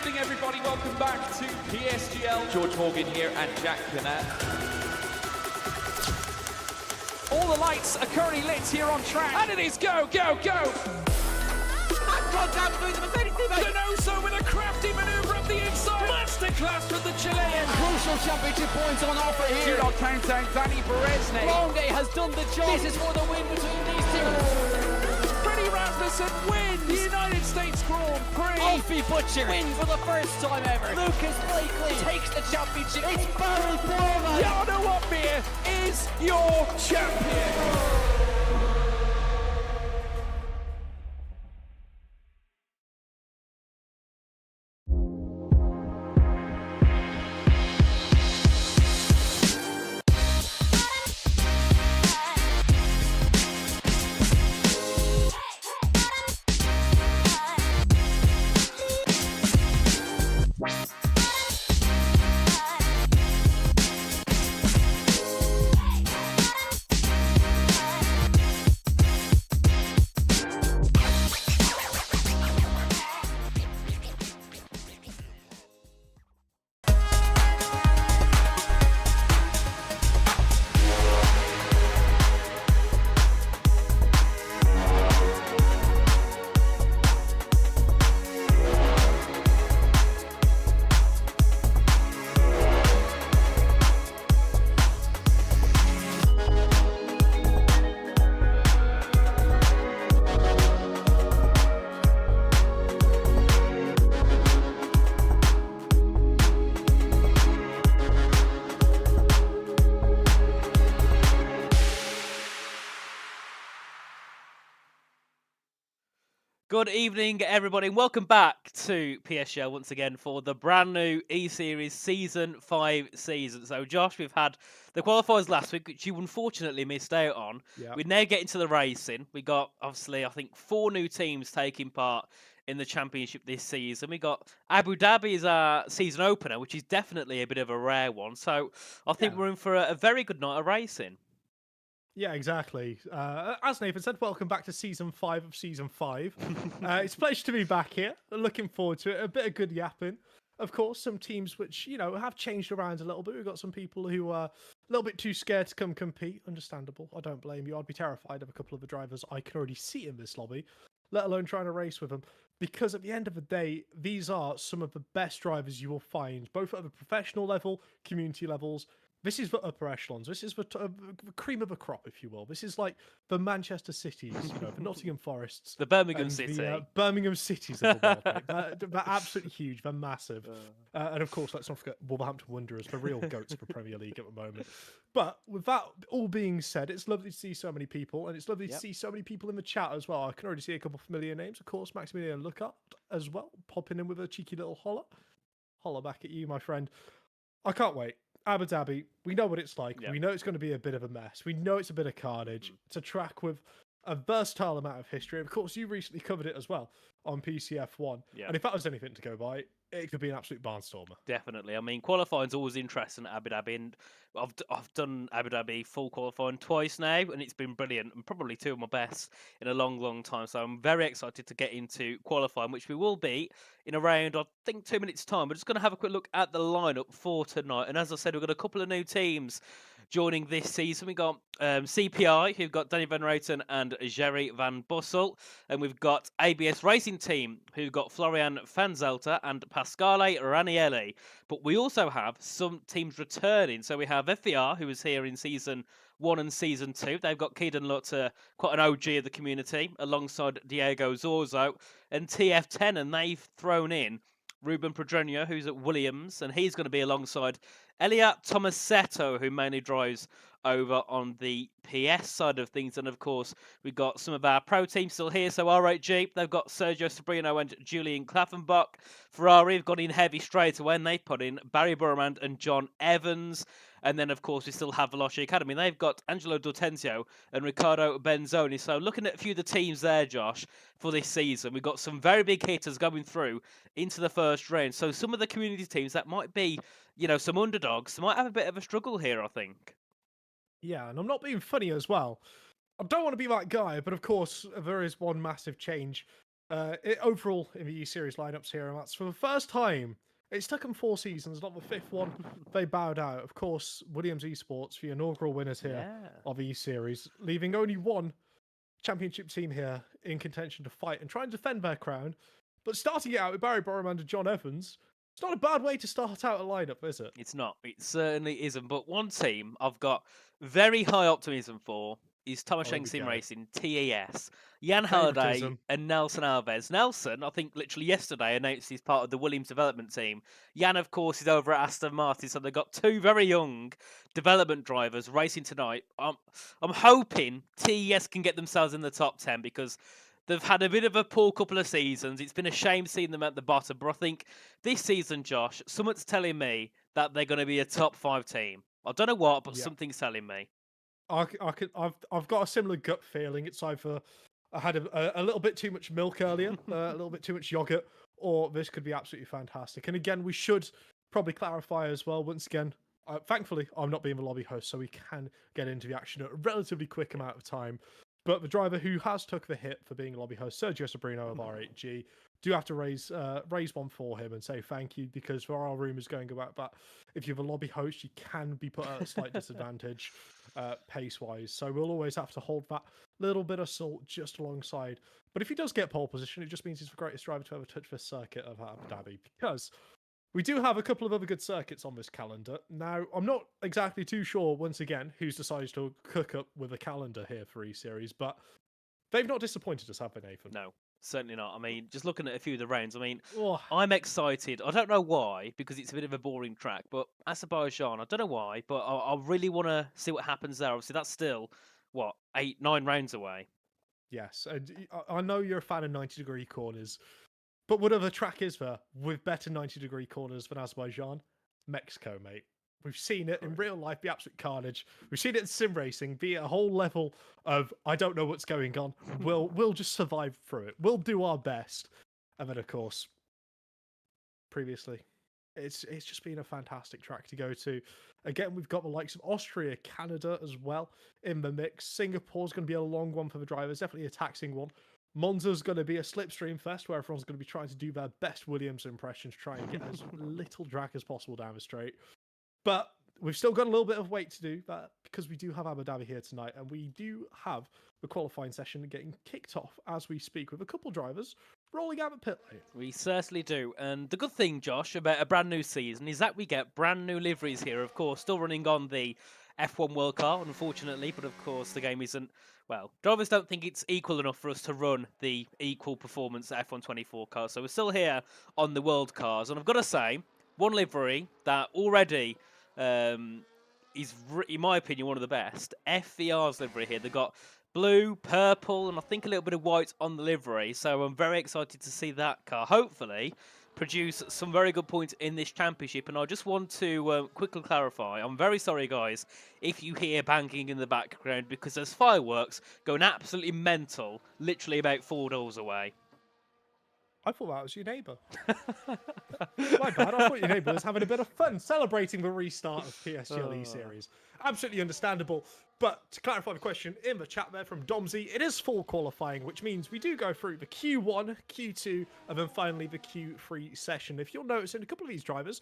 evening, everybody. Welcome back to PSGL. George Morgan here and Jack Burnett. All the lights are currently lit here on track. And it is go, go, go! Donoso with a crafty manoeuvre up the inside. Masterclass from the Chilean. Crucial championship points on offer here. Do not count out Danny Beresne. Longe has done the job. This is for the win between these two. Freddie Rasmussen wins the United States Grand Prix. Alfie Butcher wins for the first time ever. Lucas Blakely takes the championship. It's Barry Foreman. Jarno Opmeer is your champion. Good evening, everybody, and welcome back to PSGL once again for the brand new E-Series Season 5 season. So, Josh, we've had the qualifiers last week, which you unfortunately missed out on. Yep. We now get into the racing. We got, obviously, I think 4 new teams taking part in the championship this season. We got Abu Dhabi as our season opener, which is definitely a bit of a rare one. So, I think we're in for a very good night of racing. Yeah, exactly. As Nathan said, welcome back to Season 5 of Season 5. It's a pleasure to be back here. Looking forward to it. A bit of good yapping. Of course, some teams which, you know, have changed around a little bit. We've got some people who are a little bit too scared to come compete. Understandable. I don't blame you. I'd be terrified of a couple of the drivers I can already see in this lobby, let alone trying to race with them. Because at the end of the day, these are some of the best drivers you will find, both at the professional level, community levels. This is the upper echelons. This is the cream of the crop, if you will. This is like the Manchester Cities, you know, the Nottingham Forests. The Birmingham and City. The Birmingham Cities of the world. Like, they're absolutely huge. They're massive. And of course, let's not forget Wolverhampton Wanderers, the real goats of the Premier League at the moment. But with that all being said, it's lovely to see so many people. And it's lovely to see so many people in the chat as well. I can already see a couple of familiar names. Of course, Maximilian Lookout as well, popping in with a cheeky little holler. Holler back at you, my friend. I can't wait. Abu Dhabi, we know what it's like. We know it's going to be a bit of a mess. We know it's a bit of carnage. It's a track with a versatile amount of history. Of course, you recently covered it as well on PCF1. And if that was anything to go by, it could be an absolute barnstormer. Definitely. I mean, qualifying's always interesting at Abu Dhabi, and I've done Abu Dhabi full qualifying twice now, and it's been brilliant, and probably 2 of my best in a long, long time. So I'm very excited to get into qualifying, which we will be in around, I think, 2 minutes' time. We're just going to have a quick look at the lineup for tonight. And as I said, we've got a couple of new teams joining this season. We've got CPI, who've got Danny Van Ruyten and Jerry Van Bussel. And we've got ABS Racing Team, who've got Florian Fanzelter and Pasquale Ranielli. But we also have some teams returning. So we have FVR, who was here in Season 1 and Season 2. They've got Keaton Lutter, quite an OG of the community, alongside Diego Zorzo and TF10. And they've thrown in Ruben Pedronia, who's at Williams, and he's going to be alongside Elliot Tomasetto, who mainly drives over on the PS side of things. And of course, we've got some of our pro teams still here. So R8G, they've got Sergio Sabrino and Julian Klaffenbach. Ferrari have gone in heavy straight away, and they put in Barry Burmand and John Evans. And then, of course, we still have Veloci Academy. They've got Angelo Dortenzio and Riccardo Benzoni. So looking at a few of the teams there, Josh, for this season, we've got some very big hitters going through into the first round. So some of the community teams that might be, you know, some underdogs might have a bit of a struggle here, I think. Yeah, and I'm not being funny as well. I don't want to be that guy, but of course, there is one massive change Overall in the E Series lineups here, and that's for the first time. It's taken 4 seasons, not the 5th one. They bowed out. Of course, Williams Esports, the inaugural winners here of E Series, leaving only one championship team here in contention to fight and try and defend their crown. But starting it out with Barry Borham and John Evans, it's not a bad way to start out a lineup, is it? It's not. It certainly isn't. But one team I've got very high optimism for is Thomas Shank Sim Racing, TES. Jan Halliday Favouritism. and Nelson Alves. Nelson, I think literally yesterday, announced he's part of the Williams development team. Jan, of course, is over at Aston Martin, so they've got 2 very young development drivers racing tonight. I'm hoping TES can get themselves in the top 10 because they've had a bit of a poor couple of seasons. It's been a shame seeing them at the bottom, but I think this season, Josh, someone's telling me that they're going to be a top 5 team. I don't know what, but something's telling me. I've got a similar gut feeling. It's either I had a little bit too much milk earlier, a little bit too much yogurt, or this could be absolutely fantastic. And again, we should probably clarify as well. Once again, thankfully, I'm not being the lobby host, so we can get into the action at a relatively quick amount of time. But the driver who has took the hit for being lobby host, Sergio Sobrino of R8G, do have to raise one for him and say thank you, because there are rumours going about that if you're a lobby host, you can be put at a slight disadvantage pace-wise. So we'll always have to hold that little bit of salt just alongside. But if he does get pole position, it just means he's the greatest driver to ever touch this circuit of Abu Dhabi, because we do have a couple of other good circuits on this calendar. Now, I'm not exactly too sure, once again, who's decided to cook up with a calendar here for E-Series, but they've not disappointed us, have they, Nathan? No, certainly not. I mean, just looking at a few of the rounds, I mean, Oh. I'm excited. I don't know why, because it's a bit of a boring track, but Azerbaijan, I don't know why, but I really want to see what happens there. Obviously, that's still, 8-9 rounds away. Yes, and I know you're a fan of 90-degree corners, but what other track is there with better 90-degree corners than Azerbaijan? Mexico, mate. We've seen it in real life, be absolute carnage. We've seen it in sim racing, be a whole level of I don't know what's going on. We'll just survive through it. We'll do our best. And then, of course, previously, it's just been a fantastic track to go to. Again, we've got the likes of Austria, Canada as well in the mix. Singapore's going to be a long one for the drivers, definitely a taxing one. Monza's going to be a slipstream fest where everyone's going to be trying to do their best Williams impression to try and get as little drag as possible down the straight. But we've still got a little bit of wait to do that because we do have Abu Dhabi here tonight, and we do have the qualifying session getting kicked off as we speak with a couple drivers rolling out the pit lane. We certainly do. And the good thing, Josh, about a brand new season is that we get brand new liveries here, of course, still running on the F1 World Car, unfortunately, but of course the game isn't, well, drivers don't think it's equal enough for us to run the equal performance F1 24 car, so we're still here on the World Cars. And I've got to say, one livery that already is, in my opinion, one of the best, FVR's livery here. They've got blue, purple, and I think a little bit of white on the livery, so I'm very excited to see that car hopefully produce some very good points in this championship. And I just want to quickly clarify, I'm very sorry guys if you hear banging in the background, because there's fireworks going absolutely mental literally about 4 doors away. I thought that was your neighbour. My bad, I thought your neighbour was having a bit of fun celebrating the restart of PSGL E-Series. Absolutely understandable. But to clarify the question in the chat there from Domsey, it is full qualifying, which means we do go through the Q1, Q2, and then finally the Q3 session. If you'll notice in a couple of these drivers,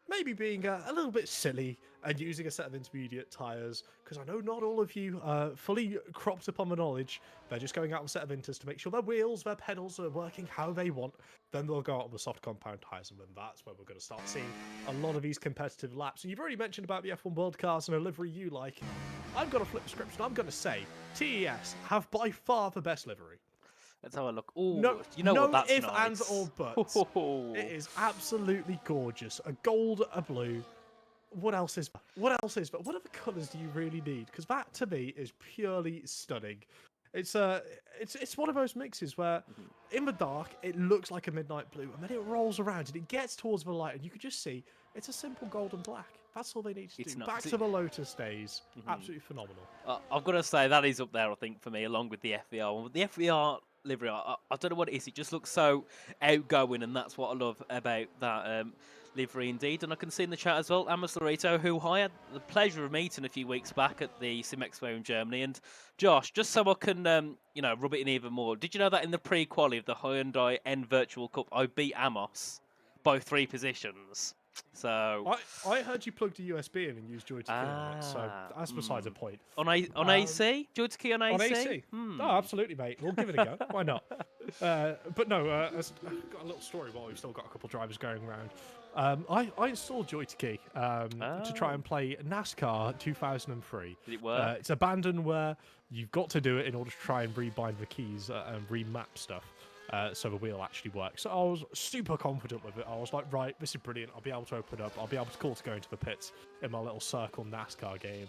maybe being a little bit silly and using a set of intermediate tyres, because I know not all of you are fully cropped up on the knowledge. They're just going out on a set of inters to make sure their wheels, their pedals are working how they want. Then they'll go out on the soft compound tyres, and then that's where we're going to start seeing a lot of these competitive laps. And you've already mentioned about the F1 World Cars and a livery you like. I'm going to flip the script, and I'm going to say TES have by far the best livery. Let's have a look. Ooh, No, you know what? That's if, nice. ands, or buts. It is absolutely gorgeous. A gold, a blue. What else is? What else is? But what other colours do you really need? Because that to me is purely stunning. It's one of those mixes where in the dark it looks like a midnight blue, and then it rolls around and it gets towards the light, and you can just see it's a simple gold and black. That's all they need to do. Back to the Lotus days. Absolutely phenomenal. I've got to say that is up there, I think, for me, along with the FVR. The FVR livery. I don't know what it is. It just looks so outgoing, and that's what I love about that livery indeed. And I can see in the chat as well, Amos Lorito, who I had the pleasure of meeting a few weeks back at the Sim Expo in Germany. And Josh, just so I can, rub it in even more, did you know that in the pre-quali of the Hyundai N Virtual Cup, I beat Amos by 3 positions? So I heard you plugged a USB in and used Joy to Key on it, so that's besides the point. on AC, Joy to Key on AC. On AC? Oh, absolutely, mate. We'll give it a go. Why not? But no, I've got a little story while we've still got a couple of drivers going around. I installed Joy to Key to try and play NASCAR 2003. Did it work? It's abandoned where you've got to do it in order to try and rebind the keys and remap stuff. So the wheel actually works. So I was super confident with it. I was like, right, this is brilliant. I'll be able to open up. I'll be able to call to go into the pits in my little circle NASCAR game.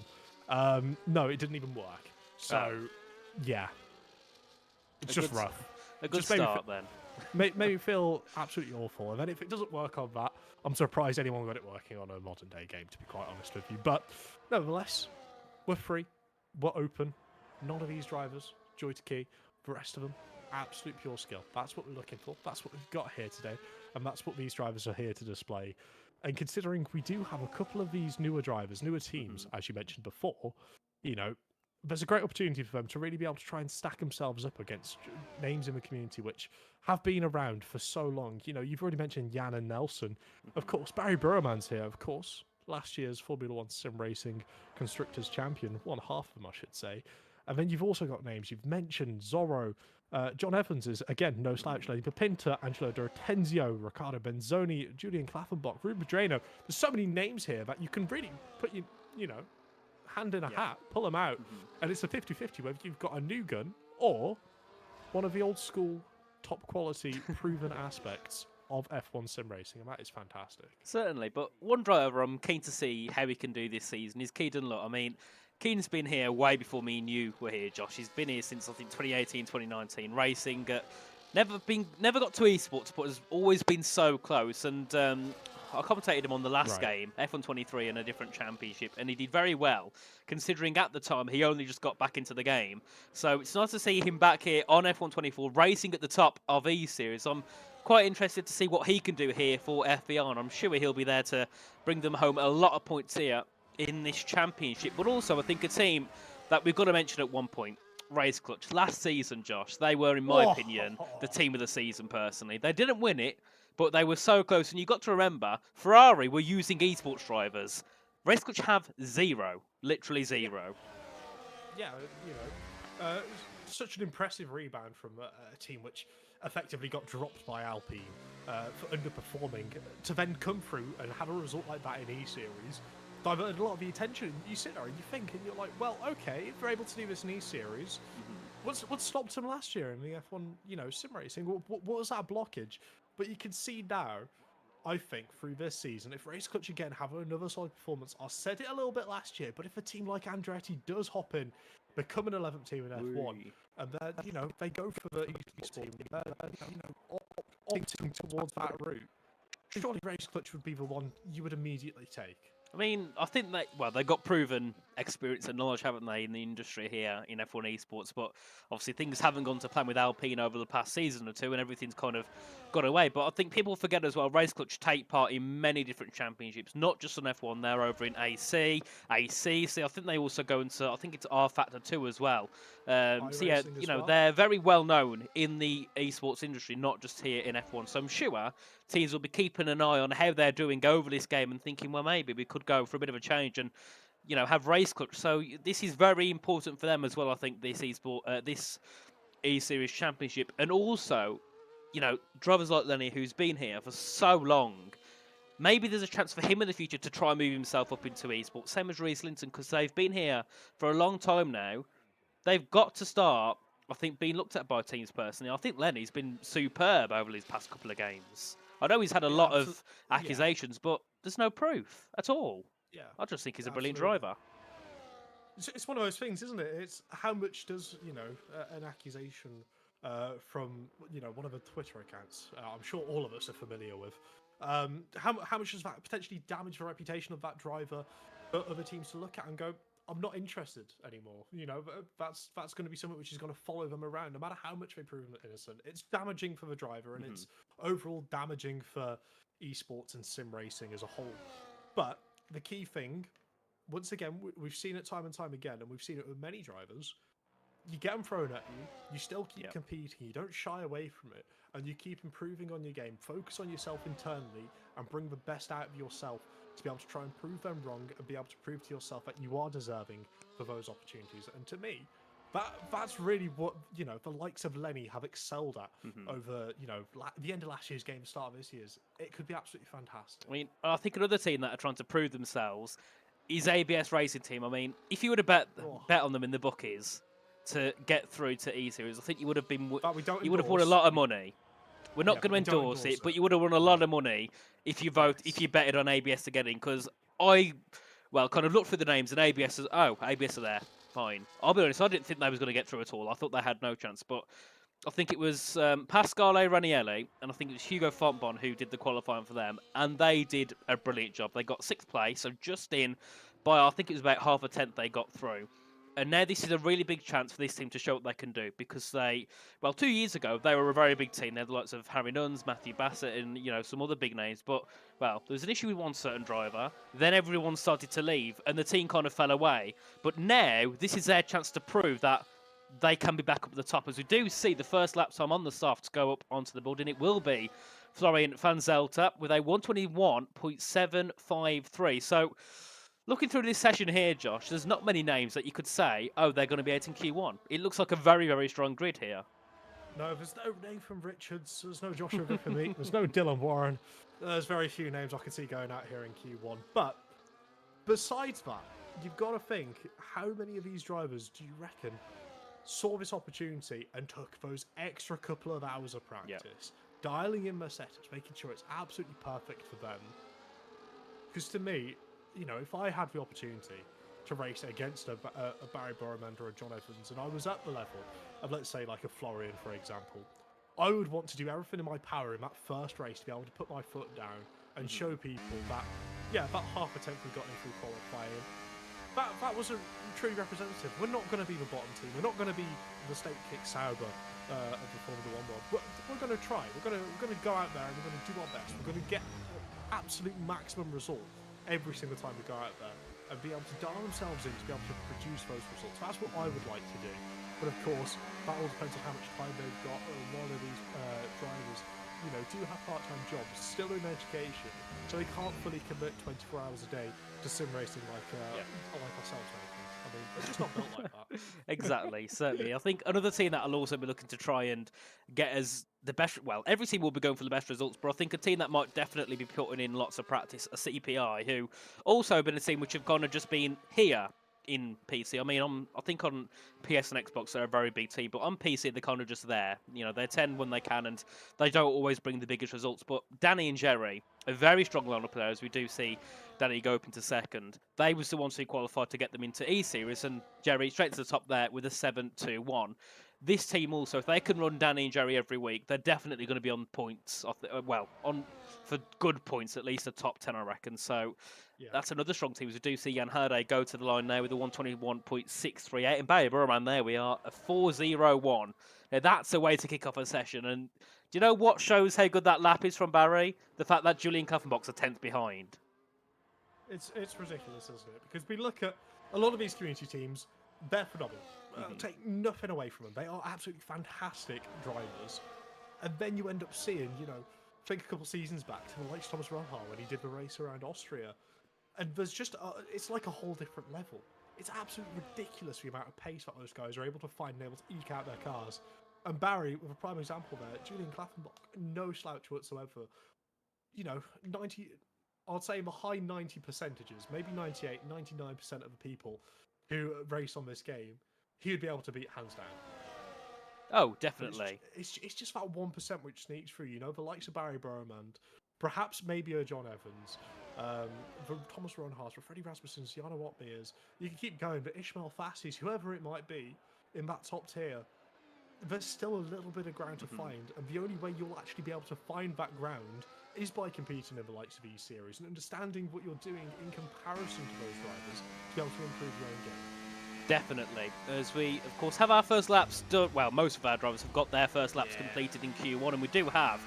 No, it didn't even work. So, yeah. It's just rough. A good start then. Made me feel absolutely awful. And then if it doesn't work on that, I'm surprised anyone got it working on a modern day game, to be quite honest with you. But nevertheless, we're free. We're open. None of these drivers, Joy to Key. The rest of them, absolute pure skill. That's what we're looking for. That's what we've got here today. And that's what these drivers are here to display. And considering we do have a couple of these newer drivers, newer teams, as you mentioned before, there's a great opportunity for them to really be able to try and stack themselves up against names in the community which have been around for so long. You've already mentioned Jan and Nelson. Of course, Barry Burman's here, of course. Last year's Formula One Sim Racing Constructors Champion. One half of them, I should say. And then you've also got names. You've mentioned Zorro. John Evans is, again, no slouch. Lenny Papinta, Angelo D'Ortenzio, Riccardo Benzoni, Julian Klaffenbach, Ruben Drano. There's so many names here that you can really put your, hand in a hat, pull them out, and it's a 50-50 whether you've got a new gun or one of the old school, top quality, proven aspects of F1 sim racing, and that is fantastic. Certainly, but one driver I'm keen to see how he can do this season is Key Dunlop. I mean, Keen's been here way before me and you were here, Josh. He's been here since, I think, 2018, 2019, racing. Never got to esports, but has always been so close. And I commentated him on the last game, F1 23, in a different championship, and he did very well, considering at the time he only just got back into the game. So it's nice to see him back here on F1 24, racing at the top of E-Series. I'm quite interested to see what he can do here for FBR, and I'm sure he'll be there to bring them home a lot of points here in this championship. But also, I think a team that we've got to mention at one point, Race Clutch. Last season, Josh, they were, in my opinion, the team of the season, personally. They didn't win it, but they were so close. And you've got to remember, Ferrari were using esports drivers. Race Clutch have 0. Literally 0. Yeah, such an impressive rebound from a team which effectively got dropped by Alpine for underperforming, to then come through and have a result like that in E-Series. Diverted a lot of the attention. You sit there and you think, and you're like, well, okay, if they're able to do this in E-Series, what stopped them last year in the F1, sim racing? What was that blockage? But you can see now, I think, through this season, if Race Clutch again have another solid performance, I said it a little bit last year, but if a team like Andretti does hop in, become an 11th team in F1, and then, they go for the esports team, opting towards that route, surely Race Clutch would be the one you would immediately take. I mean, I think they got proven experience and knowledge, haven't they, in the industry here in F1 esports, but obviously things haven't gone to plan with Alpine over the past season or two, and everything's kind of got away. But I think people forget as well, Race Clutch take part in many different championships, not just on F1. They're over in AC, ACC. I think they also go into, I think it's R Factor 2 as well. So yeah, they're very well known in the esports industry, not just here in F1. So I'm sure teams will be keeping an eye on how they're doing over this game and thinking, well, maybe we could go for a bit of a change and, have Race Clutch. So this is very important for them as well, I think, this this E-Series Championship. And also, drivers like Lenny, who's been here for so long, maybe there's a chance for him in the future to try and move himself up into esports. Same as Reese Linton, because they've been here for a long time now. They've got to start, I think, being looked at by teams personally. I think Lenny's been superb over these past couple of games. I know he's had a lot of accusations, but there's no proof at all. Yeah, I just think he's a brilliant driver. It's one of those things, isn't it? It's how much does, an accusation from, one of the Twitter accounts, I'm sure all of us are familiar with, how much does that potentially damage the reputation of that driver for other teams to look at and go, I'm not interested anymore. You know, that's going to be something which is going to follow them around, no matter how much they prove them innocent. It's damaging for the driver, and it's overall damaging for esports and sim racing as a whole. But the key thing, once again, we've seen it time and time again, and we've seen it with many drivers. You get them thrown at you, you still keep competing, you don't shy away from it, and you keep improving on your game. Focus on yourself internally and bring the best out of yourself to be able to try and prove them wrong and be able to prove to yourself that you are deserving for those opportunities. And to me, that's really what, you know, the likes of Lenny have excelled at over, you know, the end of last year's game, start of this year's. It could be absolutely fantastic. I mean, I think another team that are trying to prove themselves is ABS Racing Team. I mean, if you would have bet on them in the bookies to get through to E-Series, I think you would have been you would have won a lot of money. We're not going to endorse it, but you would have won a lot of money if you betted on ABS to get in. Because kind of looked through the names and ABS ABS are there, fine. I'll be honest, I didn't think they was going to get through at all. I thought they had no chance, but I think it was Pasquale Ranieri and I think it was Hugo Fontbon who did the qualifying for them, and they did a brilliant job. They got 6th place, so just in by I think it was about half a tenth they got through. And now this is a really big chance for this team to show what they can do, because 2 years ago, they were a very big team. They had the likes of Harry Nuns, Matthew Bassett, and, you know, some other big names. But, there was an issue with one certain driver. Then everyone started to leave, and the team kind of fell away. But now, this is their chance to prove that they can be back up at the top. As we do see the first lap time on the softs go up onto the board, and it will be Florian van Zelter with a 121.753. So, looking through this session here, Josh, there's not many names that you could say, oh, they're going to be out in Q1. It looks like a very, very strong grid here. No, there's no Nathan Richards, there's no Joshua Griffin, there's no Dylan Warren. There's very few names I can see going out here in Q1. But besides that, you've got to think, how many of these drivers do you reckon saw this opportunity and took those extra couple of hours of practice, dialing in their setups, making sure it's absolutely perfect for them? Because to me, you know, if I had the opportunity to race against a Barry Burman or a John Evans, and I was at the level of, let's say, like a Florian, for example, I would want to do everything in my power in that first race to be able to put my foot down and show people that, about half a tenth we got in through qualifying, that wasn't truly representative. We're not going to be the bottom team. We're not going to be the State Kick Sauber of the Formula 1 world. We're going to try. We're going to go out there and we're going to do our best. We're going to get absolute maximum result every single time we go out there and be able to dial themselves in to be able to produce those results. That's what I would like to do. But of course, that all depends on how much time they've got. A lot of these drivers, you know, do have part-time jobs, still in education, so they can't fully commit 24 hours a day to sim racing like ourselves, maybe. I mean, it's just not built like that. Exactly, certainly. I think another team that will also be looking to try and get us the best. Well, every team will be going for the best results, but I think a team that might definitely be putting in lots of practice, a CPI, who also been a team which have kind of just been here in PC. I mean, I think on PS and Xbox they're a very big team, but on PC they're kind of just there. You know, they're 10 when they can, and they don't always bring the biggest results. But Danny and Jerry, a very strong lineup of players. We do see Danny go up into second. They was the ones who qualified to get them into E-Series, and Jerry straight to the top there with a 7-2-1. This team also, if they can run Danny and Jerry every week, they're definitely going to be on points. For good points, at least a top 10, I reckon. So that's another strong team. We do see Jan Herde go to the line now with a 121.638. And Barry Burman, there we are, a 4-0-1. Now that's a way to kick off a session. And do you know what shows how good that lap is from Barry? The fact that Julian Kaffenbach's a 10th behind. It's ridiculous, isn't it? Because we look at a lot of these community teams, they're phenomenal. Take nothing away from them. They are absolutely fantastic drivers. And then you end up seeing, you know, think a couple seasons back to the likes of Thomas Rohar when he did the race around Austria. And there's just, it's like a whole different level. It's absolutely ridiculous the amount of pace that those guys are able to find and able to eke out their cars. And Barry, with a prime example there, Julian Klaffenbach, no slouch whatsoever. You know, I'd say in the high 90 percentages, maybe 98, 99% of the people who race on this game, he would be able to beat hands down. Oh, definitely. It's just that 1% which sneaks through, you know, the likes of Barry Burman, perhaps maybe a John Evans, for Thomas Ronhars, for Freddie Rasmussen, Sienna Watbeers. You can keep going, but Ishmael Fassis, whoever it might be, in that top tier, there's still a little bit of ground to find, and the only way you'll actually be able to find that ground is by competing in the likes of E-Series and understanding what you're doing in comparison to those drivers to be able to improve your own game. Definitely, as we of course have our first laps done. Well, most of our drivers have got their first laps completed in Q1, and we do have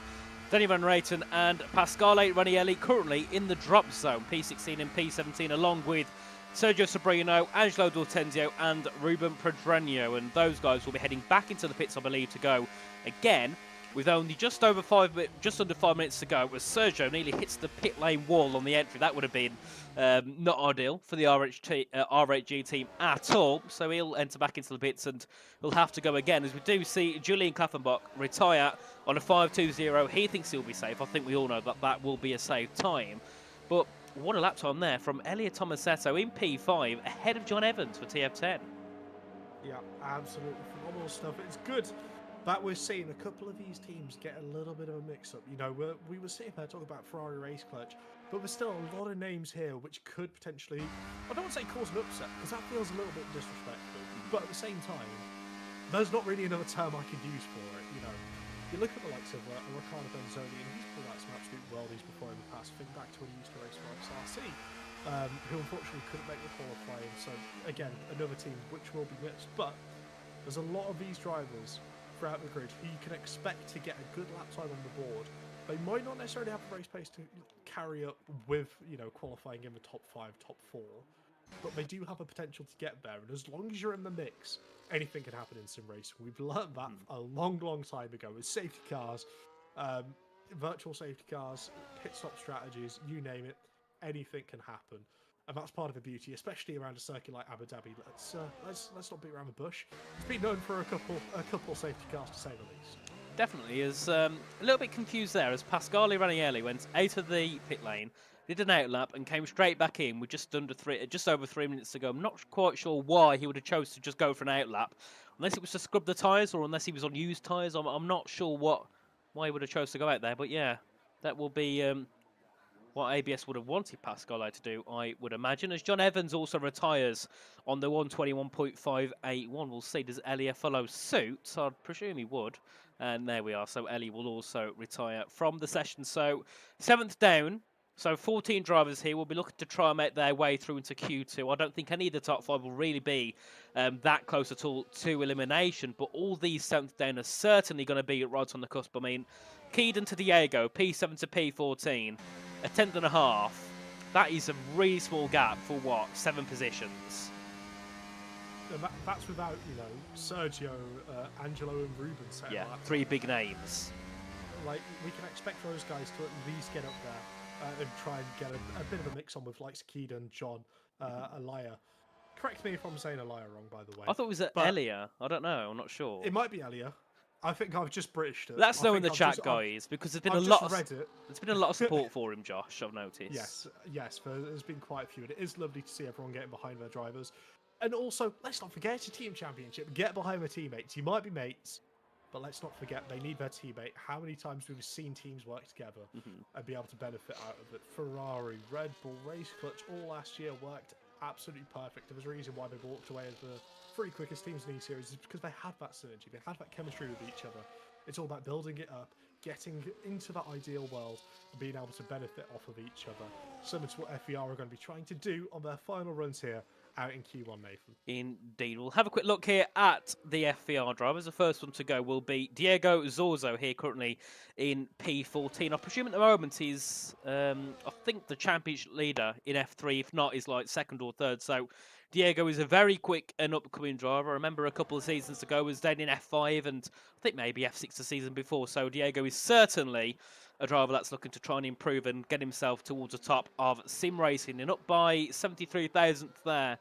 Danny Van Reyten and Pasquale Ranieri currently in the drop zone, P16 and P17, along with Sergio Sobrino, Angelo D'Ortenzio and Ruben Pedreño, and those guys will be heading back into the pits, I believe, to go again with only just under 5 minutes to go, as Sergio nearly hits the pit lane wall on the entry. That would have been not ideal for the RHG team at all. So he'll enter back into the pits and he'll have to go again, as we do see Julian Klaffenbach retire on a 5.20. He thinks he'll be safe. I think we all know that that will be a safe time. But what a lap time there from Elia Tomasetto in P5, ahead of John Evans for TF10. Yeah, absolutely phenomenal stuff. It's good that we're seeing a couple of these teams get a little bit of a mix-up. You know, we were sitting there talking about Ferrari Race Clutch, but there's still a lot of names here which could potentially, I don't want to say cause an upset, because that feels a little bit disrespectful, but at the same time, there's not really another term I could use for it, you know. You look at the likes of Riccardo Benzoni, and he's pulled out some absolute worldies before in the past. Think back to when he used to race for XRC, who unfortunately couldn't make the qualifying, so again, another team which will be missed, but there's a lot of these drivers throughout the grid who you can expect to get a good lap time on the board. They might not necessarily have the race pace to carry up with, you know, qualifying in the top 5, top 4, but they do have a potential to get there, and as long as you're in the mix, anything can happen in sim racing. We've learned that a long, long time ago with safety cars, virtual safety cars, pit stop strategies, you name it, anything can happen. And that's part of the beauty, especially around a circuit like Abu Dhabi. Let's not beat around the bush. It's been known for a couple safety cars, to say the least. Definitely is a little bit confused there, as Pasquale Ranieri went out of the pit lane, did an outlap and came straight back in with just over 3 minutes to go. I'm not quite sure why he would have chose to just go for an outlap, unless it was to scrub the tyres or unless he was on used tyres. I'm not sure why he would have chose to go out there, but yeah, that will be what ABS would have wanted Pasquale to do, I would imagine, as John Evans also retires on the 121.581. We'll see, does Elia follow suit? So I'd presume he would. And there we are. So Ellie will also retire from the session. So 7th down. So 14 drivers here will be looking to try and make their way through into Q2. I don't think any of the top 5 will really be that close at all to elimination. But all these 7th down are certainly going to be right on the cusp. I mean, Keedon to Diego, P7 to P14. A 10th and a half. That is a really small gap for what? 7 positions. That's without, you know, Sergio, Angelo, and Ruben. Yeah, 3 big names. Like, we can expect those guys to at least get up there and try and get a bit of a mix on with like Keedon, John, Elia. Correct me if I'm saying Elia wrong, by the way. I thought it was Elia. I don't know. I'm not sure. It might be Elia. I think I've just Britished it. Let us know in the chat, guys, because there's been a lot of support for him, Josh. I've noticed. Yes, there's been quite a few, and it is lovely to see everyone getting behind their drivers. And also, let's not forget it's a team championship. Get behind their teammates. You might be mates, but let's not forget they need their teammate. How many times we've seen teams work together and be able to benefit out of it? Ferrari, Red Bull, Race Clutch, all last year worked absolutely perfect. There was a reason why they walked away as the 3 quickest teams in E-Series, is because they had that synergy. They had that chemistry with each other. It's all about building it up, getting into that ideal world, and being able to benefit off of each other. Similar to what FER are going to be trying to do on their final runs here out in Q1, Nathan. Indeed. We'll have a quick look here at the FVR drivers. The first one to go will be Diego Zorzo, here currently in P14. I presume at the moment he's, I think, the championship leader in F3. If not, he's like 2nd or 3rd. So Diego is a very quick and upcoming driver. I remember a couple of seasons ago was down in F5 and I think maybe F6 the season before. So Diego is certainly a driver that's looking to try and improve and get himself towards the top of sim racing, and up by 73,000th there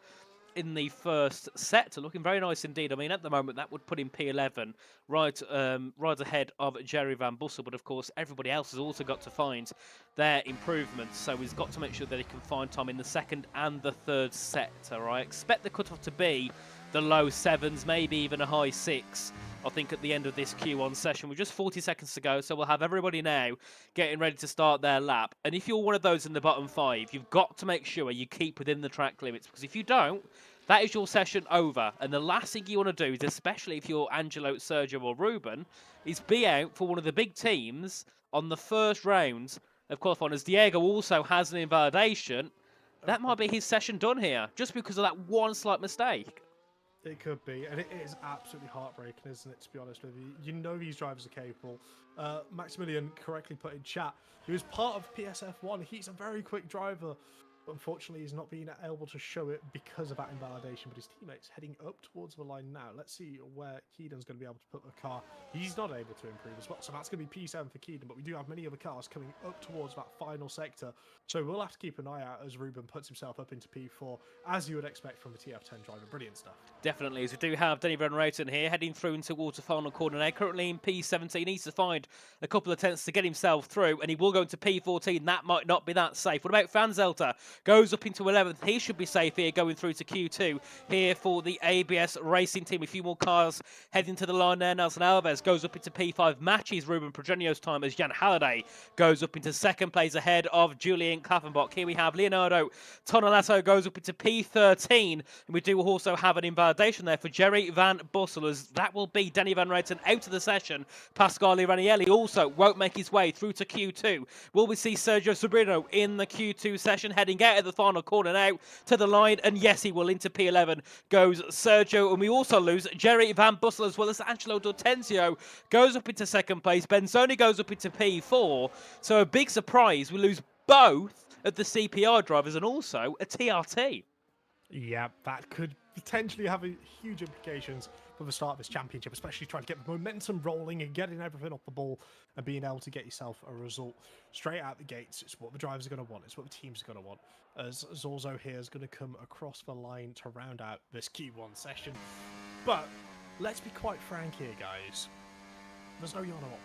in the first set. Looking very nice indeed. I mean, at the moment that would put him P11, right ahead of Jerry Van Bussel, but of course everybody else has also got to find their improvements, so he's got to make sure that he can find time in the 2nd and the 3rd set. I expect the cutoff to be the low 7s, maybe even a high 6. I think at the end of this Q1 session, with just 40 seconds to go, so we'll have everybody now getting ready to start their lap. And if you're one of those in the bottom 5, you've got to make sure you keep within the track limits, because if you don't, that is your session over. And the last thing you want to do is, especially if you're Angelo, Sergio or Ruben, is be out for one of the big teams on the first round of qualifying, as Diego also has an invalidation. That might be his session done here, just because of that one slight mistake. It could be, and it is absolutely heartbreaking, isn't it, to be honest with you? You know these drivers are capable. Maximilian correctly put in chat, he was part of PSF1. He's a very quick driver. Unfortunately, he's not being able to show it because of that invalidation, but his teammate's heading up towards the line now. Let's see where Keedan's going to be able to put the car. He's not able to improve as well, so that's going to be P7 for Keedan, but we do have many other cars coming up towards that final sector, so we'll have to keep an eye out as Ruben puts himself up into P4, as you would expect from a TF10 driver. Brilliant stuff. Definitely, as we do have Danny Van Rooten here, heading through into water final corner now, currently in P17. He needs to find a couple of attempts to get himself through, and he will go into P14. That might not be that safe. What about Fanzelter? Goes up into 11th. He should be safe here, going through to Q2 here for the ABS Racing team. A few more cars heading to the line there. Nelson Alves goes up into P5, matches Ruben Progenio's time as Jan Halliday goes up into second place ahead of Julian Klaffenbach. Here we have Leonardo Tonelato goes up into P13, and we do also have an invalidation there for Jerry Van Bussel, as that will be Danny Van Rooten out of the session. Pasquale Ranielli also won't make his way through to Q2. Will we see Sergio Sobrino in the Q2 session, heading out of the final corner now to the line, and yes, he will. Into P11 goes Sergio, and we also lose Jerry Van Bussel, as well as Angelo D'Ortenzio goes up into second place. Benzoni goes up into P4, so a big surprise. We lose both of the CPR drivers and also a TRT. Yeah, that could potentially have huge implications for the start of this championship, especially trying to get the momentum rolling and getting everything off the ball and being able to get yourself a result straight out the gates. It's what the drivers are going to want. It's what the teams are going to want. As Zorzo here is going to come across the line to round out this Q1 session. But let's be quite frank here, guys. There's no Yana up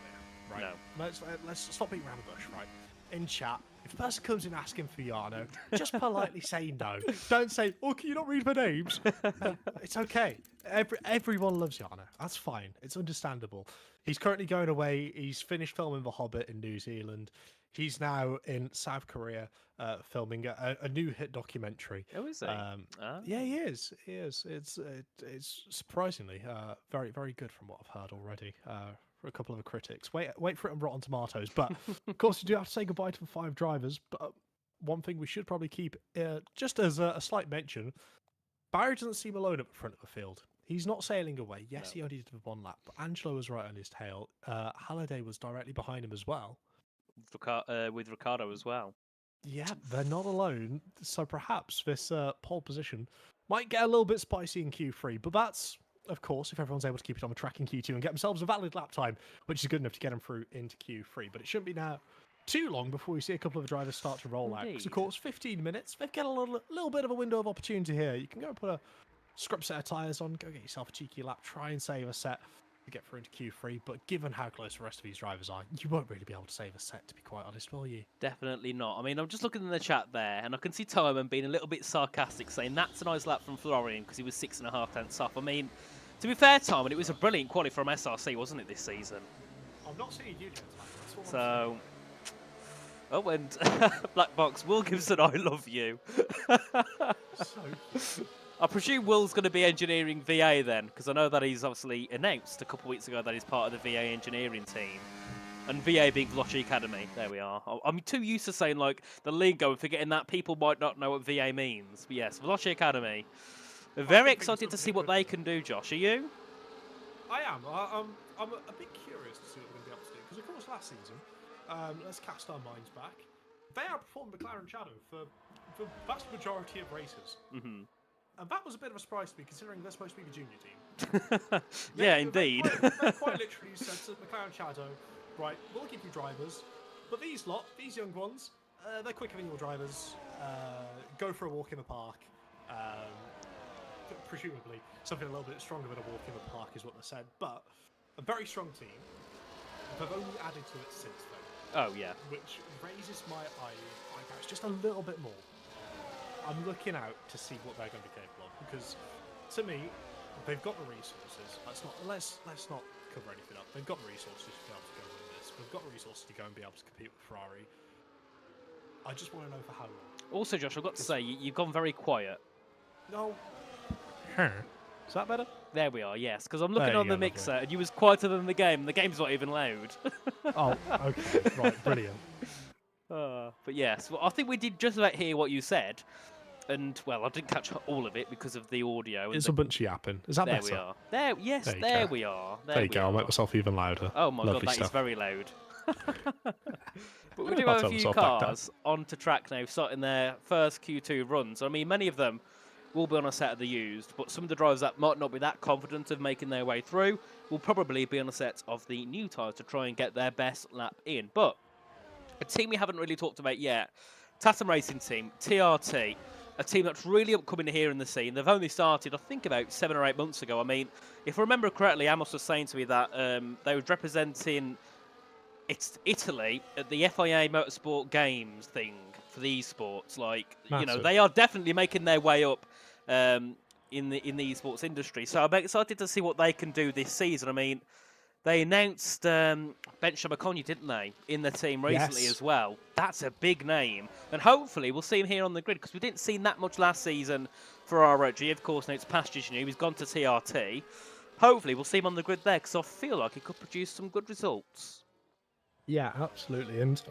there, right? No. Let's stop beating around the bush, right? In chat, if a person comes in asking for Yano, just politely say no. Don't say, oh, can you not read the names? It's okay. Everyone loves Yano. That's fine. It's understandable. He's currently going away. He's finished filming The Hobbit in New Zealand. He's now in South Korea filming a new hit documentary. Oh, is he? Yeah, he is. He is. It's surprisingly very, very good from what I've heard already. For a couple of the critics. Wait for it on Rotten Tomatoes. But of course, you do have to say goodbye to the 5 drivers. But one thing we should probably keep, just as a slight mention, Barry doesn't seem alone at the front of the field. He's not sailing away. Yes, he only did 1 lap, but Angelo was right on his tail. Halliday was directly behind him as well. With Ricardo as well. Yeah, they're not alone. So perhaps this pole position might get a little bit spicy in Q3, but that's, of course, if everyone's able to keep it on the track in Q2 and get themselves a valid lap time, which is good enough to get them through into Q3. But it shouldn't be now too long before we see a couple of the drivers start to roll out. Because, of course, 15 minutes, they've got a little bit of a window of opportunity here. You can go and put a scrub set of tyres on, go get yourself a cheeky lap, try and save a set to get through into Q3. But given how close the rest of these drivers are, you won't really be able to save a set, to be quite honest, will you? Definitely not. I mean, I'm just looking in the chat there, and I can see Timon being a little bit sarcastic, saying that's a nice lap from Florian because he was 6.5 tenths off. I mean, to be fair, Timon, it was a brilliant quali from SRC, wasn't it, this season? I'm not seeing you, gentlemen. So, oh, and Black Box, Will Gibson, I love you. I presume Will's going to be engineering VA then, because I know that he's obviously announced a couple of weeks ago that he's part of the VA engineering team. And VA being Veloci Academy, there we are. I'm too used to saying, like, the lingo and forgetting that people might not know what VA means. But yes, Veloci Academy. Very excited to see what they can do, Josh. Are you? I am. I'm a bit curious to see what they're going to be able to do. Because, of course, last season, let's cast our minds back, they outperformed McLaren Shadow for the vast majority of races. Mm-hmm. And that was a bit of a surprise to me, considering they're supposed to be the junior team. Yeah, indeed. They quite literally said to McLaren Shadow, right, we'll give you drivers, but these young ones, they're quicker than your drivers. Go for a walk in the park. Presumably, something a little bit stronger than a walk in the park is what they said. But a very strong team. They've only added to it since then. Oh, yeah. Which raises my eyebrows just a little bit more. I'm looking out to see what they're going to be capable of, because to me, they've got the resources. Let's not cover anything up. They've got the resources to be able to go win this. They've got the resources to go and be able to compete with Ferrari. I just want to know for how long. Also, Josh, I've got to say, you've gone very quiet. No. Is that better? There we are, yes, because I'm looking on the mixer, and you was quieter than the game. The game's not even loud. Oh, okay. Right, brilliant. But yes, well, I think we did just about hear what you said. And, well, I didn't catch all of it because of the audio. It's a bunch of yapping. Is that there better? We are. There, yes, There you there go. we are. There you go. I'll make myself even louder. Oh my Lovely god, that is stuff. very loud. But we do I'll have a turn few myself back down. cars onto track now, starting their first Q2 runs. I mean, many of them will be on a set of the used, but some of the drivers that might not be that confident of making their way through will probably be on a set of the new tyres to try and get their best lap in. But a team we haven't really talked about yet, Tatum Racing Team, TRT, a team that's really upcoming here in the scene. They've only started, I think, about 7 or 8 months ago. I mean, if I remember correctly, Amos was saying to me that they were representing Italy at the FIA Motorsport Games thing for the esports. Like, you know, Massive. they are definitely making their way up in the esports industry. So I'm excited to see what they can do this season. I mean, they announced Ben Shabakonyi, didn't they, in the team recently Yes. as well. That's a big name. And hopefully we'll see him here on the grid, because we didn't see that much last season for ROG. Of course, now it's pastures new. He's gone to TRT. Hopefully we'll see him on the grid there, because I feel like he could produce some good results. Yeah, absolutely. And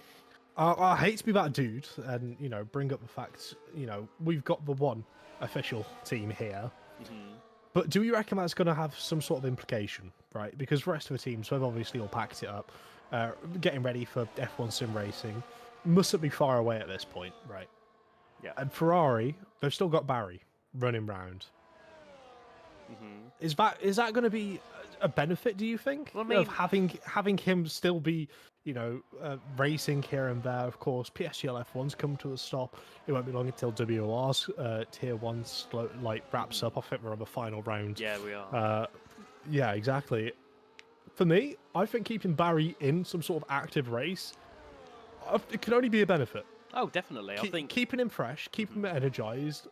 I hate to be that dude and, you know, bring up the fact, you know, we've got the one official team here. But do you reckon that's going to have some sort of implication, right? Because the rest of the teams, they've obviously all packed it up, getting ready for F1 sim racing, mustn't be far away at this point, right? Yeah. And Ferrari, they've still got Barry running round. Is that going to be a benefit, do you think? Well, I mean, of having him still be, you know, racing here and there. Of course, PSGL F1's come to a stop. It won't be long until WR's Tier 1 wraps up. I think we're on the final round. Yeah, we are. Yeah, exactly. For me, I think keeping Barry in some sort of active race, it can only be a benefit. Oh, definitely. I think Keeping him fresh, keeping him energized,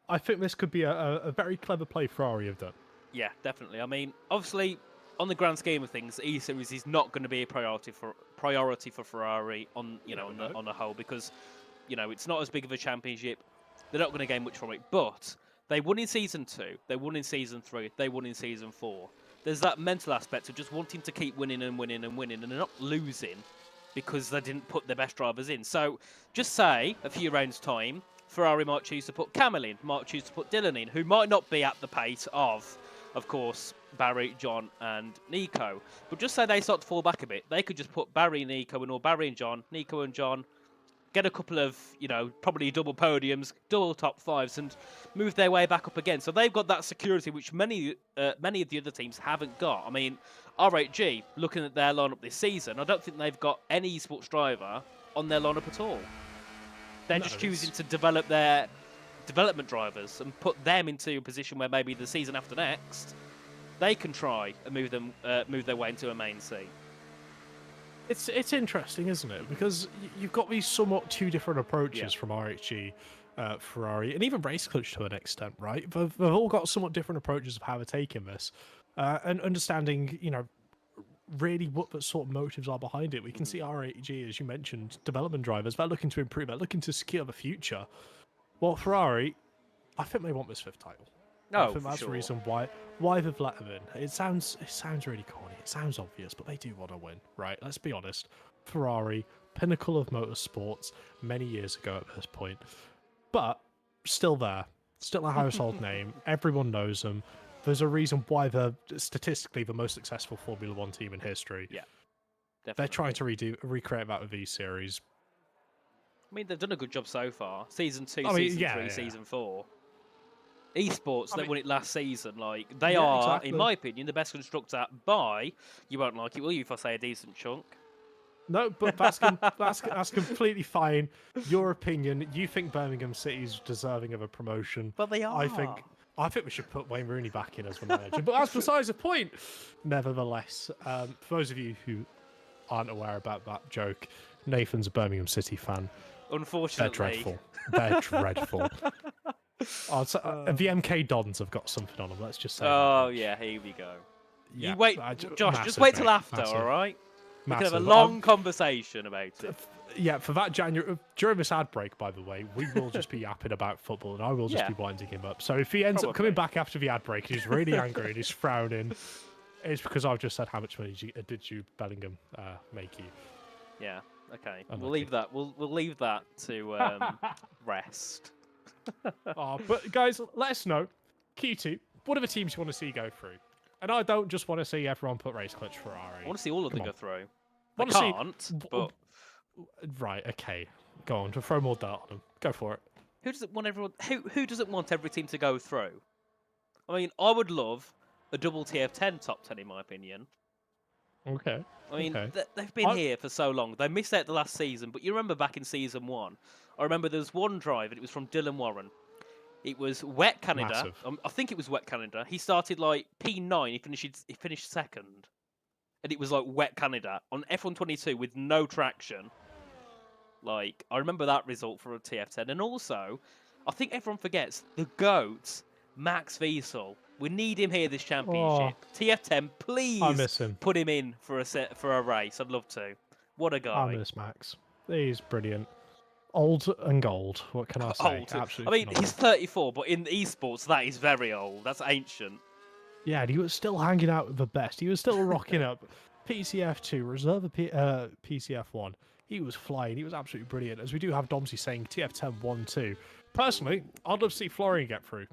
I think this could be a very clever play Ferrari have done. Yeah, definitely. I mean, obviously, on the grand scheme of things, E Series is not going to be a priority for Ferrari on on the whole, because it's not as big of a championship. They're not going to gain much from it, but they won in season 2, they won in season 3, they won in season 4. There's that mental aspect of just wanting to keep winning and winning and winning, and they're not losing because they didn't put their best drivers in. So just say a few rounds time, Ferrari might choose to put Camel in, might choose to put Dylan in, who might not be at the pace of course, Barry, John, and Nico. But just say they start to fall back a bit, they could just put Barry, Nico, and or Barry and John, Nico and John, get a couple of, probably double podiums, double top 5s, and move their way back up again. So they've got that security, which many of the other teams haven't got. I mean, R8G, looking at their lineup this season, I don't think they've got any esports driver on their lineup at all. They're just choosing to develop their development drivers and put them into a position where maybe the season after next they can try and move their way into a main seat. It's interesting, isn't it? Because you've got these somewhat two different approaches from RHG, Ferrari, and even Race Clutch to an extent, right? They've all got somewhat different approaches of how they're taking this, and understanding, really what the sort of motives are behind it. We can see RHG, as you mentioned, development drivers. They're looking to improve. They're looking to secure the future. Well, Ferrari, I think they want this 5th title. I think that's the reason why they've let them in. It sounds really corny. It sounds obvious, but they do want to win, right? Let's be honest. Ferrari, pinnacle of motorsports many years ago at this point, but still there, still a household name. Everyone knows them. There's a reason why they're statistically the most successful Formula 1 team in history. Yeah, definitely. They're trying to recreate that with V-Series. I mean, they've done a good job so far. Season 2, I mean, season 3, season 4. Esports, they won it last season. Like, they Yeah, are, exactly. in my opinion, the best constructor by, you won't like it, will you, if I say a decent chunk? No, but that's completely fine. Your opinion. You think Birmingham City's deserving of a promotion. But they are. I think we should put Wayne Rooney back in as the manager. But that's besides the point. Nevertheless, for those of you who aren't aware about that joke, Nathan's a Birmingham City fan. Unfortunately. They're dreadful. They're dreadful. The MK Dons have got something on them. Let's just say. Oh, yeah, here we go. Yeah, You wait, Josh, just wait till after, all right? We can have a long conversation about it. Yeah, for that during this ad break, by the way, we will just be yapping about football, and I will just be winding him up. So if he ends up coming back after the ad break and he's really angry and he's frowning, it's because I've just said how much money did you Bellingham make you? Yeah. Okay, Unlucky. we'll leave that. We'll leave that to rest. Oh, but guys, let us know. Q2, what other teams you want to see go through? And I don't just want to see everyone put race clutch Ferrari. I want to see all of them Come go on. through. I Wanna see- can't, but Right, okay. Go on, to throw more dirt on them. Go for it. who doesn't want everyone? Who doesn't want every team to go through? I mean, I would love a double TF10 top 10 in my opinion. Okay. I mean, okay. they've been here for so long. They missed out the last season, but you remember back in season 1, I remember there was one drive, and it was from Dylan Warren. It was Wet Canada. Massive. I think it was Wet Canada. He started like P9. He finished second, and it was like Wet Canada on F122 with no traction. Like, I remember that result for a TF10, and also, I think everyone forgets the GOAT, Max Wiesel. We need him here this championship. TF10, please I miss him. put him in for a race. I'd love to. What a guy. I miss Max. He's brilliant. Old and gold. What can I say? Old. Absolutely. I mean, phenomenal. he's 34, but in esports, that is very old. That's ancient. Yeah, and he was still hanging out with the best. He was still rocking up. PCF2, reserve of PCF1. He was flying. He was absolutely brilliant. As we do have Domsey saying TF10 1-2. Personally, I'd love to see Florian get through.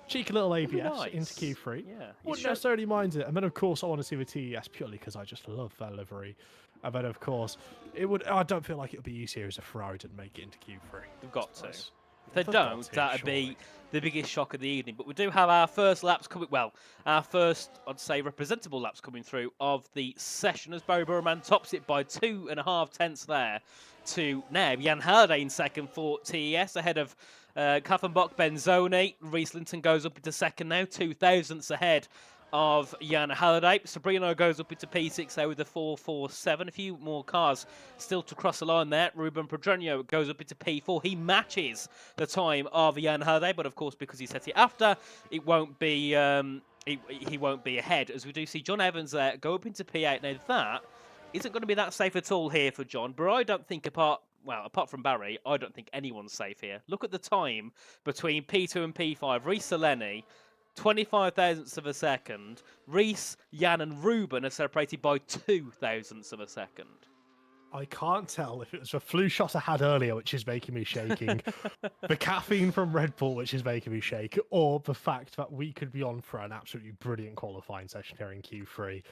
Cheeky little ABS Nice. into Q3. Yeah. Wouldn't necessarily mind it. And then, of course, I want to see the TES purely because I just love their livery. And then, of course, it would. I don't feel like it would be easier as a Ferrari didn't make it into Q3. They've got to. That's- If they They've got don't, to, that'd surely. be the biggest shock of the evening. But we do have our first laps coming. Well, our first, I'd say, representable laps coming through of the session as Barry Burman tops it by 2.5 tenths there to now Jan Halliday in second for TES ahead of Kaffenbach, Benzoni. Reese Linton goes up into second now, 2 thousandths ahead of Jan Halliday. Sabrino goes up into P6 there with a 4.47. A few more cars still to cross the line there. Ruben Pedronio goes up into P4. He matches the time of Jan Halliday, but of course because he set it after, it won't be he won't be ahead. As we do see John Evans there go up into P8. Now that isn't going to be that safe at all here for John, but I don't think apart from Barry, I don't think anyone's safe here. Look at the time between P2 and P5. Reece Seleni, 25 thousandths of a second. Reese, Jan and Ruben are separated by 2 thousandths of a second. I can't tell if it was the flu shot I had earlier, which is making me shaking, the caffeine from Red Bull, which is making me shake, or the fact that we could be on for an absolutely brilliant qualifying session here in Q3.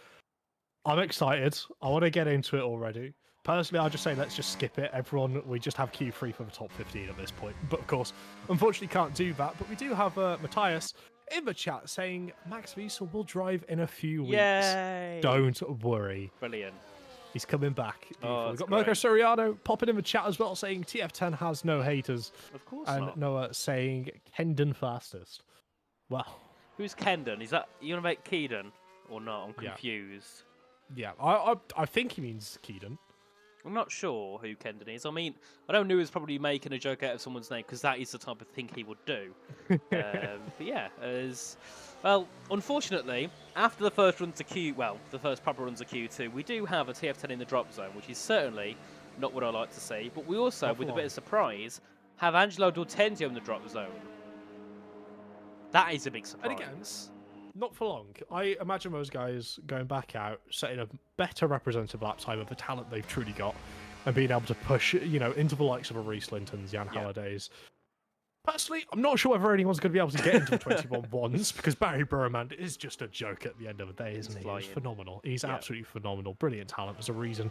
I'm excited. I want to get into it already. Personally, I'll just say let's just skip it. Everyone, we just have Q3 for the top 15 at this point. But of course, unfortunately can't do that. But we do have Matthias in the chat saying Max Wiesel will drive in a few weeks. Yay! Don't worry. Brilliant. He's coming back. Oh, We've got that's Mirko great. Soriano popping in the chat as well, saying TF10 has no haters. Of course And not. Noah saying Kendon fastest. Well, Who's Kendon? Is that you want to make Keedon or not? I'm Yeah. confused. yeah, I think he means Keedon. I'm not sure who Kendon is. I mean, I know New is probably making a joke out of someone's name because that is the type of thing he would do. But yeah, unfortunately, after the first run to the first proper run to Q2, we do have a TF10 in the drop zone, which is certainly not what I like to see. But we also, Not for with a long. bit of surprise, have Angelo Dortenzio in the drop zone. That is a big surprise. And again, not for long. I imagine those guys going back out, setting a better representative lap time of the talent they've truly got, and being able to push, into the likes of a Reese Linton's, Jan Hallidays. Personally, I'm not sure whether anyone's going to be able to get into the 21 ones because Barry Burman is just a joke at the end of the day, isn't he? flying. He's phenomenal. He's Yeah. absolutely phenomenal. Brilliant talent. There's a reason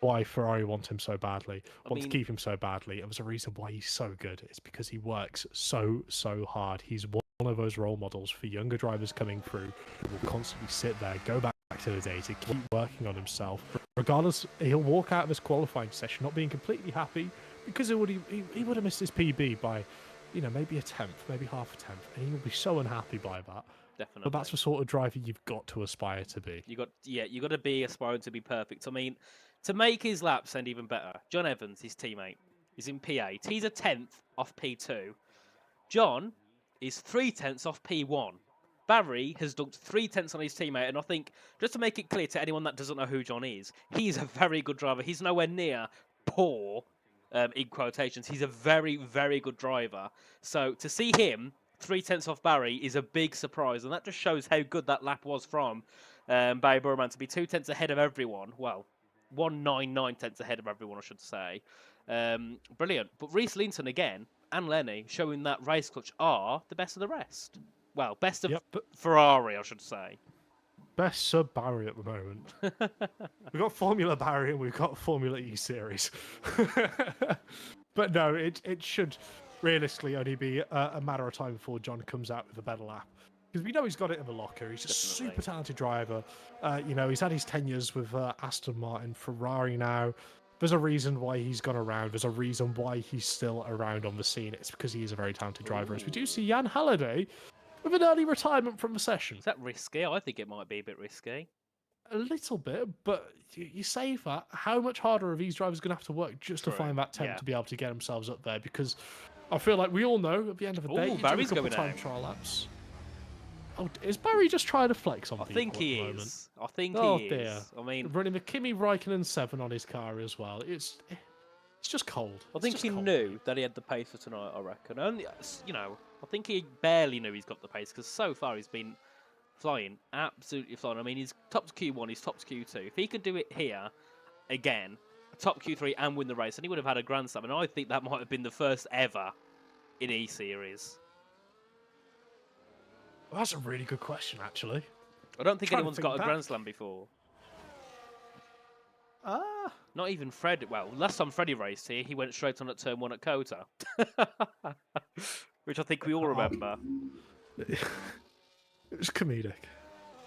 why Ferrari want him so badly, want to keep him so badly, and there's a reason why he's so good. It's because he works so hard. He's one of those role models for younger drivers coming through who will constantly sit there, go back to the data, keep working on himself. Regardless, he'll walk out of this qualifying session not being completely happy because he would have missed his PB by, maybe a tenth, maybe half a tenth, and he will be so unhappy by that. Definitely. But that's the sort of driver you've got to aspire to be. You got to be aspiring to be perfect. I mean, to make his lap sound even better, John Evans, his teammate, is in P8. He's a 10th off P2. John is 3 tenths off P1. Barry has dunked 3 tenths on his teammate, and I think, just to make it clear to anyone that doesn't know who John is, he's a very good driver. He's nowhere near poor, in quotations. He's a very, very good driver. So to see him 3 tenths off Barry is a big surprise, and that just shows how good that lap was from Barry Burman to be 2 tenths ahead of everyone. Well, 199 tenths ahead of everyone, I should say. Brilliant. But Reece Linton again and Lenny showing that race clutch are the best of the rest. Well, best of Ferrari, I should say. Best sub Barry at the moment. We've got Formula Barry and we've got Formula E Series. But no, it should realistically only be a matter of time before John comes out with a better lap. Because we know he's got it in the locker. He's a super talented driver. You know, he's had his 10 years with Aston Martin, Ferrari now. There's a reason why he's gone around. There's a reason why he's still around on the scene. It's because he is a very talented driver. As we do see Jan Halliday with an early retirement from the session. Is that risky? I think it might be a bit risky. A little bit, but you say that, how much harder are these drivers going to have to work just to find that temp to be able to get themselves up there? Because I feel like we all know at the end of the day, Barry's going time trial laps. Oh, is Barry just trying to flex on people? I think he is. I think he is. Dear. I mean, running the Kimi Raikkonen 7 on his car as well. It's just cold. I think he knew that he had the pace for tonight, I reckon. Only, you know, I think he barely knew he's got the pace because so far he's been flying, absolutely flying. I mean, he's top to Q1, he's top to Q2. If he could do it here again, top Q3 and win the race, then he would have had a Grand Slam. And I think that might have been the first ever in E-Series. Well, that's a really good question, actually. I don't think anyone's got a Grand Slam before. Not even Fred. Well, last time Freddie raced here, he went straight on at turn 1 at Kota. Which I think we all remember. It was comedic.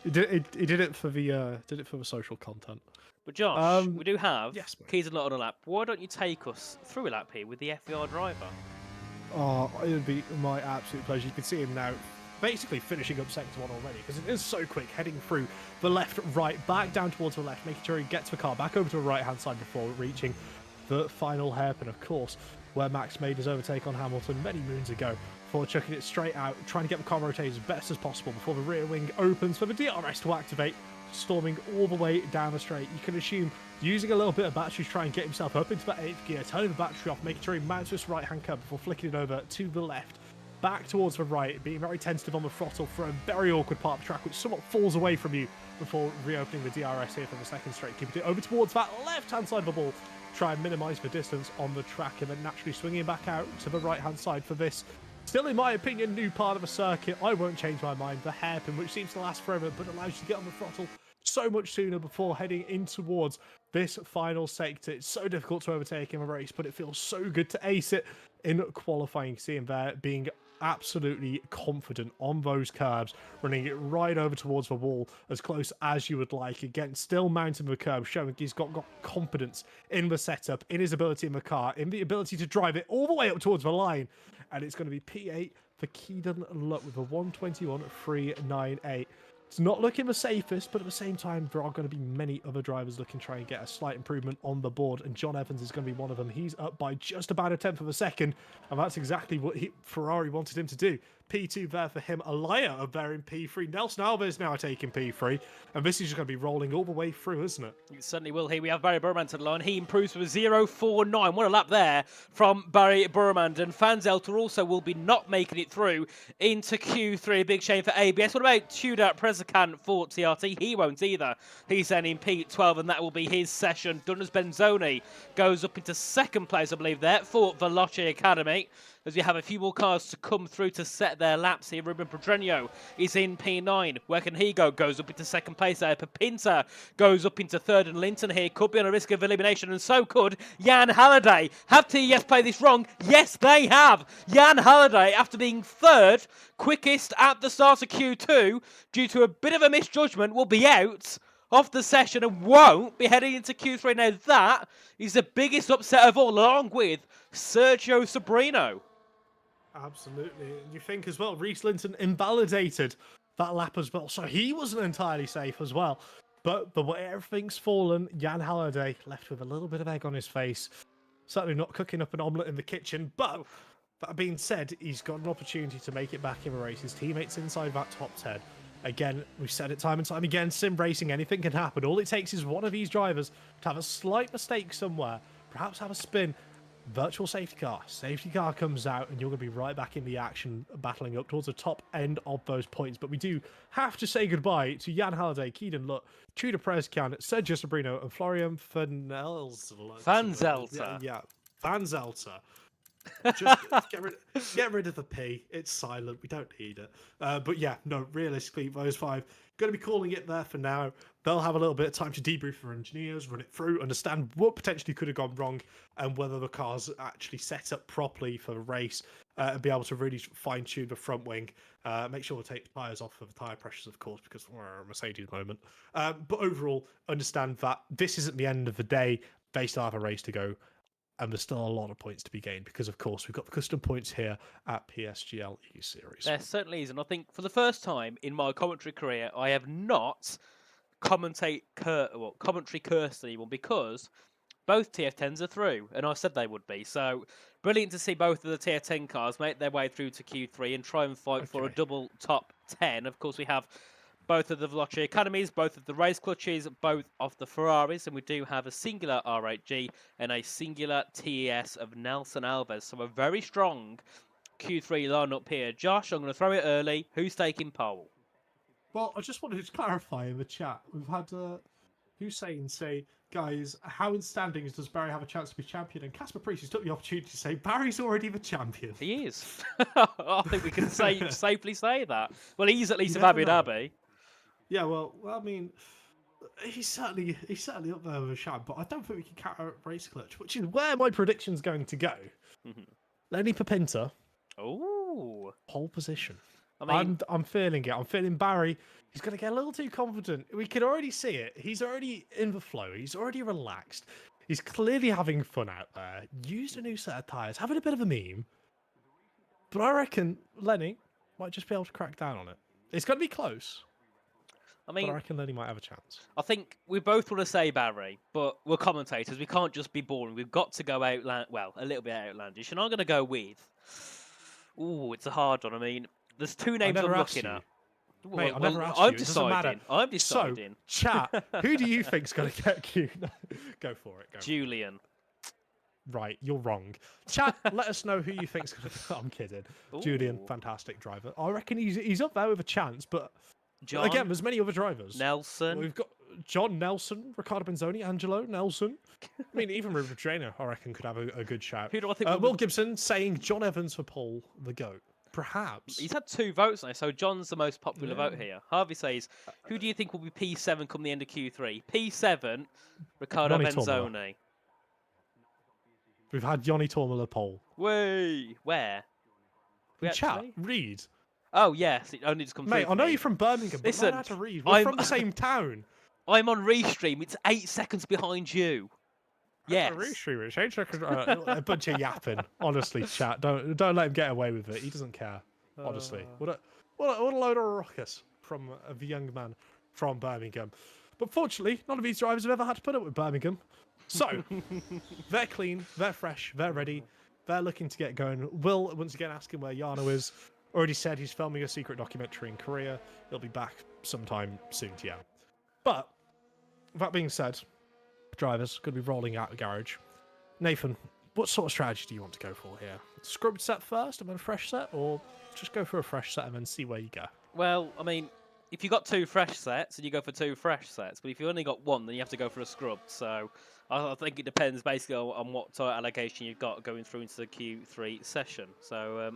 He did it for the social content. But Josh, we do have keys and lot on a lap. Why don't you take us through a lap here with the FVR driver? Oh, it would be my absolute pleasure. You can see him now basically finishing up sector 1 already because it is so quick, heading through the left, right, back down towards the left, making sure he gets the car back over to the right-hand side before reaching the final hairpin, of course, where Max made his overtake on Hamilton many moons ago before chucking it straight out, trying to get the car rotated as best as possible before the rear wing opens for the DRS to activate, storming all the way down the straight. You can assume using a little bit of battery to try and get himself up into that 8th gear, turning the battery off, making sure he mounts this right-hand curve before flicking it over to the left, back towards the right, being very tentative on the throttle for a very awkward part of the track, which somewhat falls away from you before reopening the DRS here for the second straight, keeping it over towards that left-hand side of the ball, try and minimise the distance on the track, and then naturally swinging back out to the right-hand side for this, still in my opinion, new part of the circuit. I won't change my mind. The hairpin, which seems to last forever, but allows you to get on the throttle so much sooner before heading in towards this final sector. It's so difficult to overtake in a race, but it feels so good to ace it in qualifying. Seeing there being absolutely confident on those curves, running it right over towards the wall as close as you would like. Again, still mounting the curve, showing he's got confidence in the setup, in his ability in the car, in the ability to drive it all the way up towards the line. And it's going to be P8 for Keedan Lutt with a 121.398. It's not looking the safest, but at the same time, there are going to be many other drivers looking to try and get a slight improvement on the board, and John Evans is going to be one of them. He's up by just about a tenth of a second, and that's exactly what Ferrari wanted him to do. P2 there for him, Alaya up there in P3. Nelson Alves now taking P3, and this is just going to be rolling all the way through, isn't it? It certainly will. Here we have Barry Burman to the line. He improves with 0.49. What a lap there from Barry Burman. And Fanzelter also will be not making it through into Q3. Big shame for ABS. What about Tudor Prezican for TRT? He won't either. He's then in P12, and that will be his session. Dunners Benzoni goes up into second place, I believe, there for Veloce Academy. As we have a few more cars to come through to set their laps here. Ruben Pedreño is in P9. Where can he go? Goes up into second place there. Papinta goes up into third, and Linton here could be on a risk of elimination, and so could Jan Halliday. Have TES played this wrong? Yes, they have. Jan Halliday, after being third, quickest at the start of Q2, due to a bit of a misjudgment, will be out off the session and won't be heading into Q3. Now that is the biggest upset of all, along with Sergio Sobrino. Absolutely. And you think as well, Reece Linton invalidated that lap as well, so he wasn't entirely safe as well. But the way everything's fallen, Jan Halliday left with a little bit of egg on his face. Certainly not cooking up an omelette in the kitchen, but that being said, he's got an opportunity to make it back in the race. His teammates inside that top 10. Again, we've said it time and time again, sim racing, anything can happen. All it takes is one of these drivers to have a slight mistake somewhere, perhaps have a spin, virtual safety car. Safety car comes out, and you're going to be right back in the action, battling up towards the top end of those points. But we do have to say goodbye to Jan Halliday, Keaton Lutt, Tudor Prescan, Sergio Sabrino, and Florian Vanzelta. Yeah, Vanzelta. Just get rid of the P. It's silent. We don't need it. But yeah, no, realistically, those five going to be calling it there for now. They'll have a little bit of time to debrief for engineers, run it through, understand what potentially could have gone wrong, and whether the car's actually set up properly for the race, and be able to really fine tune the front wing. Make sure to take the tyres off of the tyre pressures, of course, because we're a Mercedes moment. But overall, understand that this isn't the end of the day. They still have a race to go. And there's still a lot of points to be gained because, of course, we've got the custom points here at PSGL E-Series. There certainly is. And I think for the first time in my commentary career, I have not commentary cursed anyone because both TF10s are through, and I said they would be. So brilliant to see both of the TF10 cars make their way through to Q3 and try and fight for a double top 10. Of course, we have both of the Veloci Academies, both of the race clutches, both of the Ferraris, and we do have a singular R8G and a singular TES of Nelson Alves. So a very strong Q3 lineup here. Josh, I'm going to throw it early. Who's taking pole? Well, I just wanted to clarify in the chat. We've had Hussein say, guys, how in standings does Barry have a chance to be champion? And Casper Priest took the opportunity to say, Barry's already the champion. He is. I think we can safely say that. Well, he's at least of Abu Dhabi. Yeah, well, I mean, he's certainly up there with a champ, but I don't think we can count out race clutch, which is where my prediction's going to go. Lenny Papinta. Oh, pole position. I mean, I'm feeling it. I'm feeling Barry. He's going to get a little too confident. We can already see it. He's already in the flow. He's already relaxed. He's clearly having fun out there. Used a new set of tyres, having a bit of a meme. But I reckon Lenny might just be able to crack down on it. It's going to be close. I mean, but I reckon Lenny might have a chance. I think we both want to say Barry, but we're commentators. We can't just be boring. We've got to go a little bit outlandish. And I'm going to go with... Ooh, it's a hard one. I mean, there's two names I'm looking at. Mate, I never asked you. I'm deciding. I'm deciding. So, chat, who do you think's going to get you? Go for it. Go. Julian. Right, you're wrong. Chat, let us know who you think's going to... I'm kidding. Ooh. Julian, fantastic driver. I reckon he's up there with a chance, but... John, again, there's many other drivers. Nelson. We've got John Nelson, Riccardo Benzoni, Angelo Nelson. I mean, even Ruben Trainer, I reckon, could have a good shout. Who do I think? Will Gibson saying John Evans for pole, the GOAT. Perhaps. He's had 2 votes now, so John's the most popular vote here. Harvey says, who do you think will be P7 come the end of Q3? P7, Riccardo Benzoni. We've had Johnny Tormula pole. Way, where? Chat, read. Oh, yes, it only just comes Mate, I know you're from Birmingham, but listen, I had to read. We're from the same town. I'm on Restream. It's 8 seconds behind you. Yes. Restream, it's 8 seconds. A bunch of yapping. Honestly, chat. Don't let him get away with it. He doesn't care. Honestly. What a load of ruckus from a young man from Birmingham. But fortunately, none of these drivers have ever had to put up with Birmingham. So, they're clean, they're fresh, they're ready, they're looking to get going. Will, once again, asking where Jarno is. Already said he's filming a secret documentary in Korea. He'll be back sometime soon, yeah. But, that being said, drivers could be rolling out the garage. Nathan, what sort of strategy do you want to go for here? Scrubbed set first and then a fresh set, or just go for a fresh set and then see where you go? Well, I mean, if you've got 2 fresh sets, and you go for 2 fresh sets. But if you've only got 1, then you have to go for a scrubbed. So I think it depends basically on what type of allocation you've got going through into the Q3 session. So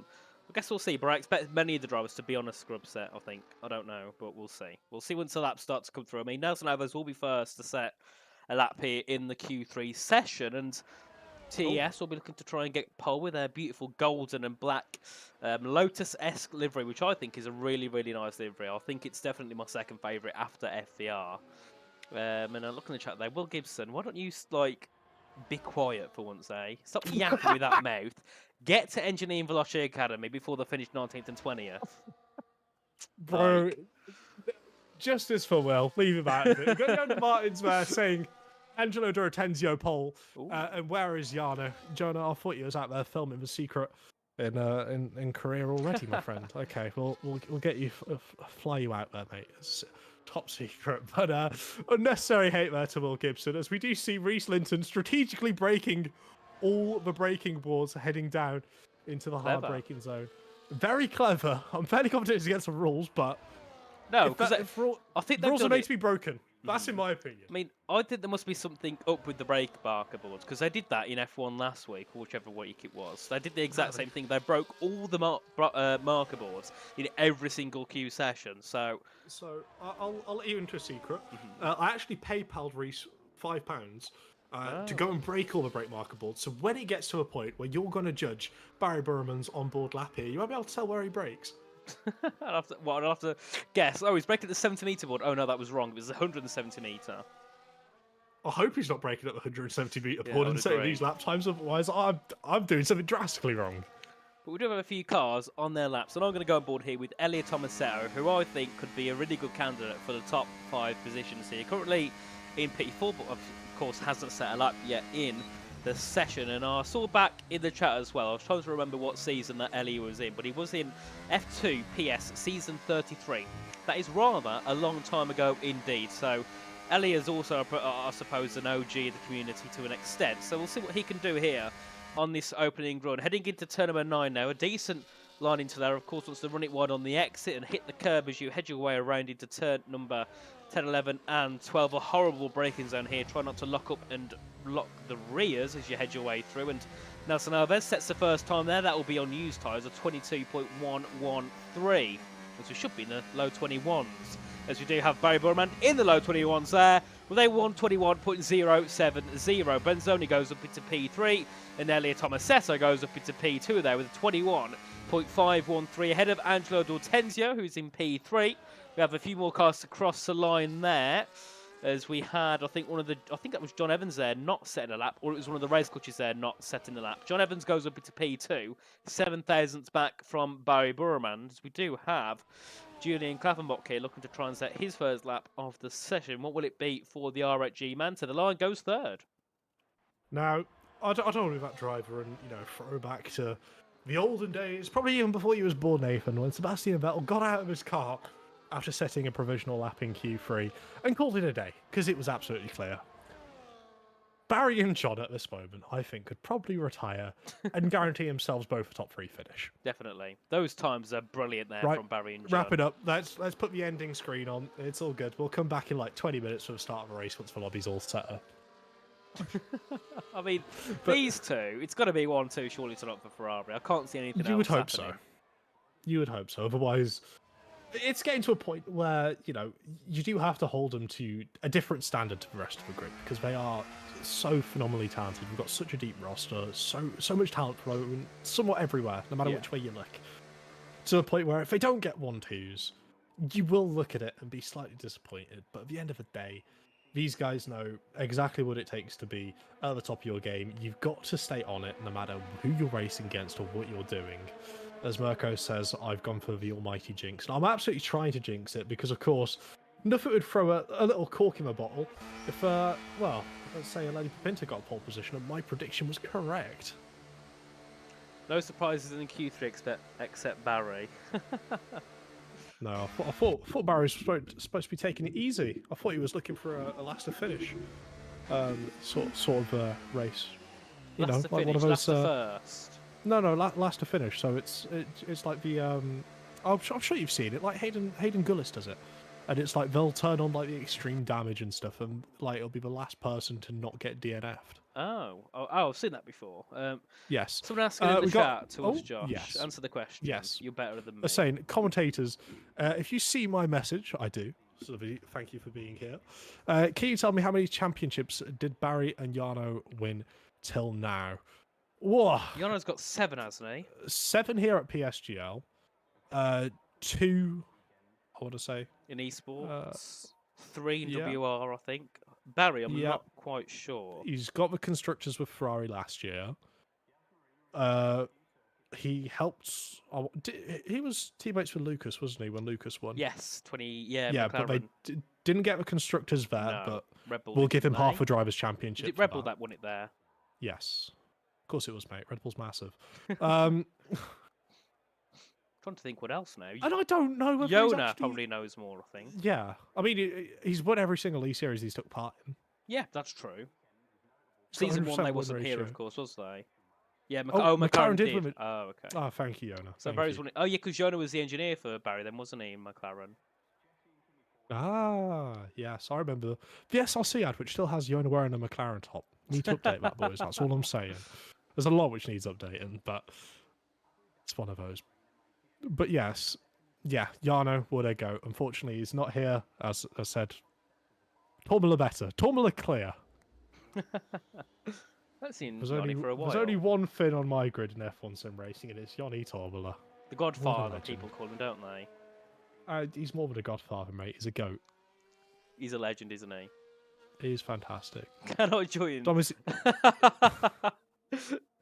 I guess we'll see. But I expect many of the drivers to be on a scrub set, I think. I don't know, but we'll see. We'll see once the laps start to come through. I mean, Nelson Alves will be first to set a lap here in the Q3 session. And TES will be looking to try and get pole with their beautiful golden and black Lotus-esque livery, which I think is a really, really nice livery. I think it's definitely my second favourite after FVR. And I look in the chat there. Will Gibson, why don't you, be quiet for once, eh? Stop yapping with that mouth. Get to Engineering Veloci Academy before they finish 19th and 20th. Bro, justice for Will. Leave him out of it. Go down to Martin's there saying, Angelo Dorotenzio pole. And where is Yana? Jonah, I thought you was out there filming The Secret in Korea already, my friend. Okay, we'll get you, fly you out there, mate. It's top secret. But unnecessary hate there to Will Gibson, as we do see Reese Linton strategically braking all the braking boards heading down into the hard Clever. braking zone. Very clever. I'm fairly confident it's against the rules, but No, if that- because if ru- I think they've rules are done made it. to be broken. That's in my opinion. I mean, I think there must be something up with the brake marker boards because they did that in F1 last week, or whichever week it was. They did the exact same thing. They broke all the marker boards in every single queue session. So I'll let you into a secret. I actually PayPal'd Reese £5 to go and break all the brake marker boards. So when it gets to a point where you're going to judge Barry Burman's onboard lap here, you won't be able to tell where he brakes. I'll have to guess. Oh, he's breaking the 70-meter board. Oh no, that was wrong. It was the 170-meter. I hope he's not breaking up the 170-meter Yeah, board I and would setting agree. these lap times. Otherwise, I'm doing something drastically wrong. But we do have a few cars on their laps, and I'm going to go on board here with Elliot Tomasetto, who I think could be a really good candidate for the top 5 positions here. Currently in P4, but of course hasn't set a lap yet in the session. And I saw back in the chat as well, I was trying to remember what season that Ellie was in, but he was in F2 PS season 33. That is rather a long time ago indeed. So Ellie is also, I suppose, an OG of the community to an extent. So we'll see what he can do here on this opening run. Heading into turn number 9 now, a decent line into there. Of course, wants to run it wide on the exit and hit the curb as you head your way around into turn number 10, 11 and 12. A horrible braking zone here. Try not to lock up and lock the rears as you head your way through. And Nelson Alves sets the first time there. That will be on used tyres of 22.113, which should be in the low 21s. As we do have Barry Burman in the low 21s there with a 121.070. Benzoni goes up into P3 and Elliot Tomasetto goes up into P2 there with a 21.513 ahead of Angelo D'Ortenzio, who's in P3. We have a few more cars to cross the line there, as we had, I think that was John Evans there not setting a lap, or it was one of the race coaches there not setting the lap. John Evans goes up into P2, 7 thousandths back from Barry Burman. As we do have Julian Klaffenbach here looking to try and set his first lap of the session. What will it be for the RHG man? To the line goes third. Now, I don't want to be that driver and, throw back to the olden days, probably even before you was born, Nathan, when Sebastian Vettel got out of his car after setting a provisional lap in Q3 and called it a day, because it was absolutely clear. Barry and John at this moment, I think, could probably retire and guarantee themselves both a top 3 finish. Definitely. Those times are brilliant there Right, from Barry and John. wrap it up. Let's put the ending screen on. It's all good. We'll come back in like 20 minutes for the start of the race once the lobby's all set up. I mean, these two, it's got to be 1-2 surely to not for Ferrari. I can't see anything else You would hope so. happening. You would hope so. Otherwise, it's getting to a point where, you do have to hold them to a different standard to the rest of the group, because they are so phenomenally talented. We've got such a deep roster, so much talent flowing somewhat everywhere, no matter which way you look. To a point where if they don't get 1-2s, you will look at it and be slightly disappointed. But at the end of the day, these guys know exactly what it takes to be at the top of your game. You've got to stay on it no matter who you're racing against or what you're doing. As Mirko says, I've gone for the almighty jinx. And I'm absolutely trying to jinx it because, of course, nothing would throw a little cork in the bottle if, let's say Eleni Papinta got pole position and my prediction was correct. No surprises in Q3 except Barry. No, I thought Barry was supposed to be taking it easy. I thought he was looking for a last to finish sort of race. Last to like finish, one of those. last to first. No, last to finish. So it's like the I'm sure you've seen it. Like Hayden Gullis does it, and it's like they'll turn on like the extreme damage and stuff, and like it'll be the last person to not get DNF'd. Oh, I've seen that before. Yes. Someone asking in the we got- chat to us, oh, Josh. yes. Answer the question. Yes. You're better than me. I'm saying, commentators, if you see my message, I do. So thank you for being here. Can you tell me how many championships did Barry and Jarno win till now? Whoa, Yano's got 7, hasn't he? 7 here at PSGL. 2, I want to say. In esports. 3 in yeah. WR, I think. Barry, I'm Yeah. not quite sure. He's got the constructors with Ferrari last year. He helped. He was teammates with Lucas, wasn't he, when Lucas won? Yes, 20. Yeah, Yeah, McLaren. but they didn't get the constructors there. No, But Red Bull we'll did, give him didn't half they? a drivers' Was championship. it for Red Bull that won it there? Yes, of course it was, mate. Red Bull's massive. Trying to think what else now. And I don't know whether he's Yona actually... probably knows more, I think. Yeah, I mean, he's won every single E series he's took part in. Yeah, that's true. Season 1 they 100% wasn't win here, ratio. of course, was they? Yeah, McLaren did did. win it. Oh, okay. Oh, thank you, Yona. So Thank Barry's you. won it. Oh, yeah, because Jonah was the engineer for Barry then, wasn't he, in McLaren? Ah, yes, I remember. The SRC ad, which still has Yona wearing a McLaren top. Need to update that, boys. That's all I'm saying. There's a lot which needs updating, but it's one of those. But yes, yeah, Yano, would I go? Unfortunately, he's not here, as I said. Tormula better. Tormula clear. That seems money for a while. There's only one thing on my grid in F1 sim racing, and it's Yanni Tormula. The Godfather, legend. people call him, don't they? He's more than a godfather, mate. He's a goat. He's a legend, isn't he? He's fantastic. Can I join? Dom, is...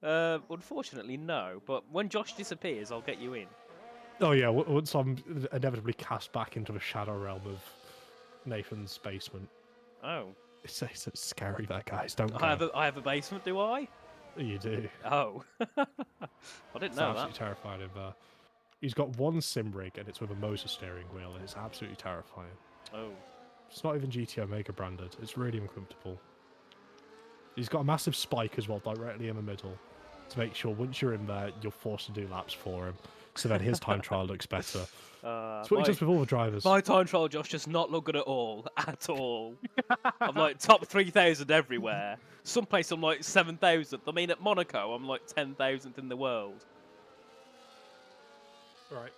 Unfortunately, no. But when Josh disappears, I'll get you in. Oh yeah, once I'm inevitably cast back into the shadow realm of Nathan's basement. Oh. It's scary, that guys. Don't go. I have a basement, do I? You do. Oh. I didn't It's know absolutely that. terrifying in there. He's got one sim rig, and it's with a Moser steering wheel, and it's absolutely terrifying. Oh. It's not even GT Omega branded. It's really uncomfortable. He's got a massive spike as well, directly in the middle, to make sure once you're in there, you're forced to do laps for him. So then his time trial looks better. That's what he does with all the drivers. My time trial, Josh, does not look good at all. At all. I'm like top 3,000 everywhere. Someplace I'm like 7,000. I mean, at Monaco, I'm like 10,000th in the world. Right.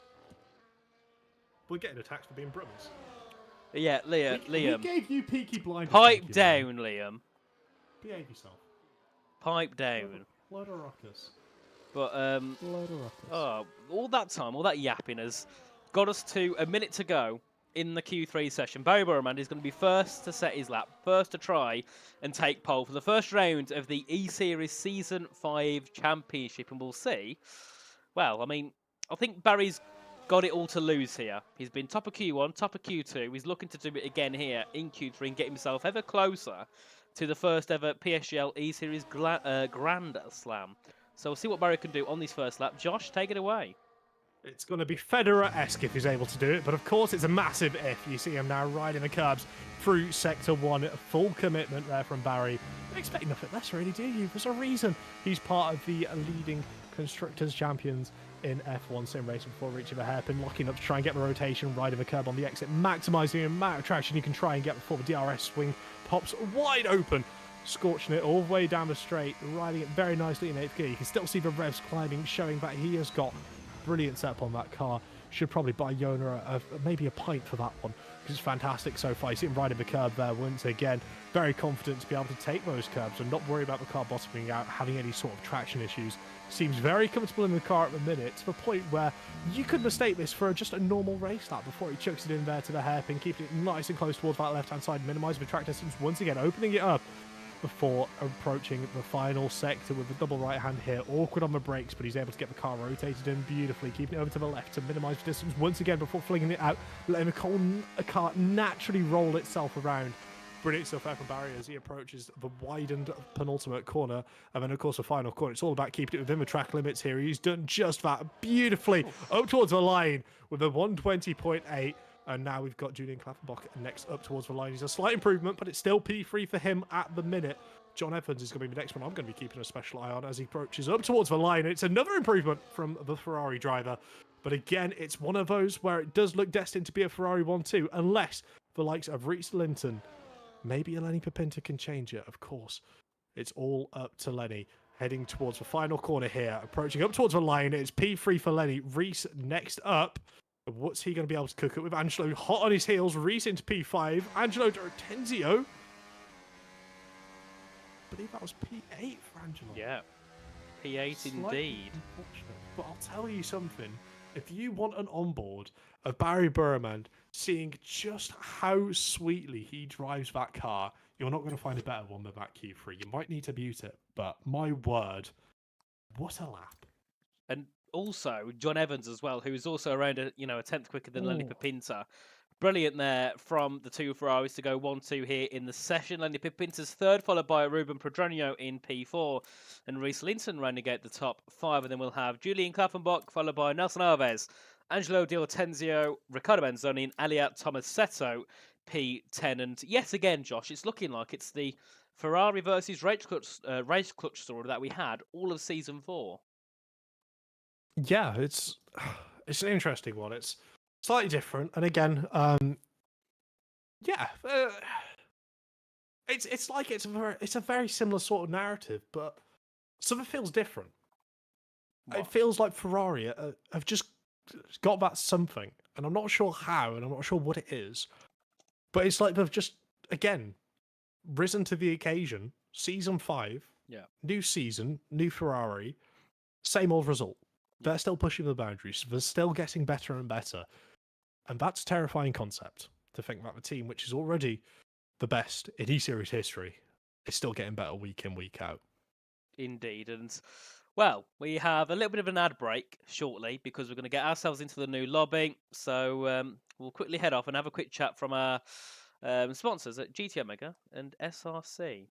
We're getting attacked for being brothers. Yeah, Liam. We gave you Peaky Blinders. Pipe down, Liam. Behave yourself. Pipe down. Load of rockers. But Load of rockers. oh, all that time, all that yapping has got us to a minute to go in the Q3 session. Barry Burman is going to be first to set his lap, first to try and take pole for the first round of the E-Series Season 5 Championship, and we'll see. Well, I mean, I think Barry's got it all to lose here. He's been top of Q1, top of Q2. He's looking to do it again here in Q3 and get himself ever closer to the first ever PSGL E-Series Grand Slam. So we'll see what Barry can do on this first lap. Josh, take it away. It's going to be Federer-esque if he's able to do it, but of course it's a massive if. You see him now riding the curbs through Sector 1. Full commitment there from Barry. You expect nothing less, really, do you? There's a reason he's part of the leading Constructors Champions in F1 sim racing before reaching the hairpin, locking up to try and get the rotation, riding the curb on the exit, maximising the amount of traction you can try and get before the DRS swing pops wide open. Scorching it all the way down the straight, riding it very nicely in 8th gear. You can still see the revs climbing, showing that he has got brilliant setup on that car. Should probably buy Yona maybe a pint for that one, because it's fantastic so far. You see him riding the curb there once again. Very confident to be able to take those curbs and not worry about the car bottoming out, having any sort of traction issues. Seems very comfortable in the car at the minute, to the point where you could mistake this for just a normal race lap before he chucks it in there to the hairpin, keeping it nice and close towards that left-hand side, minimising the track distance once again, opening it up before approaching the final sector with the double right hand here. Awkward on the brakes, but he's able to get the car rotated in beautifully, keeping it over to the left to minimise the distance once again before flinging it out, letting the car naturally roll itself around. Brilliant stuff there from Barry as he approaches the widened penultimate corner, and then of course the final corner. It's all about keeping it within the track limits here. He's done just that beautifully up towards the line with a 120.8. And now we've got Julian Klaffenbach next up towards the line. He's a slight improvement, but it's still P3 for him at the minute. John Evans is going to be the next one I'm going to be keeping a special eye on as he approaches up towards the line. It's another improvement from the Ferrari driver. But again, it's one of those where it does look destined to be a Ferrari 1-2, unless the likes of Reese Linton, maybe Lenny Pepinta can change it, of course. It's all up to Lenny. Heading towards the final corner here, approaching up towards the line. It's P3 for Lenny. Reese next up. What's he going to be able to cook it with? Angelo hot on his heels. Reese into P5. Angelo D'Ortenzio. I believe that was P8 for Angelo. Yeah. P8 Slightly indeed. unfortunate. But I'll tell you something. If you want an onboard of Barry Burman seeing just how sweetly he drives that car, you're not going to find a better one than that Q3. You might need to mute it, but my word, what a lap. And also John Evans as well, who is also around a 10th quicker than Lenny Pepinta. Brilliant there from the two Ferraris to go 1-2 here in the session. Lenny Pepinta's third, followed by Ruben Pedronio in P4, and Reese Linton rounding out the top 5. And then we'll have Julian Klaffenbach, followed by Nelson Alves, Angelo D'Ortenzio, Riccardo Benzoni, and Aliat Tomasetto, P10. And yet again, Josh, it's looking like it's the Ferrari versus race clutch story that we had all of season 4. Yeah, it's an interesting one. It's slightly different, and again, yeah, it's like it's a very similar sort of narrative, but something feels different. What? It feels like Ferrari have just got that something, and I'm not sure how, and I'm not sure what it is, but it's like they've just again risen to the occasion. Season 5, Yeah. new season, new Ferrari, same old result. They're still pushing the boundaries. They're still getting better and better, and that's a terrifying concept to think about the team, which is already the best in E-Series history, is still getting better week in, week out. Indeed. And, well, we have a little bit of an ad break shortly because we're going to get ourselves into the new lobby. So we'll quickly head off and have a quick chat from our sponsors at GT Omega and SRC.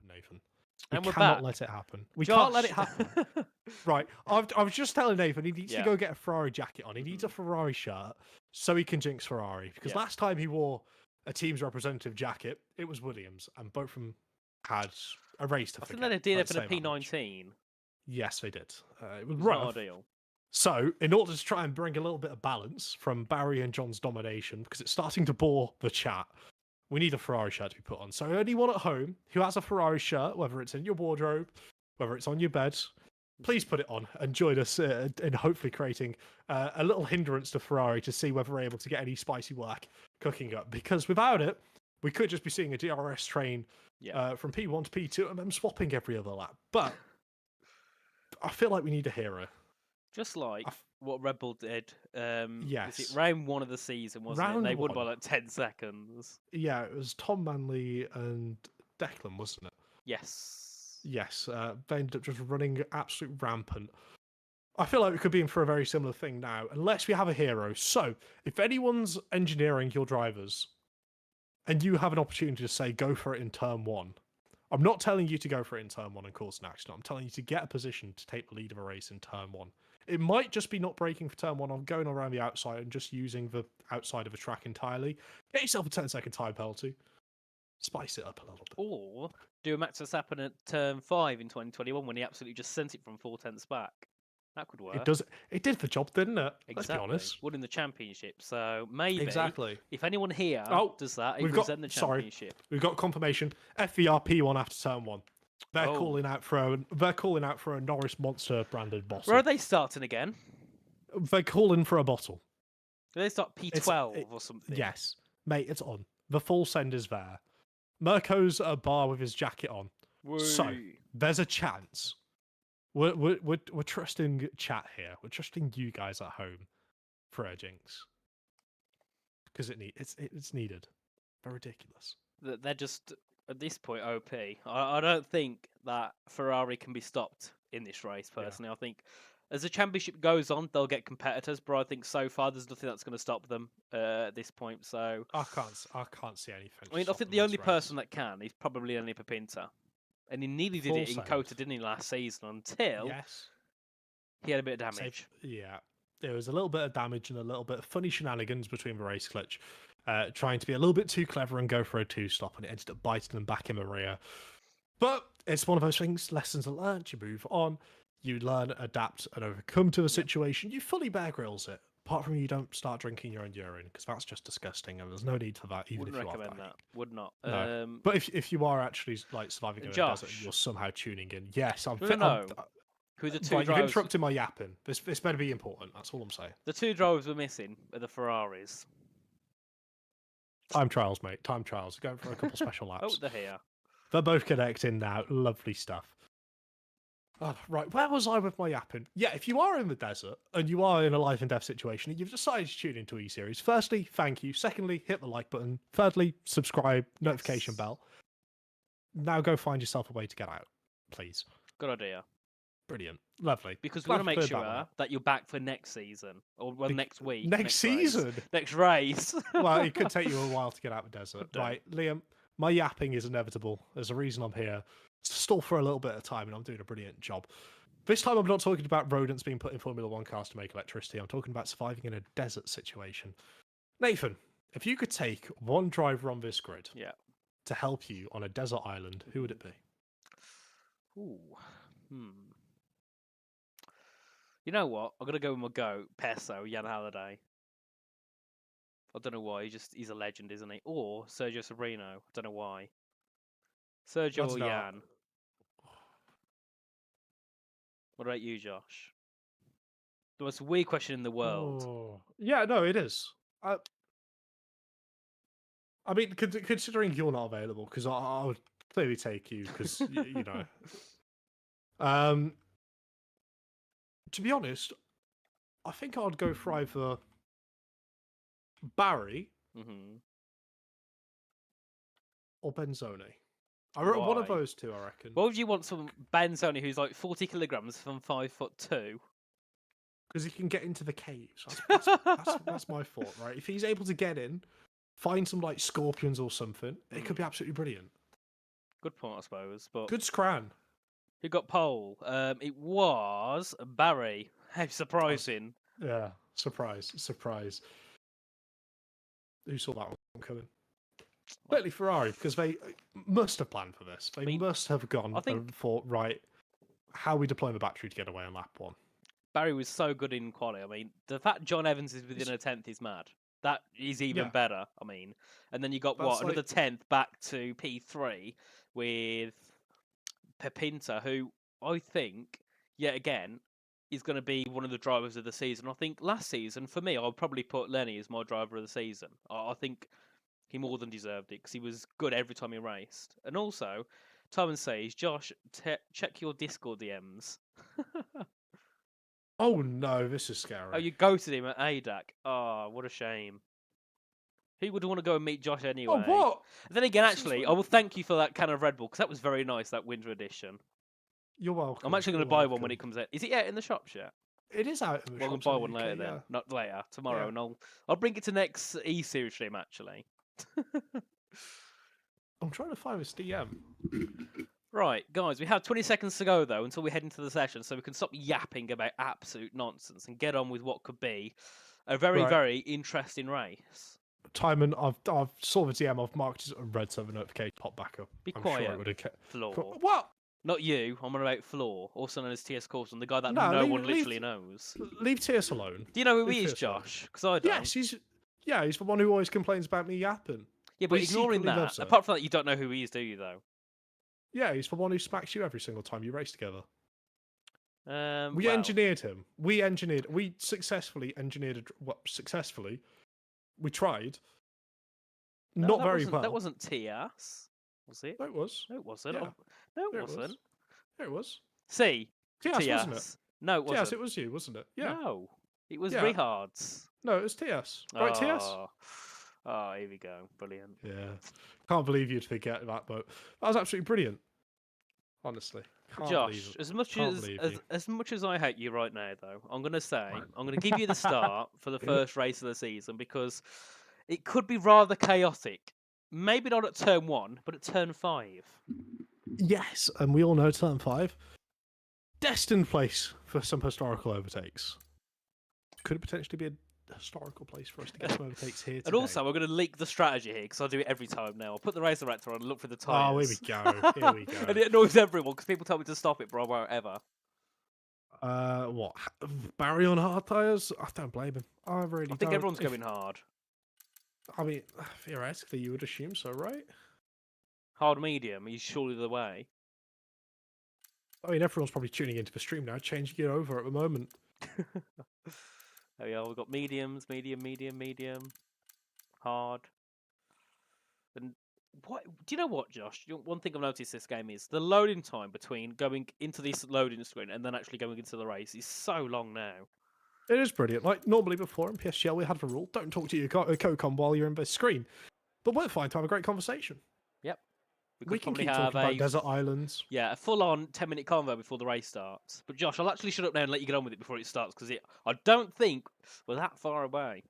Nathan, And we we're cannot back. let it happen. We can't let it Josh. happen. Right, I was just telling Nathan he needs Yeah. to go get a Ferrari jacket on. He needs a Ferrari shirt so he can jinx Ferrari. Because Yeah. last time he wore a team's representative jacket, it was Williams, and both of them had a race to I think forget. they did it let's for the say that much. P19. Yes, they did. It was It's rough. not ideal. So, in order to try and bring a little bit of balance from Barry and John's domination, because it's starting to bore the chat, we need a Ferrari shirt to be put on. So, anyone at home who has a Ferrari shirt, whether it's in your wardrobe, whether it's on your bed, please put it on and join us in hopefully creating a little hindrance to Ferrari to see whether we're able to get any spicy work cooking up. Because without it, we could just be seeing a DRS train from P1 to P2 and them swapping every other lap. But I feel like we need a hero. Just like what Red Bull did. Yes. Was it round 1 of the season, wasn't Round it? They won by one. like 10 seconds. Yeah, it was Tom Manley and Declan, wasn't it? Yes. Yes, they ended up just running absolute rampant. I feel like we could be in for a very similar thing now, unless we have a hero. So, if anyone's engineering your drivers, and you have an opportunity to say, go for it in turn 1, I'm not telling you to go for it in turn 1 and cause an accident. I'm telling you to get a position to take the lead of a race in turn 1. It might just be not braking for turn 1 or going around the outside and just using the outside of a track entirely. Get yourself a 10-second time penalty. Spice it up a little bit. Or do a Max Verstappen at turn 5 in 2021 when he absolutely just sent it from 4/10ths back. That could work. It did the job, didn't it? Exactly. Let's be honest. Winning the championship. So maybe Exactly. if anyone here does that, it we've will got- end the sorry. championship. We've got confirmation. FVRP one after turn 1. They're Oh. calling out for a Norris Monster branded bottle. Where are they starting again? They're calling for a bottle. Do they start P12 or something? Yes, mate, it's on. The full send is there. Mirko's at a bar with his jacket on. So Woo. there's a chance. We're trusting chat here. We're trusting you guys at home for a jinx because it's needed. They're ridiculous. They're just at this point OP. I don't think that Ferrari can be stopped in this race. Personally, I think as the championship goes on, they'll get competitors. But I think so far there's nothing that's going to stop them at this point. So I can't see anything. I mean, I think the only person that can is probably Enrico Pinta. And he nearly did Full it in send. Kota, didn't he, last season? Until Yes. he had a bit of damage. Yeah. There was a little bit of damage and a little bit of funny shenanigans between the race clutch, trying to be a little bit too clever and go for a 2-stop, and it ended up biting them back in the rear. But it's one of those things, lessons learned, you move on, you learn, adapt, and overcome to the situation. You fully Bear Grylls it. Apart from you don't start drinking your own urine, because that's just disgusting, and there's no need for that, even Wouldn't if you are recommend dying. that. Would not. No. But if you are actually like surviving in a desert, and Josh. you're somehow tuning in. Yes, I'm. No. Who the two Right, you've drivers? interrupted my yapping. This better be important. That's all I'm saying. The two drivers we're missing are the Ferraris. Time trials, mate. Time trials. Going for a couple special Oh, laps. they're here. They're both connecting now. Lovely stuff. Oh, right, where was I with my yapping? Yeah, if you are in the desert and you are in a life and death situation and you've decided to tune into E-Series, firstly, thank you. Secondly, hit the like button. Thirdly, subscribe, notification bell. Now go find yourself a way to get out, please. Good idea. Brilliant. Lovely. Because we Glad want to make cleared that one sure up. that you're back for next season. Or well, next week. Next race. season? Next race. Well, it could take you a while to get out of the desert. Don't. Right, Liam, my yapping is inevitable. There's a reason I'm here. Stall for a little bit of time and I'm doing a brilliant job. This time I'm not talking about rodents being put in Formula 1 cars to make electricity. I'm talking about surviving in a desert situation. Nathan, if you could take one driver on this grid Yeah. to help you on a desert island, who would it be? Ooh. You know what? I'm gonna go with my goat, Pesso, Jan Halliday. I don't know why. He's a legend, isn't he? Or Sergio Sobrino. I don't know why. Sergio That's or not- Jan? What about you, Josh? The most weird question in the world. Oh. Yeah, no, it is. I mean, considering you're not available, because I would clearly take you, because, you know. To be honest, I think I'd go for either Barry Mm-hmm. or Benzoni. One of Why? those two, I reckon. What would you want some Benzoni who's like 40 kilograms from 5'2"? Because he can get into the caves. That's my thought, right? If he's able to get in, find some like scorpions or something, it could be absolutely brilliant. Good point, I suppose. But Good scran. who got pole? It was Barry. How surprising! Yeah, surprise. Who saw that one coming? Clearly Ferrari, because they must have planned for this. They must have gone and thought, right, how we deploy the battery to get away on lap one. Barry was so good in quali. I mean, the fact John Evans is within a 10th is mad. That is even better. I mean, and then you got That's another 10th back to P3 with Pepinta, who I think yet again is going to be one of the drivers of the season. I think last season for me, I'll probably put Lenny as my driver of the season. I think he more than deserved it because he was good every time he raced. And also, Tom says, Josh, check your Discord DMs. Oh no, this is scary. Oh, you ghosted him at ADAC. Oh, what a shame. Who would want to go and meet Josh anyway? Oh, what? Then again, actually, I will thank you for that can of Red Bull because that was very nice, that winter edition. You're welcome. I'm actually going to buy one when it comes out. Is it out in the shops yet? It is out in the Well, I'm shops going to buy in one the later UK, then. yeah. Not later, tomorrow. Yeah. And I'll bring it to next E-Series stream, actually. I'm trying to find this DM. Right, guys, we have 20 seconds to go, though, until we head into the session, so we can stop yapping about absolute nonsense and get on with what could be a very, Right. very interesting race. Timon, I've saw the DM. I've marked it and red so the notification pop back up. Be I'm quiet, Sure it would have Floor. What? Not you, I'm on about Floor, also known as T.S. Coulson, the guy that No, no leave- one leave- literally knows. Leave TS alone. Do you know who leave he is, TS alone. Josh? Because I don't. Yes, he's the one who always complains about me yapping. Yeah, but he ignoring secretly that, loves it. apart from that, you don't know who he is, do you, though? Yeah, he's the one who smacks you every single time you race together. We well, engineered him. We successfully engineered. Successfully? We tried. no, Not that very wasn't- well. That wasn't T.S., was it? No, it was. No, it wasn't. Yeah. No, it There it was. wasn't. There it was. C. TS, wasn't it? TS. No, it wasn't. TS, it was you, wasn't it? Yeah. No, it was Yeah. Richards. No, it was TS. Right, TS? Oh, here we go. Brilliant. Yeah. Can't believe you'd forget that, but that was absolutely brilliant. Honestly. Can't believe Josh, it. as much Can't as, believe as you. as much as I hate you right now, though, I'm going to say I'm going to give you the start for the first race of the season because it could be rather chaotic. Maybe not at turn 1, but at turn 5. Yes, and we all know turn 5. Destined place for some historical overtakes. Could it potentially be a historical place for us to get some overtakes here today. And also, we're going to leak the strategy here because I do it every time now. I'll put the racer rector on and look for the Oh, tyres. here we go. Here we go. And it annoys everyone because people tell me to stop it, but I won't ever. What? Barry on hard tyres? I don't blame him. I really don't. I think everyone's going hard. I mean, theoretically, you would assume so, right? Hard medium is surely the way. I mean, everyone's probably tuning into the stream now, changing it over at the moment. There we are. We've got mediums, medium, hard. And what do you know? What, Josh? One thing I've noticed this game is the loading time between going into this loading screen and then actually going into the race is so long now. It is brilliant. Like normally before in PSGL, we had the rule: don't talk to your co-com while you're in the screen. But we're fine to have a great conversation. Yep. We can keep talking about desert islands. Yeah, a full-on 10-minute convo before the race starts. But Josh, I'll actually shut up now and let you get on with it before it starts because I don't think we're that far away.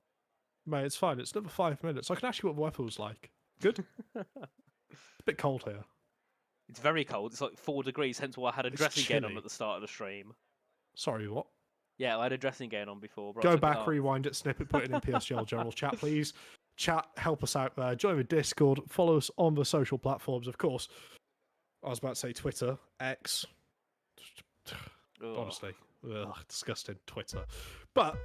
Mate, it's fine. It's another 5 minutes. I can ask you what the weather was like. Good. It's a bit cold here. It's very cold. It's like 4 degrees, hence why I had a dressing gown on at the start of the stream. Sorry, what? Yeah, I had a dressing gown on before. Go back, rewind it, snip it, put it in PSGL general chat, please. Chat, help us out there. Join the Discord. Follow us on the social platforms, of course. I was about to say Twitter, X. Honestly, disgusting Twitter. But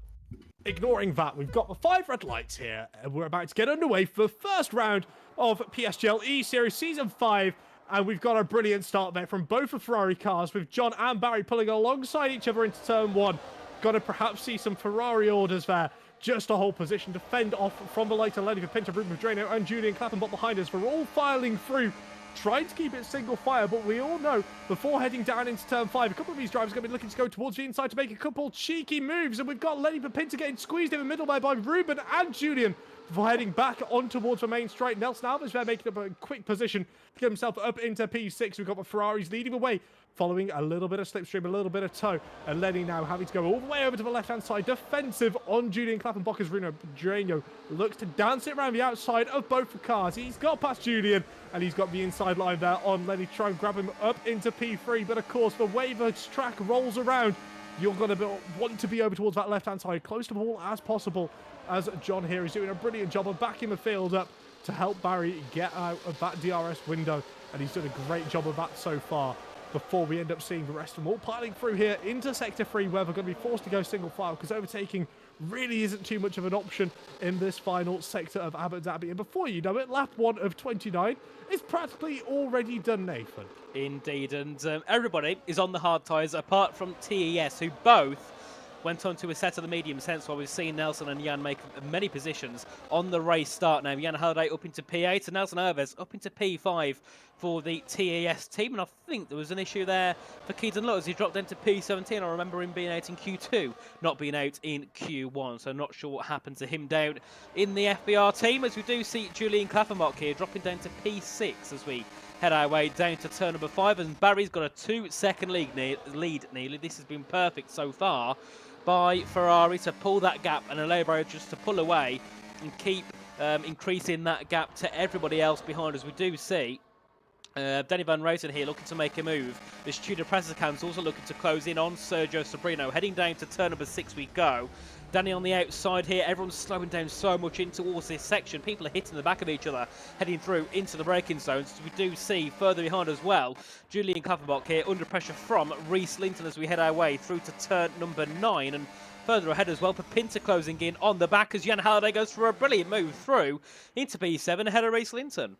ignoring that, we've got the 5 red lights here, and we're about to get underway for the first round of PSGL E-Series Season 5. And we've got a brilliant start there from both the Ferrari cars, with John and Barry pulling alongside each other into Turn 1. Got to perhaps see some Ferrari orders there. Just to hold position to fend off from the lighter Lenny Pinto, Ruben Drano, and Julian Clappenbot behind us. We're all filing through, trying to keep it single file, but we all know before heading down into Turn 5, a couple of these drivers are going to be looking to go towards the inside to make a couple cheeky moves, and we've got Lenny Pinto getting squeezed in the middle by Ruben and Julian before heading back on towards the main straight. Nelson Alves there making up a quick position to get himself up into P6. We've got the Ferraris leading the way, following a little bit of slipstream, a little bit of tow, and Lenny now having to go all the way over to the left-hand side, defensive on Julian Clappenbach as Bruno Drano looks to dance it around the outside of both the cars. He's got past Julian, and he's got the inside line there on Lenny, try and grab him up into P3, but of course, the way the track rolls around, you're going to want to be over towards that left-hand side, close to the wall as possible, as John here is doing a brilliant job of backing the field up to help Barry get out of that DRS window, and he's done a great job of that so far. Before we end up seeing the rest of them all piling through here into Sector 3, where they're going to be forced to go single file because overtaking really isn't too much of an option in this final sector of Abu Dhabi. And before you know it, lap 1 of 29 is practically already done, Nathan. Indeed, and everybody is on the hard tyres apart from TES, who both went on to a set of the mediums, hence why we've seen Nelson and Jan make many positions on the race start now. Jan Halliday up into P8 and Nelson Alves up into P5 for the TES team. And I think there was an issue there for Keaton Lutters. He dropped into P17. I remember him being out in Q2, not being out in Q1. So not sure what happened to him down in the FBR team, as we do see Julian Clappenbach here dropping down to P6 as we head our way down to turn number 5. And Barry's got a 2-second lead nearly. This has been perfect so far by Ferrari to pull that gap and allow Barry just to pull away and keep increasing that gap to everybody else behind us. We do see Danny Van Roten here looking to make a move. The Tudor Pressicans also looking to close in on Sergio Sobrino. Heading down to turn number 6 we go. Danny on the outside here. Everyone's slowing down so much in towards this section. People are hitting the back of each other, heading through into the braking zones. We do see further behind as well, Julian Clappenbach here under pressure from Reese Linton as we head our way through to turn number 9. And further ahead as well, Pinto closing in on the back as Jan Halliday goes for a brilliant move through into P7 ahead of Reese Linton.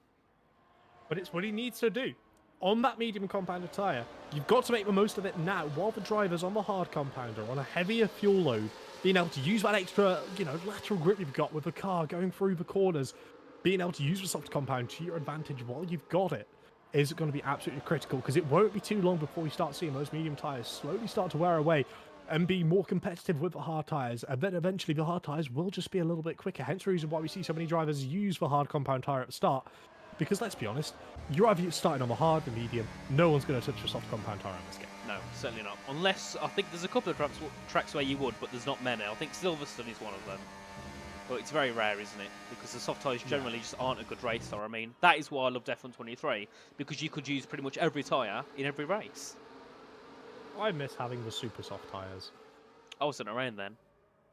But it's what he needs to do. On that medium compounder tyre, you've got to make the most of it now, while the driver's on the hard compounder, on a heavier fuel load, being able to use that extra, lateral grip you've got with the car going through the corners, being able to use the soft compound to your advantage while you've got it, is going to be absolutely critical, because it won't be too long before we start seeing those medium tyres slowly start to wear away and be more competitive with the hard tyres, and then eventually the hard tyres will just be a little bit quicker, hence the reason why we see so many drivers use the hard compound tyre at the start. Because let's be honest, you're either starting on the hard, the medium, no one's going to touch a soft compound tyre in this game. No, certainly not. Unless, I think there's a couple of tracks where you would, but there's not many. I think Silverstone is one of them. But it's very rare, isn't it? Because the soft tyres generally just aren't a good race tyre. I mean, that is why I love F1 23, because you could use pretty much every tyre in every race. I miss having the super soft tyres. I wasn't around then.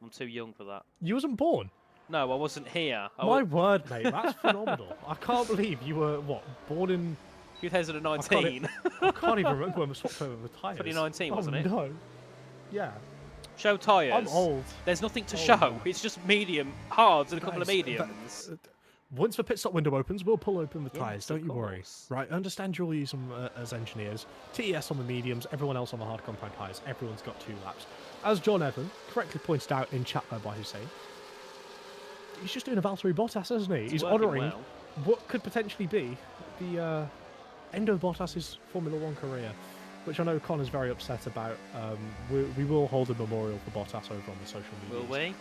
I'm too young for that. You wasn't born. No, I wasn't here. My word, mate, that's phenomenal. I can't believe you were, what, born in... 2019. I can't even remember when we swapped over the tyres. 2019, wasn't it? No. Yeah. Show tyres. I'm old. There's nothing to Old, show. man. It's just medium, hards, and a couple of That is- mediums. Once the pit stop window opens, we'll pull open the Yes, tyres, don't of you worry. course. Right, I understand you're all using them as engineers. TES on the mediums, everyone else on the hard compound tyres. Everyone's got 2 laps. As John Evan correctly pointed out in chat by Hussein, he's just doing a Valtteri Bottas, isn't he? He's working honouring well. what could potentially be the end of Bottas's Formula 1 career, which I know Connor's very upset about. We will hold a memorial for Bottas over on the social media. Will we?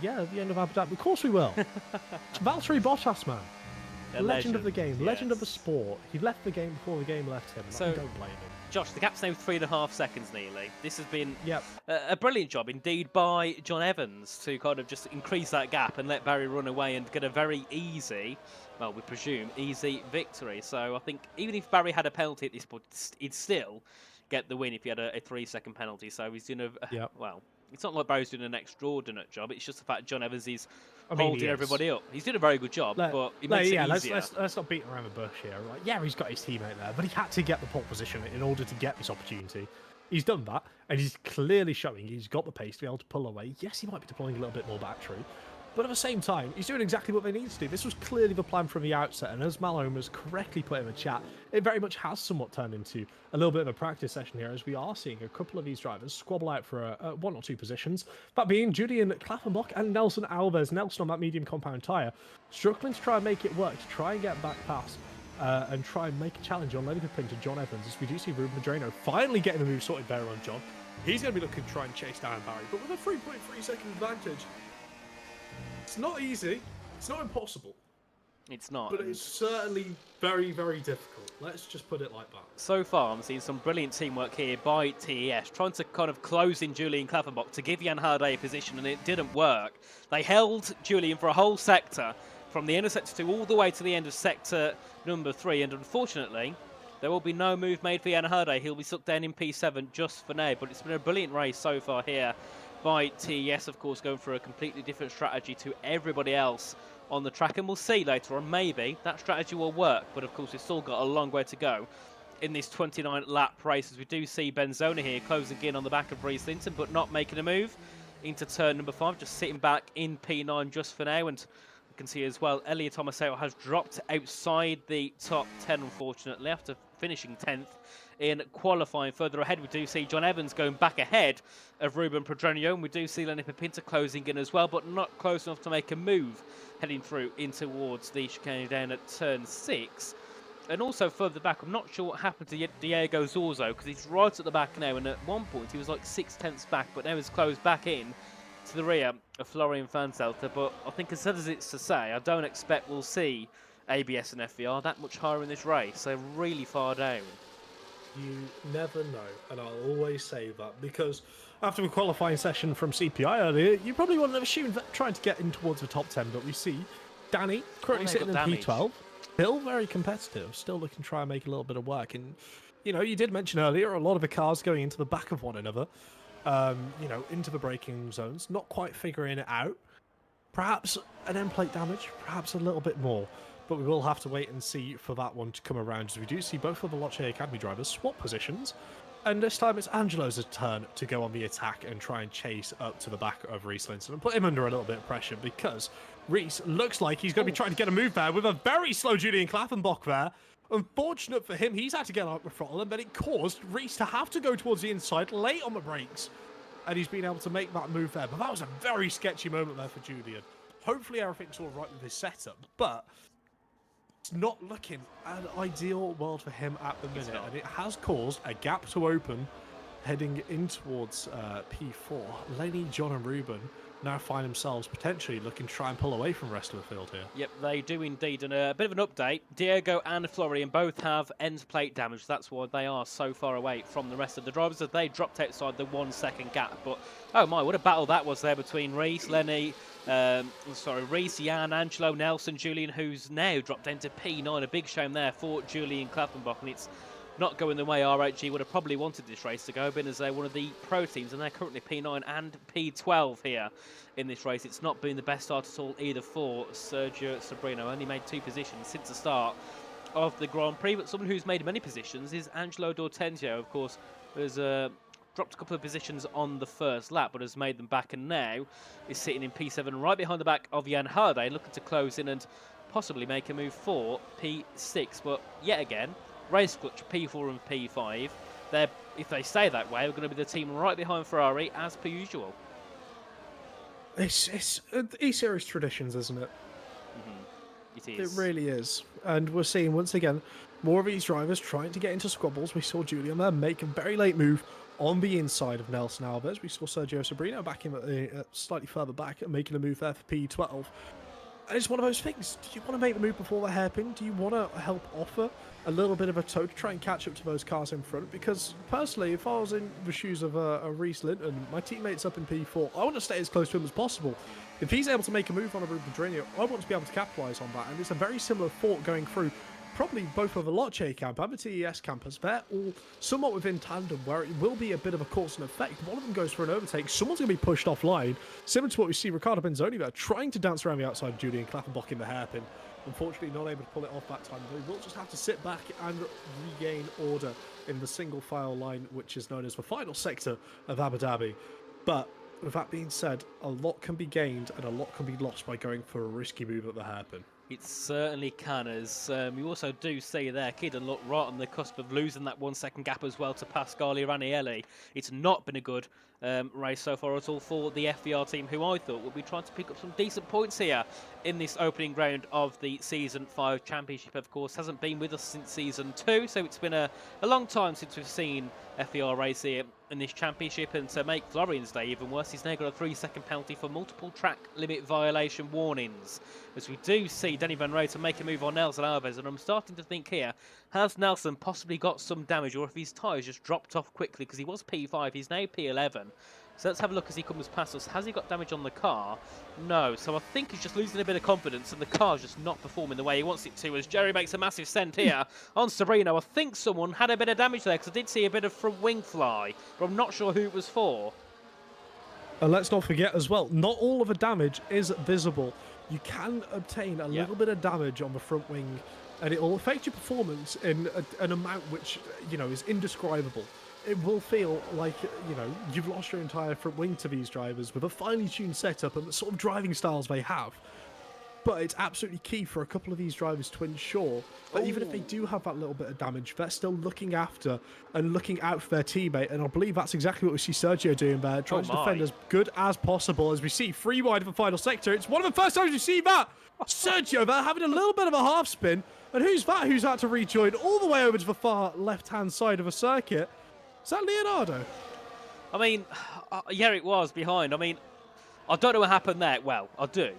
Yeah, at the end of Abu Dhabi. Of course we will. Valtteri Bottas, man. A Legend of the game, legend of the yes. sport. He left the game before the game left him. So- I don't blame him. Josh, the gap's now 3.5 seconds nearly. This has been Yep. a brilliant job indeed by John Evans to kind of just increase that gap and let Barry run away and get a very easy, well, we presume, easy victory. So I think even if Barry had a penalty at this point, he'd still get the win if he had a 3-second penalty. So he's doing Yep. well, it's not like Barry's doing an extraordinary job. It's just the fact John Evans is I mean, he holding is. everybody up. He's doing a very good job, Let- but it let- makes yeah, it easier. let's not beat around the bush here. Like, yeah, he's got his teammate there, but he had to get the pole position in order to get this opportunity. He's done that, and he's clearly showing he's got the pace to be able to pull away. Yes, he might be deploying a little bit more battery, but at the same time, he's doing exactly what they need to do. This was clearly the plan from the outset, and as Malone has correctly put in the chat, it very much has somewhat turned into a little bit of a practice session here, as we are seeing a couple of these drivers squabble out for 1 or 2 positions. That being Julian Klaffenbach and Nelson Alves. Nelson on that medium compound tyre, struggling to try and make it work, to try and get back past and try and make a challenge on Lenny Pipin to John Evans, as we do see Ruben Madrano finally getting the move sorted there on John. He's going to be looking to try and chase down Barry, but with a 3.3 second advantage. It's not easy, it's not impossible, It's not. but it's certainly very, very difficult. Let's just put it like that. So far, I'm seeing some brilliant teamwork here by TES, trying to kind of close in Julian Klaffenbach to give Jan Harday a position, and it didn't work. They held Julian for a whole sector, from the end of sector 2 all the way to the end of sector number 3, and unfortunately, there will be no move made for Jan Harday. He'll be stuck down in P7 just for now, but it's been a brilliant race so far here by TES, of course, going for a completely different strategy to everybody else on the track, and we'll see later on, maybe that strategy will work, but of course we've still got a long way to go in this 29 lap race, as we do see Benzona here closing in on the back of Reese Linton, but not making a move into turn number 5, just sitting back in P9 just for now. And you can see as well, Elliot Tomaseo has dropped outside the top 10, unfortunately, after finishing 10th in qualifying. Further ahead, we do see John Evans going back ahead of Ruben Pedronio, and we do see Lenny Pipinta closing in as well, but not close enough to make a move heading through in towards the chicane down at turn 6. And also further back, I'm not sure what happened to Diego Zorzo, because he's right at the back now, and at one point he was like 6/10 back, but now he's closed back in to the rear of Florian Vanzelter. But I think as sad as it's to say, I don't expect we'll see ABS and FVR that much higher in this race. They're really far down. You never know, and I'll always say that, because after the qualifying session from CPI earlier, you probably wouldn't have assumed that trying to get in towards the top 10, but we see Danny currently they sitting in got damage. P12, still very competitive, still looking to try and make a little bit of work. And, you know, you did mention earlier a lot of the cars going into the back of one another, you know, into the braking zones, not quite figuring it out. Perhaps an end plate damage, perhaps a little bit more. But we will have to wait and see for that one to come around, as we do see both of the Loche Academy drivers swap positions. And this time it's Angelo's turn to go on the attack and try and chase up to the back of Reese Linton and put him under a little bit of pressure, because Reese looks like he's going to be trying to get a move there with a very slow Julian Klaffenbach there. Unfortunate for him, he's had to get out the throttle, and then it caused Reese to have to go towards the inside late on the brakes. And he's been able to make that move there. But that was a very sketchy moment there for Julian. Hopefully everything's all right with his setup, but it's not looking an ideal world for him at the minute, and it has caused a gap to open heading in towards P4. Lenny, John and Ruben now find themselves potentially looking to try and pull away from the rest of the field here. Yep, they do indeed. And a bit of an update, Diego and Florian both have end plate damage. That's why they are so far away from the rest of the drivers, as they dropped outside the 1 second gap. But, oh my, what a battle that was there between Reese, Lenny, Reese, Jan, Angelo, Nelson, Julian, who's now dropped into P9. A big shame there for Julian Klaffenbach, and it's not going the way RHG would have probably wanted this race to go, being as they're one of the pro teams, and they're currently P9 and P12 here in this race. It's not been the best start at all either for Sergio Sobrino. Only made 2 positions since the start of the Grand Prix, but someone who's made many positions is Angelo D'Ortenzio. Of course, has dropped a couple of positions on the first lap, but has made them back, and now is sitting in P7 right behind the back of Jan Halliday, looking to close in and possibly make a move for P6. But yet again, race clutch P4 and P5. If they stay that way, we're going to be the team right behind Ferrari as per usual. It's E-Series traditions, isn't it? It is. It really is. And we're seeing, once again, more of these drivers trying to get into squabbles. We saw Julian there make a very late move on the inside of Nelson Alves. We saw Sergio Sobrino back in slightly further back, making a move there for P12. And it's one of those things. Do you want to make the move before the hairpin? Do you want to help offer a little bit of a tow to try and catch up to those cars in front? Because personally, if I was in the shoes of a Reece Linton, my teammate's up in P4, I want to stay as close to him as possible. If he's able to make a move on a Ruben Pedrinho, I want to be able to capitalise on that. And it's a very similar thought going through probably both of the Loche camp and the TES campers. They're all somewhat within tandem, where it will be a bit of a cause and effect. One of them goes for an overtake, someone's going to be pushed offline, similar to what we see Riccardo Benzoni there, trying to dance around the outside of Julian Klappenbach in the hairpin. Unfortunately, not able to pull it off that time. They will just have to sit back and regain order in the single file line, which is known as the final sector of Abu Dhabi. But with that being said, a lot can be gained and a lot can be lost by going for a risky move at the hairpin. It certainly can, as you also do see there, Kidden look right on the cusp of losing that 1 second gap as well to Pasquale Ranieri. It's not been a good race so far at all for the FVR team, who I thought would be trying to pick up some decent points here in this opening round of the Season 5 Championship. Of course, hasn't been with us since Season 2, so it's been a long time since we've seen FVR race here in this championship, and to make Florian's day even worse, he's now got a 3-second penalty for multiple track limit violation warnings. As we do see Danny Van Rooyen make a move on Nelson Alves, and I'm starting to think here, has Nelson possibly got some damage, or if his tyres just dropped off quickly, because he was P5, he's now P11. So let's have a look as he comes past us. Has he got damage on the car? No. So I think he's just losing a bit of confidence, and the car's just not performing the way he wants it to, as Jerry makes a massive send here on Sobrino. I think someone had a bit of damage there, because I did see a bit of front wing fly, but I'm not sure who it was for. And let's not forget as well, not all of the damage is visible. You can obtain a little bit of damage on the front wing, and it will affect your performance in an amount which, you know, is indescribable. It will feel like, you know, you've lost your entire front wing to these drivers with a finely tuned setup and the sort of driving styles they have. But it's absolutely key for a couple of these drivers to ensure that even if they do have that little bit of damage, they're still looking after and looking out for their teammate. And I believe that's exactly what we see Sergio doing there, trying to defend as good as possible. As we see free wide of the final sector, it's one of the first times we see that. Sergio there having a little bit of a half spin. And who's that who's had to rejoin all the way over to the far left-hand side of a circuit? Is that Leonardo? I mean, yeah, it was behind. I mean, I don't know what happened there. Well, I do.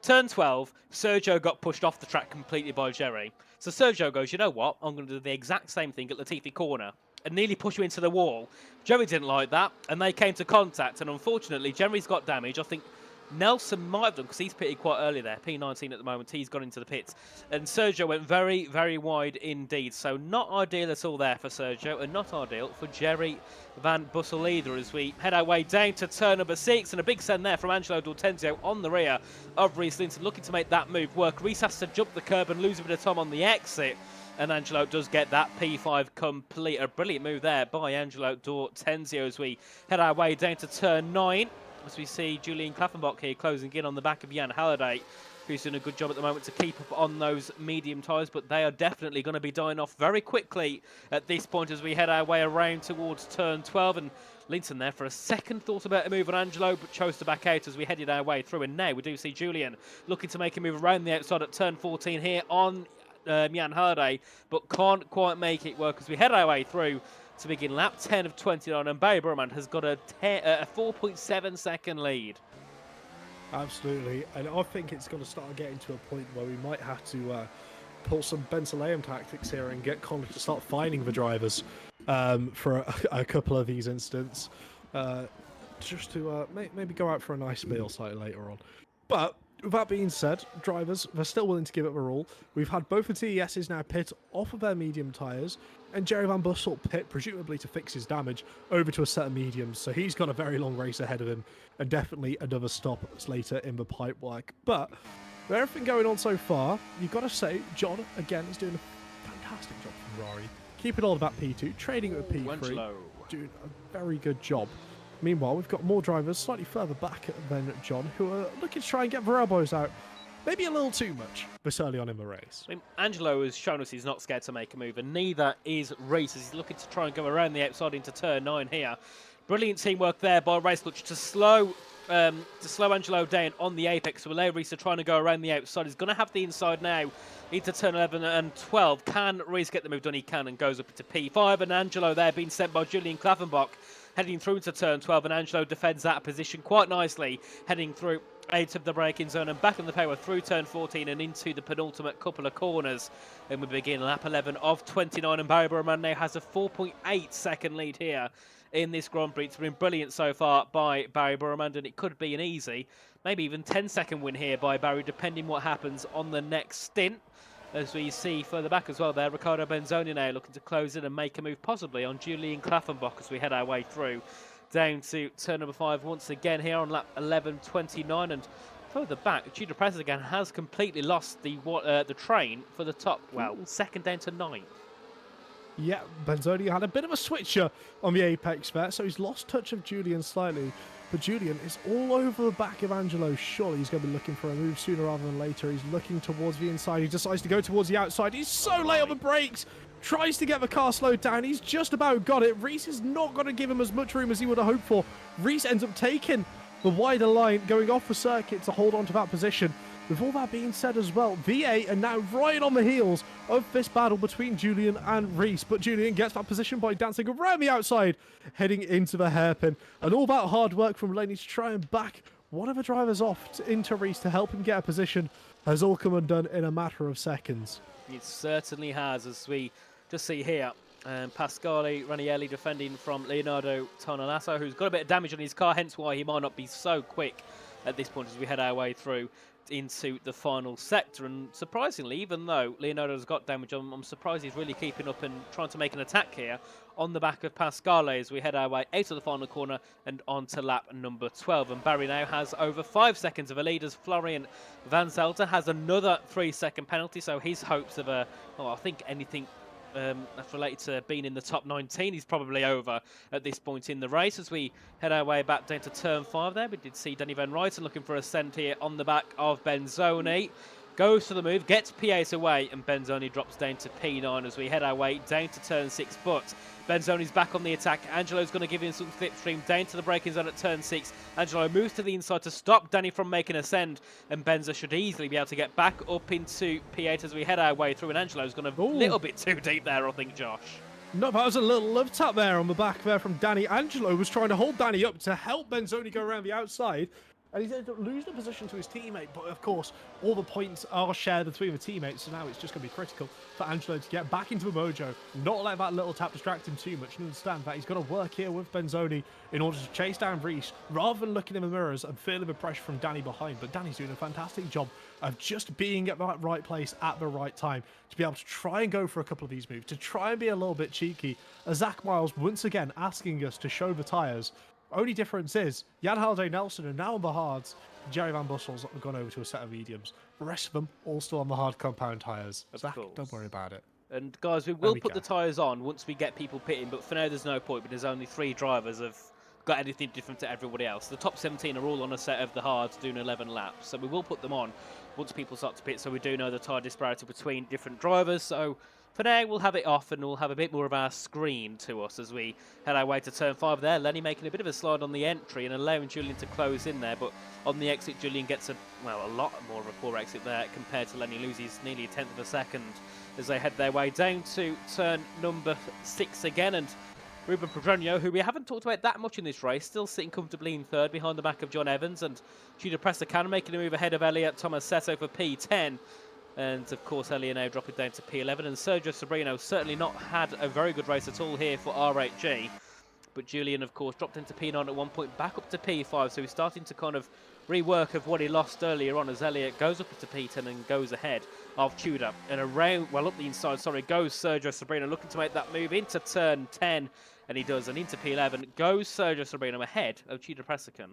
Turn 12, Sergio got pushed off the track completely by Jerry. So Sergio goes, you know what? I'm going to do the exact same thing at Latifi corner and nearly push him into the wall. Jerry didn't like that, and they came to contact. And unfortunately, Jerry's got damage. I think Nelson might have done, because he's pitted quite early there. P19 at the moment. He's gone into the pits. And Sergio went very, very wide indeed. So not ideal at all there for Sergio, and not ideal for Jerry Van Bussel either, as we head our way down to turn number 6. And a big send there from Angelo D'Ortenzio on the rear of Reece Linton, looking to make that move work. Reece has to jump the curb and lose a bit of time on the exit. And Angelo does get that P5 complete. A brilliant move there by Angelo D'Ortenzio as we head our way down to turn 9. As we see Julian Klappenbach here closing in on the back of Jan Halliday, who's doing a good job at the moment to keep up on those medium tyres, but they are definitely going to be dying off very quickly at this point as we head our way around towards turn 12. And Linton there for a second thought about a move on Angelo, but chose to back out as we headed our way through. And now we do see Julian looking to make a move around the outside at turn 14 here on Jan Halliday, but can't quite make it work as we head our way through to begin lap 10 of 29, and Barry Burman has got a 4.7 second lead. Absolutely, and I think it's going to start getting to a point where we might have to pull some Benzaleum tactics here and get Connor to start finding the drivers for a couple of these instances, just to maybe go out for a nice meal slightly later on. But With that being said, drivers, they're still willing to give it their all. We've had both the TESs now pit off of their medium tyres, and Jerry Van Bussel pit, presumably to fix his damage, over to a set of mediums. So he's got a very long race ahead of him, and definitely another stop later in the pipework. But with everything going on so far, you've got to say, John, again, is doing a fantastic job from Ferrari. Keeping all of that P2, trading it with P3, doing a very good job. Meanwhile, we've got more drivers slightly further back than John, who are looking to try and get their elbows out. Maybe a little too much this early on in the race. I mean, Angelo has shown us he's not scared to make a move, and neither is Reese, as he's looking to try and go around the outside into turn 9 here. Brilliant teamwork there by Race Clutch to slow Angelo down on the apex, to allow Reese to try and go around the outside. He's going to have the inside now into turn 11 and 12. Can Reese get the move done? He can, and goes up into P5, and Angelo there being sent by Julian Klaffenbach, heading through to turn 12, and Angelo defends that position quite nicely, heading through out of the braking zone and back on the power through turn 14 and into the penultimate couple of corners. And we begin lap 11 of 29, and Barry Burman now has a 4.8 second lead here in this Grand Prix. It's been brilliant so far by Barry Burman, and it could be an easy, maybe even 10-second win here by Barry, depending what happens on the next stint. As we see further back as well there, Riccardo Benzoni now looking to close in and make a move possibly on Julian Klaffenbach as we head our way through down to turn number 5 once again here on lap 11.29. And further back, Gio Press again has completely lost the train for the top, well, second down to 9th. Yeah, Benzoni had a bit of a switcher on the apex there, so he's lost touch of Julian slightly. But Julian is all over the back of Angelo. Surely he's going to be looking for a move sooner rather than later. He's looking towards the inside. He decides to go towards the outside. He's so late on the brakes. Tries to get the car slowed down. He's just about got it. Reese is not going to give him as much room as he would have hoped for. Reese ends up taking the wider line, going off the circuit to hold on to that position. With all that being said as well, V8 are now right on the heels of this battle between Julian and Reese. But Julian gets that position by dancing around the outside, heading into the hairpin. And all that hard work from Laney to try and back one of the drivers off into Reese to help him get a position has all come undone in a matter of seconds. It certainly has, as we just see here. Pasquale Ranieri defending from Leonardo Tonalasso, who's got a bit of damage on his car, hence why he might not be so quick at this point as we head our way through into the final sector. And surprisingly, even though Leonardo's got damage, I'm surprised he's really keeping up and trying to make an attack here on the back of Pasquale as we head our way out of the final corner and on to lap number 12. And Barry now has over 5 seconds of a lead as Florian Van Zelter has another 3-second penalty, so his hopes of I think anything that's related to being in the top 19 he's probably over at this point in the race. As we head our way back down to turn 5 there, we did see Danny Van Ryten looking for a ascent here on the back of Benzoni. Goes for the move, gets P8 away, and Benzoni drops down to P9 as we head our way down to turn 6. But Benzoni's back on the attack. Angelo's going to give him some slipstream down to the braking zone at turn 6. Angelo moves to the inside to stop Danny from making a send, and Benza should easily be able to get back up into P8 as we head our way through. And Angelo's gone a little bit too deep there, I think, Josh. No, that was a little love tap there on the back there from Danny. Angelo was trying to hold Danny up to help Benzoni go around the outside, and he's ended up losing the position to his teammate. But of course, all the points are shared between the teammates, so now it's just going to be critical for Angelo to get back into the mojo, not let that little tap distract him too much, and understand that he's got to work here with Benzoni in order to chase down Reese, rather than looking in the mirrors and feeling the pressure from Danny behind. But Danny's doing a fantastic job of just being at the right place at the right time to be able to try and go for a couple of these moves, to try and be a little bit cheeky, as Zach Miles once again asking us to show the tyres. Only difference is Jan Halliday Nelson are now on the hards. Jerry Van Bussel's gone over to a set of mediums. The rest of them all still on the hard compound tyres. Zach, don't worry about it. And guys, we will put the tyres on once we get people pitting, but for now there's no point because only 3 drivers have got anything different to everybody else. The top 17 are all on a set of the hards doing 11 laps, so we will put them on once people start to pit, so we do know the tyre disparity between different drivers. So for now, we'll have it off and we'll have a bit more of our screen to us as we head our way to turn 5 there. Lenny making a bit of a slide on the entry and allowing Julian to close in there, but on the exit, Julian gets a lot more of a poor exit there compared to Lenny. Loses nearly a 10th of a second as they head their way down to turn number 6 again. And Ruben Pedronio, who we haven't talked about that much in this race, still sitting comfortably in 3rd behind the back of John Evans, and Gio Pressacan making a move ahead of Elliot Tomasetto for P10. And of course, Elliot now dropping down to P11. And Sergio Sobrino certainly not had a very good race at all here for R8G. But Julian, of course, dropped into P9 at one point, back up to P5. So he's starting to kind of rework of what he lost earlier on as Elliott goes up into P10 and goes ahead of Tudor. And around, well, up the inside, sorry, goes Sergio Sobrino looking to make that move into turn 10. And he does, and into P11 goes Sergio Sobrino ahead of Tudor Presican.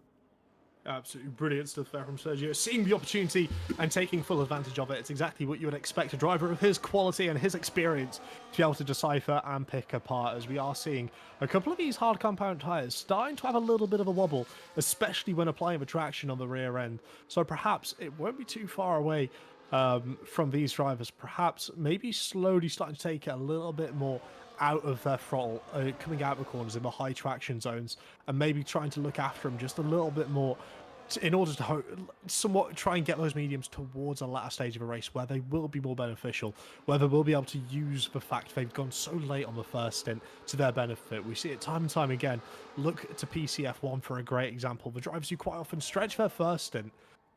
Absolutely brilliant stuff there from Sergio. Seeing the opportunity and taking full advantage of it. It's exactly what you would expect a driver of his quality and his experience to be able to decipher and pick apart, as we are seeing a couple of these hard compound tyres starting to have a little bit of a wobble, especially when applying the traction on the rear end. So perhaps it won't be too far away from these drivers. Perhaps maybe slowly starting to take it a little bit more out of their throttle, coming out of the corners in the high traction zones, and maybe trying to look after them just a little bit more in order to somewhat try and get those mediums towards a latter stage of a race where they will be more beneficial, where they will be able to use the fact they've gone so late on the first stint to their benefit. We see it time and time again. Look to PCF1 for a great example. The drivers who quite often stretch their first stint,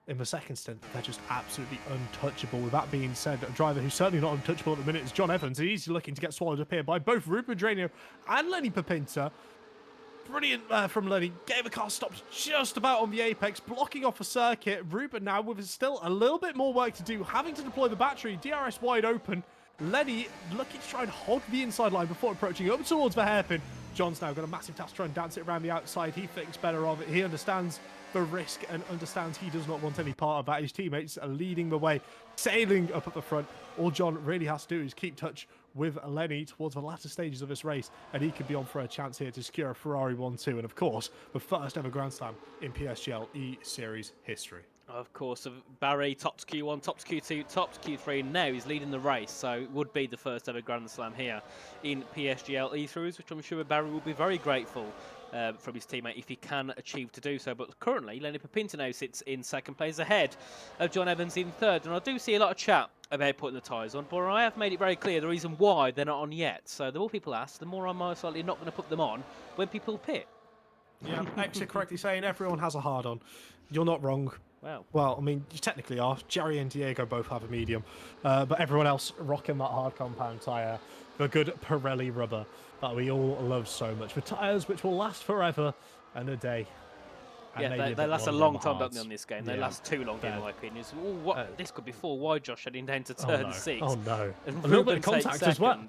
in the second stint, they're just absolutely untouchable. With that being said, a driver who's certainly not untouchable at the minute is John Evans. He's looking to get swallowed up here by both Ruben Pedreño and Lenny Pepinta. Brilliant from Lenny. Gave the car stopped just about on the apex, blocking off a circuit. Ruben now with still a little bit more work to do, having to deploy the battery. DRS wide open. Lenny looking to try and hog the inside line before approaching up towards the hairpin. John's now got a massive task to try and dance it around the outside. He thinks better of it. He understands the risk and understands he does not want any part of that. His teammates are leading the way, sailing up at the front. All John really has to do is keep touch with Lenny towards the latter stages of this race, and he could be on for a chance here to secure a Ferrari 1-2, and of course, the first ever Grand Slam in PSGL E-Series history. Of course, Barry, tops Q1, tops Q2, tops Q3, and now he's leading the race, so it would be the first ever Grand Slam here in PSGL E-Series, which I'm sure Barry will be very grateful from his teammate if he can achieve to do so. But currently, Lenny Pepinta now sits in second place ahead of John Evans in third, and I do see a lot of chat about putting the tyres on, but I have made it very clear the reason why they're not on yet. So the more people ask, the more I'm most likely not going to put them on when people pit. Yeah, Exit correctly saying everyone has a hard on. You're not wrong. Wow. Well, I mean, you technically are. Jerry and Diego both have a medium, but everyone else rocking that hard compound tyre, the good Pirelli rubber that we all love so much. The tyres which will last forever and a day. And yeah, they last a long time, don't they, on this game? They last too long, in my opinion. This could be 4 wide, Josh, heading down to turn 6. Oh, no. And a little bit of Ruben contact takes as well. second.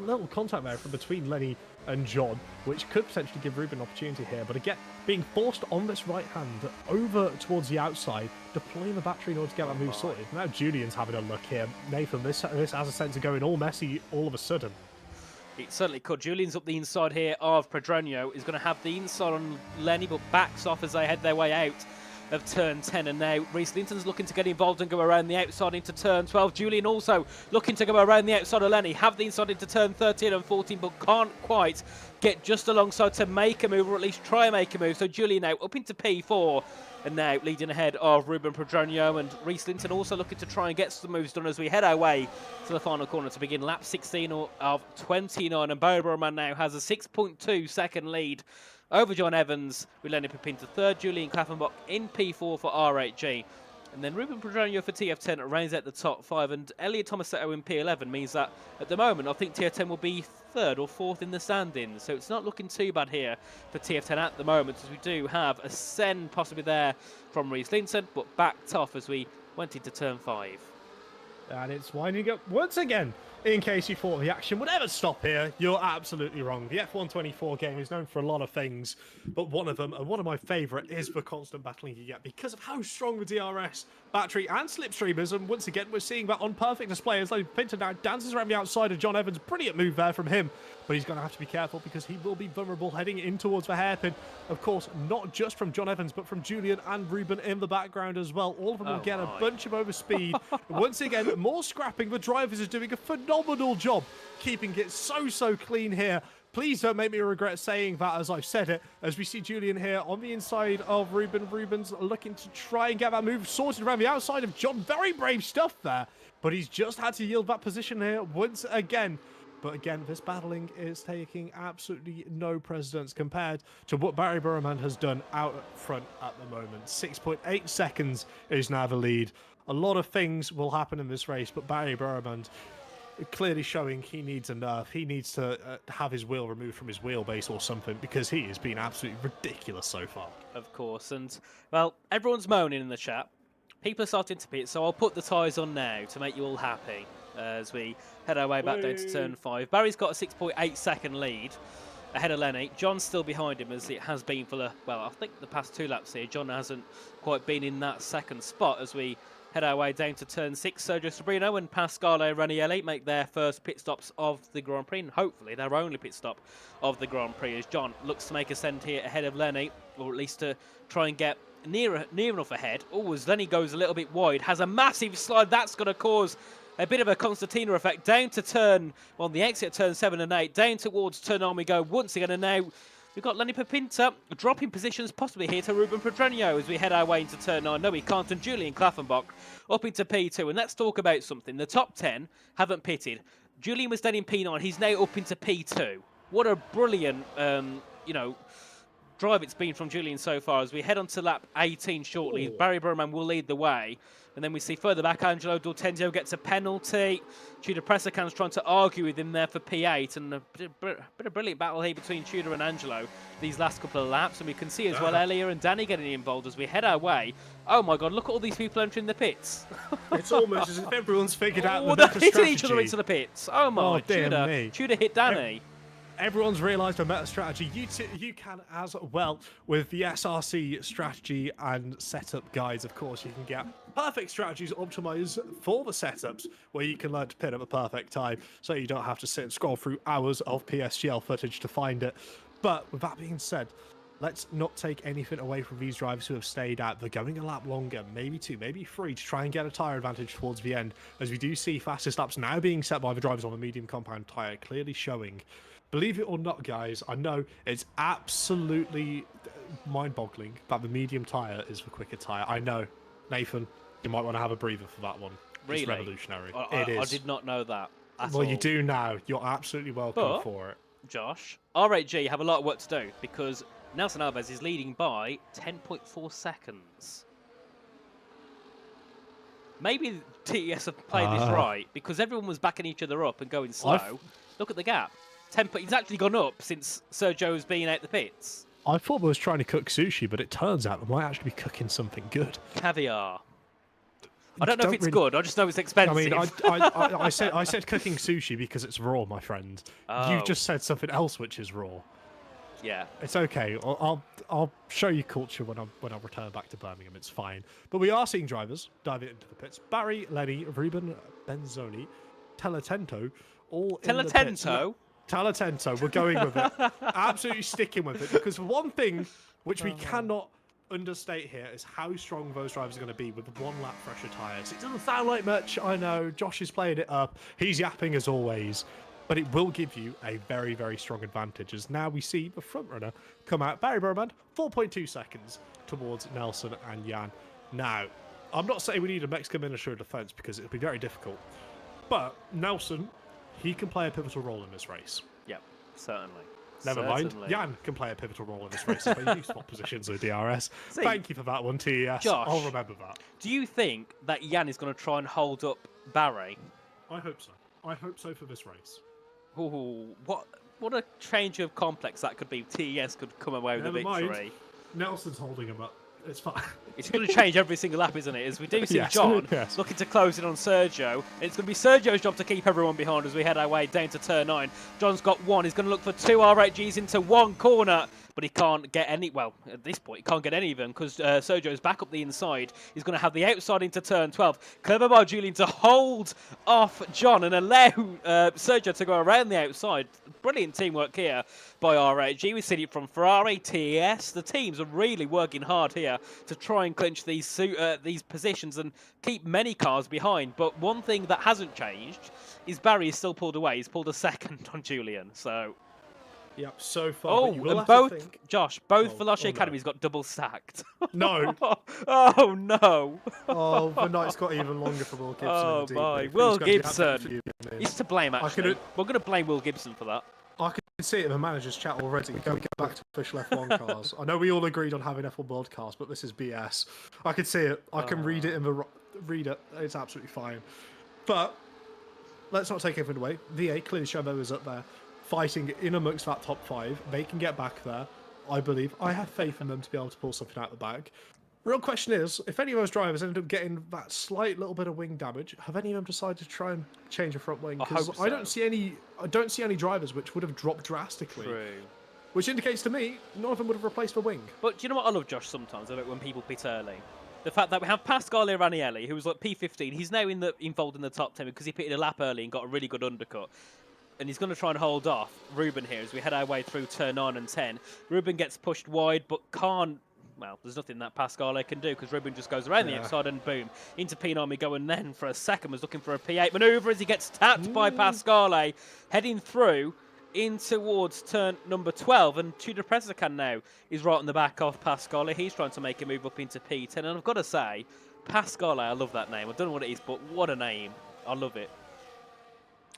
Little contact there from between Lenny and John, which could potentially give Ruben an opportunity here. But again, being forced on this right hand over towards the outside, deploying the battery in order to get that move sorted. Now Julian's having a look here. Nathan, this has a sense of going all messy all of a sudden. It certainly could. Julian's up the inside here of Pedreño. Is going to have the inside on Lenny, but backs off as they head their way out of turn 10, and now Reese Linton's looking to get involved and go around the outside into turn 12. Julian also looking to go around the outside of Lenny, have the inside into turn 13 and 14, but can't quite get just alongside to make a move, or at least try and make a move. So Julian now up into P4 and now leading ahead of Ruben Pedreño, and Reese Linton also looking to try and get some moves done as we head our way to the final corner to begin lap 16 of 29, and Barry Burman now has a 6.2 second lead over John Evans, with Lenny Pepinta third, Julian Klaffenbach in P4 for R8G. And then Ruben Pedreño for TF10 rounds out the top 5, and Elliot Tomasetto in P11 means that at the moment I think TF10 will be third or fourth in the standings. So it's not looking too bad here for TF10 at the moment, as we do have a send possibly there from Reese Linton, but backed off as we went into turn 5. And it's winding up once again. In case you thought the action would ever stop here, you're absolutely wrong. The F124 game is known for a lot of things, but one of them, and one of my favourite, is the constant battling you get because of how strong the DRS, battery and slipstream is. And once again, we're seeing that on perfect display as Pinto now dances around the outside of John Evans. Brilliant move there from him, but he's going to have to be careful because he will be vulnerable heading in towards the hairpin. Of course, not just from John Evans, but from Julian and Ruben in the background as well. All of them will get a bunch of overspeed. Once again, more scrapping. The drivers are doing a phenomenal job keeping it so clean here. Please don't make me regret saying that as I've said it, as we see Julian here on the inside of Ruben. Ruben's looking to try and get that move sorted around the outside of John. Very brave stuff there, but he's just had to yield that position here once again. But again, this battling is taking absolutely no precedence compared to what Barry Burman has done out front at the moment. 6.8 seconds is now the lead. A lot of things will happen in this race, but Barry Burman, clearly showing he needs a nerf. He needs to have his wheel removed from his wheelbase or something because he has been absolutely ridiculous so far. Of course, and well, everyone's moaning in the chat. People are starting to pit, so I'll put the tyres on now to make you all happy as we head our way back down to turn 5. Barry's got a 6.8 second lead ahead of Lenny. John's still behind him as it has been for I think the past 2 laps here. John hasn't quite been in that second spot as we head our way down to turn 6. Sergio Sobrino and Pasquale Ranieri make their first pit stops of the Grand Prix, and hopefully their only pit stop of the Grand Prix as John looks to make a ascent here ahead of Lenny, or at least to try and get near enough ahead. Oh, as Lenny goes a little bit wide, has a massive slide. That's going to cause a bit of a Constantina effect down to the exit at turn 7 and 8, down towards turn 9 we go once again, and now we've got Lenny Papinta dropping positions possibly here to Ruben Pedreño as we head our way into turn 9. No, he can't, and Julian Klaffenbach up into P2. And let's talk about something. The top 10 haven't pitted. Julian was then in P9. He's now up into P2. What a brilliant, drive it's been from Julian so far as we head on to lap 18 shortly. Ooh. Barry Burman will lead the way. And then we see further back, Angelo D'Ortenzio gets a penalty. Tudor Pressacan's trying to argue with him there for P8. And a bit of brilliant battle here between Tudor and Angelo these last couple of laps. And we can see as well Elia and Danny getting involved as we head our way. Oh my God, look at all these people entering the pits. It's almost as if everyone's figured out the they're meta hitting strategy. each other into the pits. Oh my, dear me. Tudor hit Danny. Everyone's realised the meta strategy. You can as well with the SRC strategy and setup guides. Of course, you can get perfect strategies optimised for the setups where you can learn to pin at the perfect time, so you don't have to sit and scroll through hours of PSGL footage to find it. But with that being said, let's not take anything away from these drivers who have stayed out. They're going a lap longer, maybe 2, maybe 3, to try and get a tyre advantage towards the end, as we do see fastest laps now being set by the drivers on the medium compound tyre, clearly showing. Believe it or not, guys, I know it's absolutely mind-boggling that the medium tyre is the quicker tyre. I know. Nathan, you might want to have a breather for that one. Really? It's revolutionary. It is. I did not know that at all. You do now. You're absolutely welcome for it. Josh, R8G have a lot of work to do because Nelson Alves is leading by 10.4 seconds. Maybe TES have played this right because everyone was backing each other up and going slow. Look at the gap. He's actually gone up since Sergio's been out the pits. I thought I was trying to cook sushi, but it turns out I might actually be cooking something good. Caviar. I don't know if it's good. I just know it's expensive. I mean, I said cooking sushi because it's raw, my friend. Oh. You just said something else which is raw. Yeah. It's okay. I'll show you culture when I return back to Birmingham. It's fine. But we are seeing drivers dive into the pits. Barry, Lenny, Ruben, Benzoni, Teletento, all in the pits. Talatento, we're going with it. Absolutely sticking with it. Because one thing which we cannot understate here is how strong those drivers are going to be with 1 lap fresher tyres. It doesn't sound like much, I know. Josh is playing it up. He's yapping as always. But it will give you a very, very strong advantage. As now we see the front runner come out. Barry Burman, 4.2 seconds towards Nelson and Jan. Now, I'm not saying we need a Mexican Minister of Defence because it'll be very difficult. But Nelson, he can play a pivotal role in this race. Yep, certainly. Never mind. Jan can play a pivotal role in this race if they do swap positions with DRS. Thank you for that one, TES. Josh, I'll remember that. Do you think that Jan is going to try and hold up Barry? I hope so. I hope so for this race. Ooh, what a change of complex that could be. TES could come away with a victory. Mind. Nelson's holding him up. It's fine. It's going to change every single lap, isn't it? As we do see John yes. looking to close in on Sergio. It's going to be Sergio's job to keep everyone behind as we head our way down to turn 9. John's got 1. He's going to look for 2 R8Gs into 1 corner. But he can't get any, well, at this point, he can't get any of them because Sergio's back up the inside. He's going to have the outside into turn 12. Clever by Julian to hold off John and allow Sergio to go around the outside. Brilliant teamwork here by R8G. We've seen it from Ferrari, TES. The teams are really working hard here to try and clinch these positions and keep many cars behind. But one thing that hasn't changed is Barry is still pulled away. He's pulled a second on Julian, so... Yep, so far. Oh, and both, Josh, both Veloce Academies got double sacked. No. Oh, no. Oh, the night's got even longer for Will Gibson. Oh, my. Will Gibson. He's to blame, actually. We're going to blame Will Gibson for that. I can see it in the manager's chat already. Going back to official F1 cars. I know we all agreed on having F1 broadcast, but this is BS. I can see it. I can read it in the... Read it. It's absolutely fine. But... let's not take everything away. VA clearly show is up there, fighting in amongst that top 5. They can get back there, I believe. I have faith in them to be able to pull something out the bag. Real question is, if any of those drivers ended up getting that slight little bit of wing damage, have any of them decided to try and change a front wing? Because I don't see any drivers which would have dropped drastically. True. Which indicates to me none of them would have replaced the wing. But do you know what I love, Josh, sometimes about when people pit early? The fact that we have Pasquale Ranieri, who was like P15. He's now involved in the top 10 because he pitted a lap early and got a really good undercut. And he's going to try and hold off Ruben here as we head our way through turn 9 and 10. Ruben gets pushed wide, but can't. Well, there's nothing that Pasquale can do because Ruben just goes around the outside and boom. Into P9 we go, and then for a second was looking for a P8 manoeuvre as he gets tapped by Pasquale, heading through in towards turn number 12. And Tudor Presican now is right on the back of Pasquale. He's trying to make a move up into P10. And I've got to say, Pasquale, I love that name. I don't know what it is, but what a name. I love it.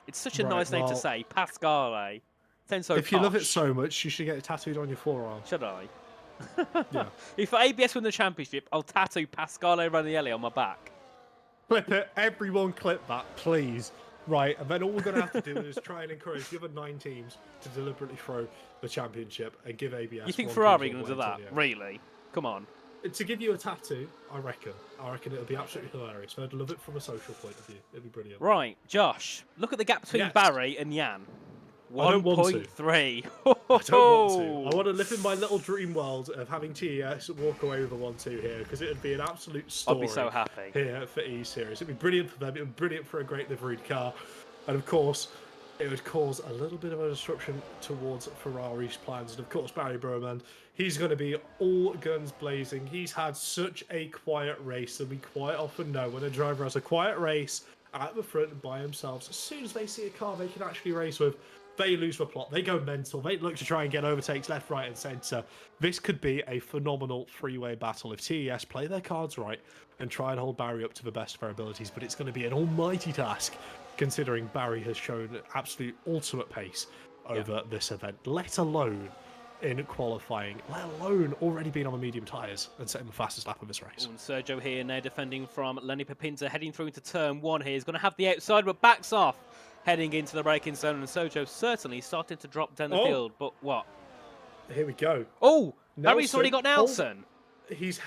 It's such a nice name to say, Pasquale. Sounds so If you love it so much, you should get it tattooed on your forearm. Should I? Yeah. If ABS win the championship, I'll tattoo Pasquale Ranieri on my back. Clip it. Everyone clip that, please. Right, and then all we're going to have to do is try and encourage the other 9 teams to deliberately throw the championship and give ABS. You think Ferrari are going to do that? Really? Come on. To give you a tattoo, I reckon it'll be absolutely hilarious. I'd love it from a social point of view. It'd be brilliant. Right, Josh, look at the gap between Barry and Jan. I don't want to. 1.3. I don't want to. I want to live in my little dream world of having TES walk away with a 1-2 here, because it would be an absolute story. I'd be so happy. Here for E-Series. It'd be brilliant for them. It would be brilliant for a great liveried car. And of course, it would cause a little bit of a disruption towards Ferrari's plans. And of course, Barry Burman, he's going to be all guns blazing. He's had such a quiet race, and we quite often know when a driver has a quiet race at the front by themselves, as soon as they see a car they can actually race with, they lose the plot. They go mental. They look to try and get overtakes left, right, and centre. This could be a phenomenal three-way battle if TES play their cards right and try and hold Barry up to the best of their abilities. But it's going to be an almighty task, considering Barry has shown absolute ultimate pace over this event, let alone in qualifying, let alone already being on the medium tyres and setting the fastest lap of this race. And Sergio here now defending from Lenny Pepinza, heading through into turn 1 here. He's going to have the outside, but backs off, heading into the braking zone. And Sergio certainly starting to drop down the field, but what? Here we go. Oh, Barry's already got Nelson. He's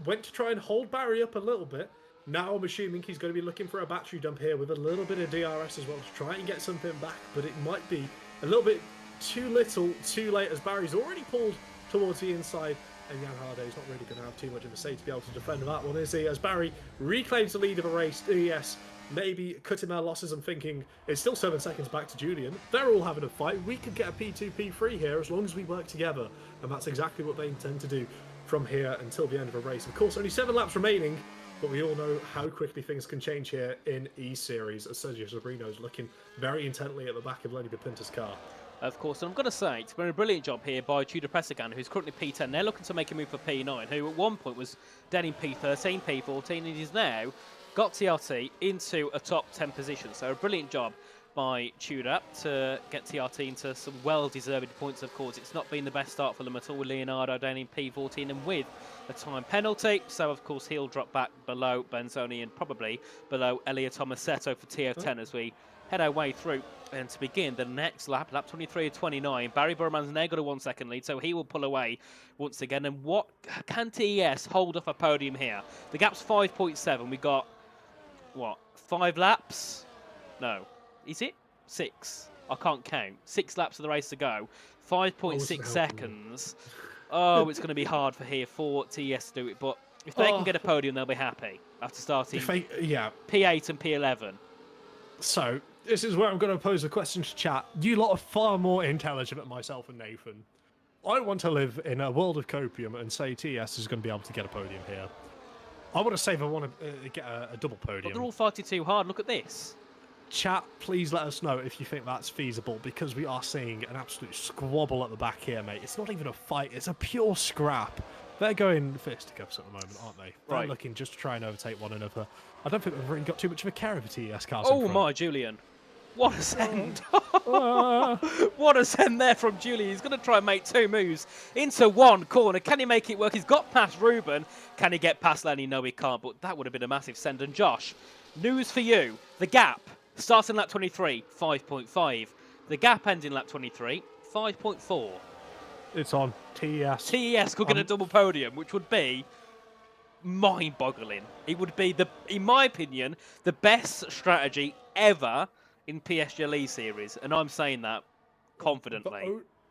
went to try and hold Barry up a little bit. Now I'm assuming he's going to be looking for a battery dump here with a little bit of DRS as well to try and get something back, but it might be a little bit too little, too late, as Barry's already pulled towards the inside, and Jan Halliday's not really going to have too much of a say to be able to defend that one, is he? As Barry reclaims the lead of a race, yes, maybe cutting their losses and thinking it's still 7 seconds back to Julian. They're all having a fight. We could get a P2, P3 here as long as we work together, and that's exactly what they intend to do from here until the end of a race. Of course, only 7 laps remaining, but we all know how quickly things can change here in E-Series, as Sergio Sobrino's looking very intently at the back of Lenny Pepinta's car. Of course, and I'm going to say it's been a brilliant job here by Tudor Presican, who's currently P10. They're looking to make a move for P9, who at one point was dead in P13, P14, and he's now got TRT into a top 10 position. So a brilliant job by Tudor to get TRT into some well-deserved points, of course. It's not been the best start for them at all, with Leonardo down in P14 and with a time penalty. So, of course, he'll drop back below Benzoni and probably below Elia Tomasetto for TF10 as we head our way through. And to begin the next lap, lap 23 of 29, Barry Burman's now got a 1 second lead, so he will pull away once again. And what can TES hold off a podium here? The gap's 5.7. We got, what, 5 laps? No. Is it? 6. I can't count. 6 laps of the race to go. 5.6 seconds. Oh, it's going to be hard for TES to do it, but if they can get a podium, they'll be happy after starting P8 and P11. So, this is where I'm going to pose a question to chat. You lot are far more intelligent than myself and Nathan. I want to live in a world of copium and say TES is going to be able to get a podium here. I want to say they want to get a double podium. But they're all fighting too hard. Look at this. Chat, please let us know if you think that's feasible, because we are seeing an absolute squabble at the back here, mate. It's not even a fight. It's a pure scrap. They're going fisticuffs at the moment, aren't they? They're looking just to try and overtake one another. I don't think they've really got too much of a care of the TES cars. Oh my, Julian. What a send. What a send there from Julian. He's going to try and make 2 moves into one corner. Can he make it work? He's got past Ruben. Can he get past Lenny? No, he can't. But that would have been a massive send. And Josh, news for you. The gap Starting lap 23, 5.5. The gap ends in lap 23, 5.4. It's on. TES. TES could get a double podium, which would be mind-boggling. It would be, in my opinion, the best strategy ever in PSGL series, and I'm saying that confidently.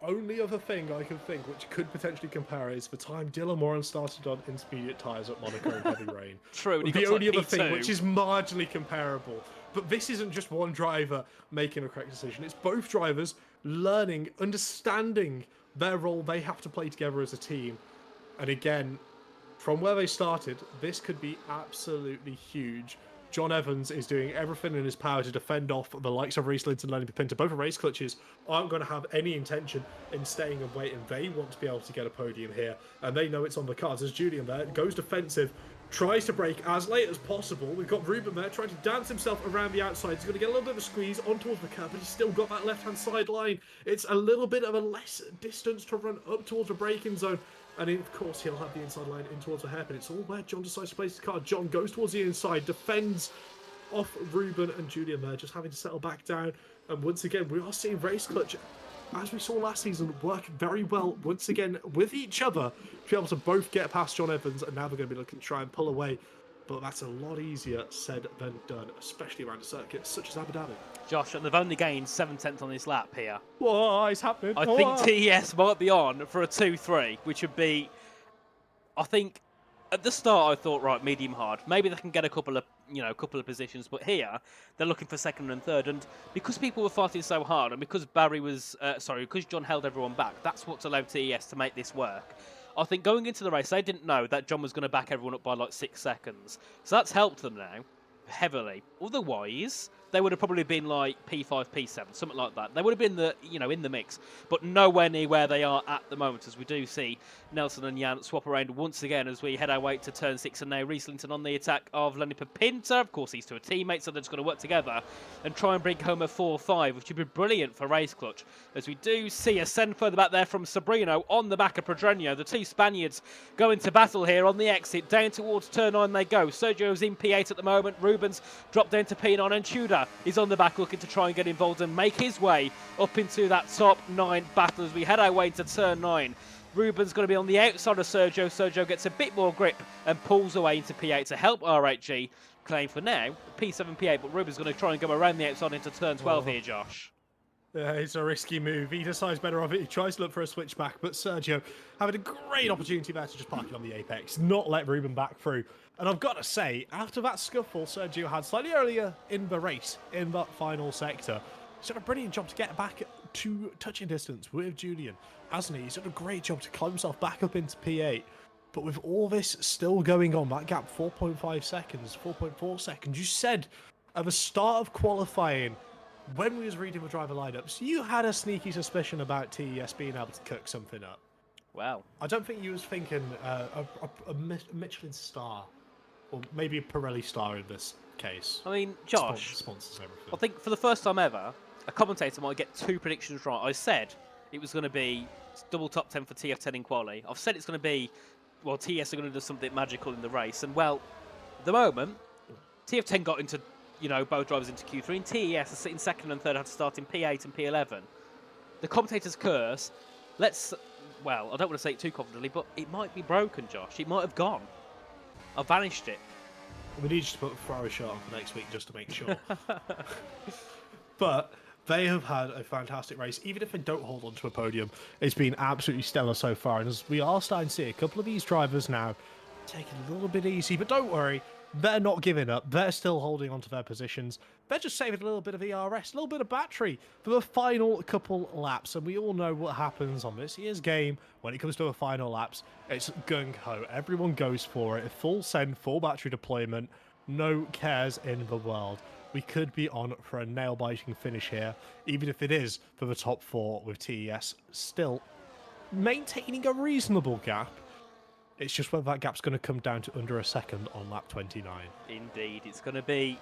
The only other thing I can think which could potentially compare is the time Dylan Moran started on intermediate tyres at Monaco in heavy rain. True. And The only other P2. thing which is marginally comparable. But this isn't just one driver making a correct decision. It's both drivers learning, understanding their role they have to play together as a team. And again, from where they started, this could be absolutely huge. John Evans is doing everything in his power to defend off the likes of Reese Linton and Lenny Pinto. Both of race clutches aren't going to have any intention in staying and waiting. They want to be able to get a podium here, and they know it's on the cards. As Julian there goes defensive, tries to break as late as possible. We've got Ruben there trying to dance himself around the outside. He's going to get a little bit of a squeeze on towards the curb, but he's still got that left-hand side line. It's a little bit of a less distance to run up towards the braking zone. And of course, he'll have the inside line in towards the hairpin. It's all where John decides to place his car. John goes towards the inside, defends off Ruben and Julian there, just having to settle back down. And once again, we are seeing Race Clutch, as we saw last season, work very well once again with each other to be able to both get past John Evans. And now they're going to be looking to try and pull away. But that's a lot easier said than done, especially around a circuit such as Abu Dhabi. Josh, and they've only gained 7/10 on this lap here. What is happening? I think TES might be on for a 2-3, which would be, I think, at the start I thought, right, medium hard. Maybe they can get a couple of positions, but here they're looking for second and third. And because people were fighting so hard, and because because John held everyone back, that's what's allowed TES to make this work. I think going into the race, they didn't know that John was going to back everyone up by like 6 seconds. So that's helped them now, heavily. Otherwise, they would have probably been like P5, P7, something like that. They would have been in the mix, but nowhere near where they are at the moment, as we do see Nelson and Jan swap around once again as we head our way to turn 6, and now Reese Linton on the attack of Lenny Pinto. Of course, these two are teammates, so they're just going to work together and try and bring home a 4-5, which would be brilliant for Race Clutch, as we do see a send further back there from Sabrino on the back of Pedreño. The two Spaniards go into battle here on the exit. Down towards turn 9 they go. Sergio's in P8 at the moment. Ruben's dropped down to P9, and Tudor is on the back looking to try and get involved and make his way up into that top 9 battle as we head our way into turn 9. Ruben's going to be on the outside of Sergio. Sergio gets a bit more grip and pulls away into P8 to help RHG claim for now P7, P8, but Ruben's going to try and go around the outside into turn 12 here, Josh. It's a risky move. He decides better of it. He tries to look for a switchback, but Sergio having a great opportunity there to just park it on the apex, not let Ruben back through. And I've got to say, after that scuffle Sergio had slightly earlier in the race, in that final sector, he's done a brilliant job to get back to touching distance with Julian, hasn't he? He's done a great job to climb himself back up into P8. But with all this still going on, that gap 4.5 seconds, 4.4 seconds, you said at the start of qualifying, when we was reading the driver lineups, you had a sneaky suspicion about TES being able to cook something up. Wow. I don't think you was thinking a Michelin star, or maybe a Pirelli star in this case. I mean, Josh, sponsors everything. I think for the first time ever, a commentator might get 2 predictions right. I said it was going to be double top 10 for TF10 in quali. I've said it's going to be, well, TES are going to do something magical in the race. And, well, at the moment, TF10 got into, both drivers into Q3, and TES are sitting second and third, had to start in P8 and P11. The commentator's curse, well, I don't want to say it too confidently, but it might be broken, Josh. It might have gone. I've vanished it. We need you to put a throw shot on for next week just to make sure. But they have had a fantastic race. Even if they don't hold on to a podium, it's been absolutely stellar so far. And as we are starting to see a couple of these drivers now taking a little bit easy, but don't worry, they're not giving up. They're still holding on to their positions. They're just saving a little bit of ERS, a little bit of battery for the final couple laps. And we all know what happens on this year's game when it comes to the final laps. It's gung-ho. Everyone goes for it. Full send, full battery deployment. No cares in the world. We could be on for a nail-biting finish here, even if it is for the top 4 with TES still maintaining a reasonable gap. It's just whether that gap's going to come down to under a second on lap 29. Indeed, it's going to be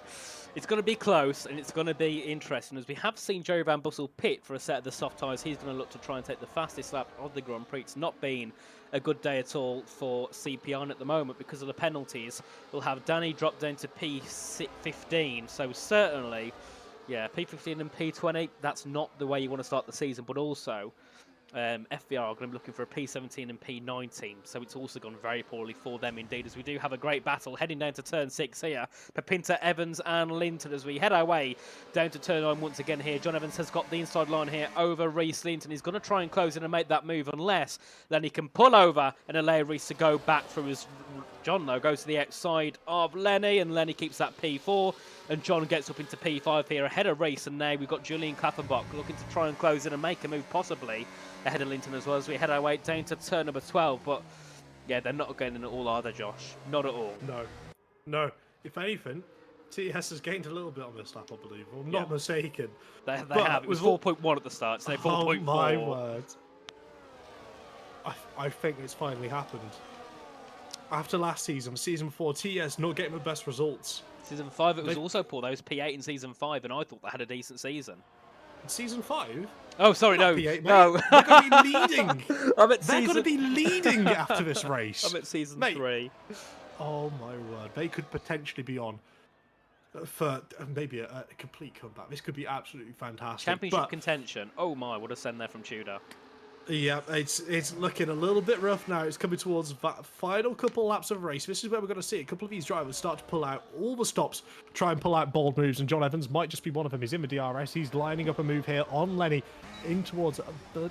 close, and it's going to be interesting. As we have seen Joe Van Bussel pit for a set of the soft tyres, he's going to look to try and take the fastest lap of the Grand Prix. It's not been a good day at all for CPR at the moment because of the penalties. We'll have Danny drop down to P15, so certainly Yeah, P15 and P20, that's not the way you want to start the season, but also FVR are going to be looking for a P17 and P19, so it's also gone very poorly for them indeed, as we do have a great battle heading down to turn 6 here. Pepinta, Evans and Linton as we head our way down to turn 9 once again here. John Evans has got the inside line here over Reese Linton. He's going to try and close in and make that move, unless then he can pull over and allow Reese to go back through his... John, though, goes to the outside of Lenny, and Lenny keeps that P4, and John gets up into P5 here ahead of Reese, and now we've got Julian Klappenbach looking to try and close in and make a move, possibly ahead of Linton as well, as we head our way down to turn number 12. But yeah, they're not going in at all, are they, Josh? Not at all. No. If anything, TS has gained a little bit on this lap, I believe. I'm not mistaken. They have. It was 4.1 at the start, so 4.4. Oh my word. I think it's finally happened. After last season, season 4, TS not getting the best results. Season 5, it was also poor. That was P8 in season 5, and I thought they had a decent season. Season 5? Oh, sorry, no. P8, no. They're going to be leading. They're going to be leading after this race. I'm at season 3. Oh my word. They could potentially be on for maybe a complete comeback. This could be absolutely fantastic. Championship contention. Oh my, what a send there from Tudor. Yeah, it's looking a little bit rough now. It's coming towards that final couple laps of race. This is where we're going to see a couple of these drivers start to pull out all the stops, try and pull out bold moves, and John Evans might just be one of them. He's in the DRS. He's lining up a move here on Lenny in towards the...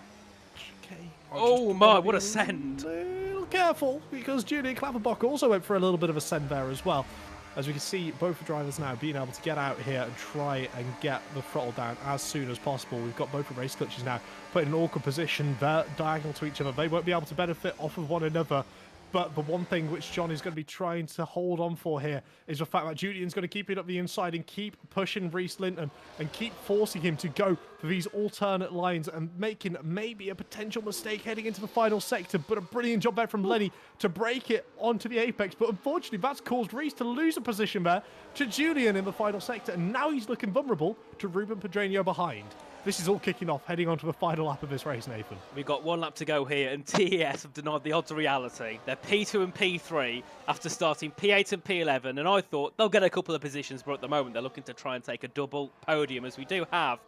Oh my, what a send. A little careful, because Julian Klappenbach also went for a little bit of a send there as well. As we can see, both drivers now being able to get out here and try and get the throttle down as soon as possible. We've got both the race clutches now put in an awkward position. They're diagonal to each other. They won't be able to benefit off of one another. But the one thing which John is going to be trying to hold on for here is the fact that Julian's going to keep it up the inside and keep pushing Reese Linton and keep forcing him to go for these alternate lines and making maybe a potential mistake heading into the final sector. But a brilliant job there from Lenny to break it onto the apex. But unfortunately, that's caused Reese to lose a position there to Julian in the final sector. And now he's looking vulnerable to Ruben Pedreño behind. This is all kicking off, heading on to the final lap of this race, Nathan. We've got one lap to go here, and TES have denied the odds of reality. They're P2 and P3 after starting P8 and P11, and I thought they'll get a couple of positions, but at the moment they're looking to try and take a double podium, as we do have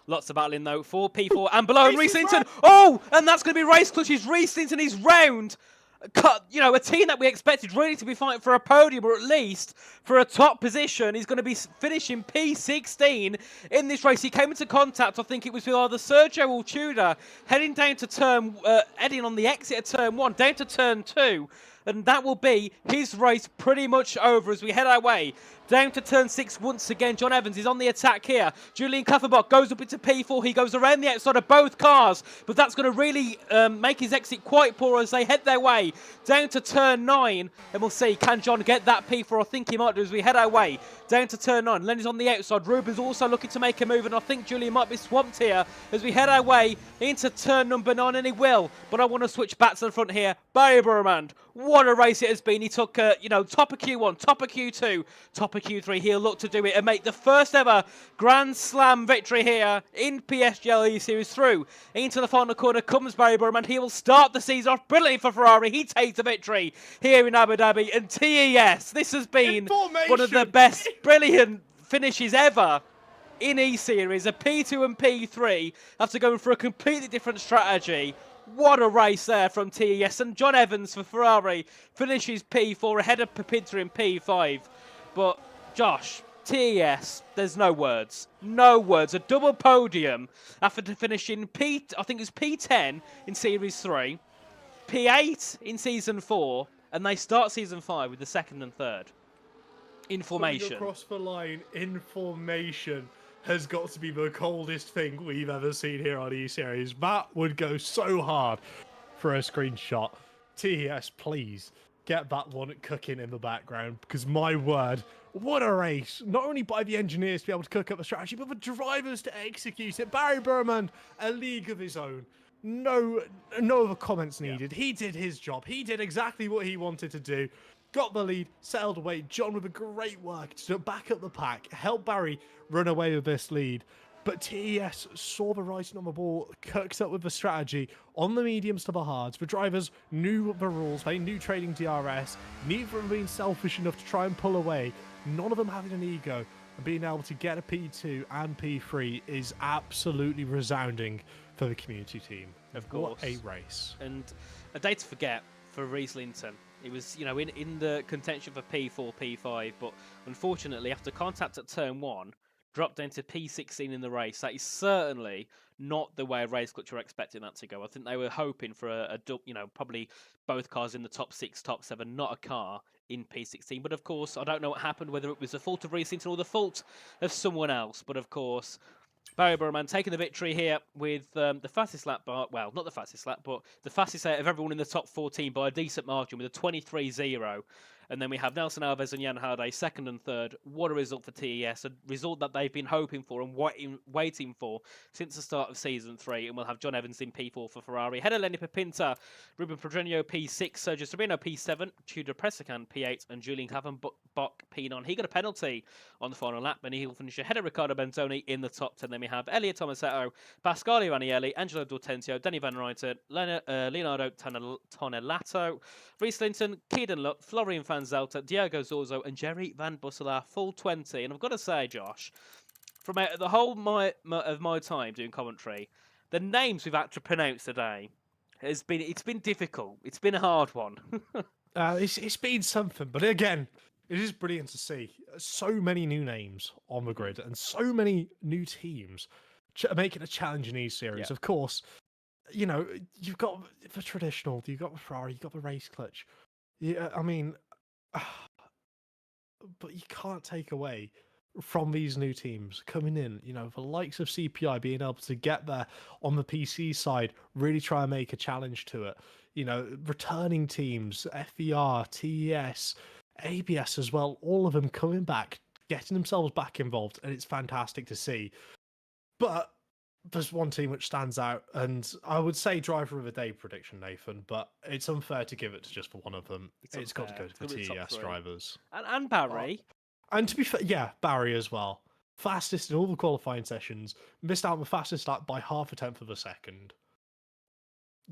lots of battling, though, for P4 and below. And Reese Linton, oh, and that's going to be race clutches. Reese Linton is round. You know, a team that we expected really to be fighting for a podium, or at least for a top position. He's going to be finishing P16 in this race. He came into contact, I think it was with either Sergio or Tudor, heading down to heading on the exit of turn 1, down to turn 2. And that will be his race pretty much over as we head our way down to turn 6 once again. John Evans is on the attack here. Julian Klappenbach goes up into P4. He goes around the outside of both cars, but that's going to really make his exit quite poor as they head their way down to turn 9. And we'll see, can John get that P4? I think he might do as we head our way down to turn 9. Lenny's on the outside. Ruben's also looking to make a move, and I think Julian might be swamped here as we head our way into turn number 9, and he will. But I want to switch back to the front here. Barry Burmand, what a race it has been. He took, top of Q1, top of Q2, top of Q3. He'll look to do it and make the first ever Grand Slam victory here in PSGL E-Series through. Into the final corner comes Barry Burmand. He will start the season off brilliantly for Ferrari. He takes the victory here in Abu Dhabi. And TES, this has been one of the best, brilliant finishes ever in E-Series. A P2 and P3 after going for a completely different strategy. What a race there from TES. And John Evans for Ferrari finishes P4 ahead of Pepinta in P5. But Josh, TES, there's no words. No words. A double podium after finishing I think it's P10 in Series 3, P8 in Season 4, and they start Season 5 with the 2nd and 3rd. In formation. Coming across the line in formation has got to be the coldest thing we've ever seen here on E-Series. That would go so hard for a screenshot. TES, please get that one cooking in the background, because my word, what a race. Not only by the engineers to be able to cook up a strategy, but the drivers to execute it. Barry Burmand, a league of his own. No other comments needed. He did his job. He did exactly what he wanted to do. Got the lead, settled away. John with a great work to back up the pack, help Barry run away with this lead. But TES saw the writing on the ball, cooked up with the strategy on the mediums to the hards. The drivers knew the rules, they knew trading DRS, neither of them being selfish enough to try and pull away, none of them having an ego. and being able to get a P2 and P3 is absolutely resounding for the community team. Of course. What a race. And a day to forget for Rieslington. It was, in the contention for P4, P5, but unfortunately, after contact at turn 1, dropped down to P16 in the race. That is certainly not the way Race Clutch were expecting that to go. I think they were hoping for probably both cars in the top 6, top 7, not a car in P16. But of course, I don't know what happened, whether it was the fault of Rieslington or the fault of someone else. But of course, Barry Burman taking the victory here with the fastest lap, well, not the fastest lap, but the fastest out of everyone in the top 14 by a decent margin with a 23.0. And then we have Nelson Alves and Jan Hardy second and third. What a result for TES, a result that they've been hoping for and waiting for since the start of Season 3. And we'll have John Evans in P4 for Ferrari. Head of Lenny Pepinta, Ruben Pedreño P6, Sergio Sabino P7, Tudor Pressacan P8, and Julian Klavenbach P9. He got a penalty on the final lap, and he'll finish ahead of Riccardo Benzoni in the top 10. Then we have Elliot Tomasetto, Pasquale Ranieri, Angelo Dortenzio, Danny Van Ruyten, Leonardo Tonelato, Rieslington, Keedan Luck, Florian Van Zelta, Diego Zorzo, and Jerry Van Busselaar, full 20. And I've got to say, Josh, from the whole of my time doing commentary, the names we've had to pronounce today it's been difficult. It's been a hard one. It's been something, but again, it is brilliant to see so many new names on the grid and so many new teams making a challenge in these series. Yeah. Of course, you've got the traditional, you've got the Ferrari, you've got the Race Clutch. Yeah, I mean, but you can't take away from these new teams coming in, the likes of CPI being able to get there on the PC side, really try and make a challenge to it. Returning teams, FER, TES, ABS as well, all of them coming back, getting themselves back involved, and it's fantastic to see. But there's one team which stands out, and I would say driver of the day prediction, Nathan, but it's unfair to give it to just for one of them. It's got to go to the TES drivers. And Barry. And to be fair, yeah, Barry as well. Fastest in all the qualifying sessions, missed out on the fastest lap by half a tenth of a second.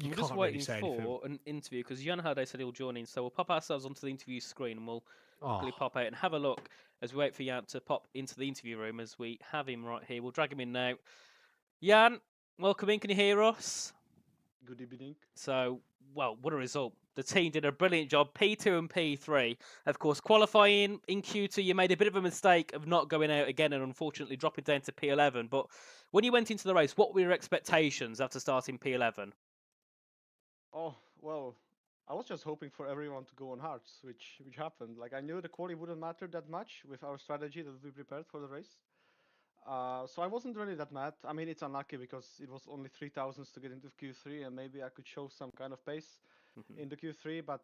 We're just waiting for an interview because Jan Hardy said he'll join in, so we'll pop ourselves onto the interview screen and we'll quickly pop out and have a look as we wait for Jan to pop into the interview room as we have him right here. We'll drag him in now. Jan, welcome in. Can you hear us? Good evening. So, well, what a result. The team did a brilliant job. P2 and P3. Of course, qualifying in Q2, you made a bit of a mistake of not going out again and unfortunately dropping down to P11. But when you went into the race, what were your expectations after starting P11? Oh, well, I was just hoping for everyone to go on hards, which happened. Like, I knew the quality wouldn't matter that much with our strategy that we prepared for the race. So I wasn't really that mad. I mean, it's unlucky because it was only 3,000s to get into Q3, and maybe I could show some kind of pace in the Q3, but,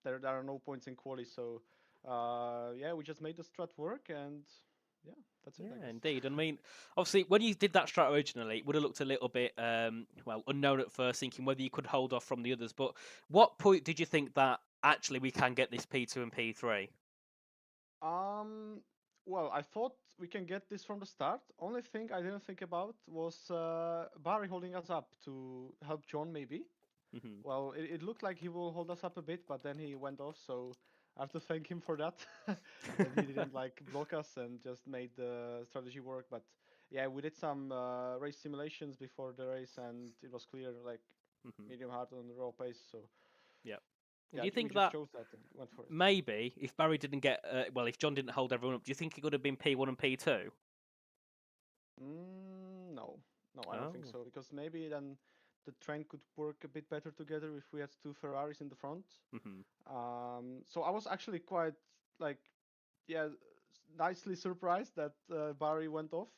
there are no points in quali, so, yeah, we just made the strat work, and yeah, that's it. Yeah, indeed. I mean, obviously, when you did that strat originally, it would have looked a little bit, unknown at first, thinking whether you could hold off from the others. But what point did you think that actually we can get this P2 and P3? Well, I thought we can get this from the start. Only thing I didn't think about was Barry holding us up to help John, maybe. Well, it looked like he will hold us up a bit, but then he went off, so I have to thank him for that. That he didn't block us and just made the strategy work. But yeah, we did some race simulations before the race, and it was clear medium hard on the raw pace. So yeah. Yeah, do you think that and went for it. Maybe if Barry didn't get, if John didn't hold everyone up, do you think it could have been P1 and P2? No, I don't think so. Because maybe then the train could work a bit better together if we had two Ferraris in the front. So I was actually quite nicely surprised that Barry went off.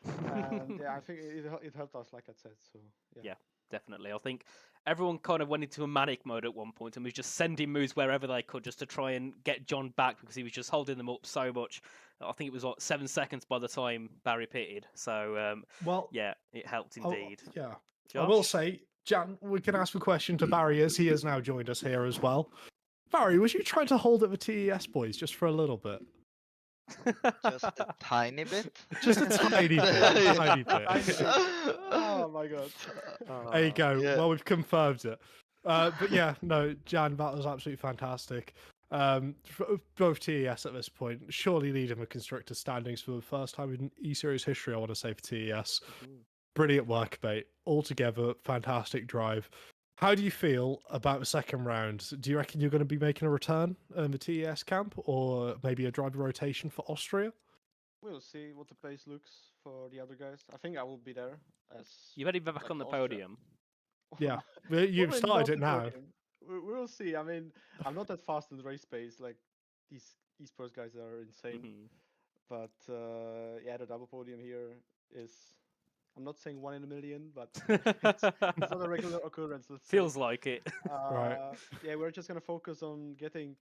And yeah, I think it helped us, like I said. So yeah. Definitely. I think everyone kind of went into a manic mode at one point and was just sending moves wherever they could just to try and get John back because he was just holding them up so much. I think it was 7 seconds by the time Barry pitted. So, yeah, it helped indeed. Yeah. Josh? I will say, Jan, we can ask a question to Barry as he has now joined us here as well. Barry, was you trying to hold up the TES boys just for a little bit? Just a tiny bit. Just a tiny bit. Tiny bit. Oh my god. There you go. Yeah. Well, we've confirmed it. But yeah, no, Jan, that was absolutely fantastic. Both TES at this point, surely leading the constructor standings for the first time in E-Series history, I want to say, for TES. Brilliant work, mate. Altogether, fantastic drive. How do you feel about the second round? Do you reckon you're going to be making a return in the TES camp, or maybe a driver rotation for Austria? We'll see what the pace looks for the other guys. I think I will be there as You better be back like on the Austria. podium. Yeah, you've Probably started not it the now. podium. We'll see. I mean, I'm not that fast in the race pace. Like these esports guys are insane. Mhm. But yeah, the double podium here is. I'm not saying 1 in a million, but it's not a regular occurrence. Let's say. Feels like it. Right. Yeah, we're just gonna focus on getting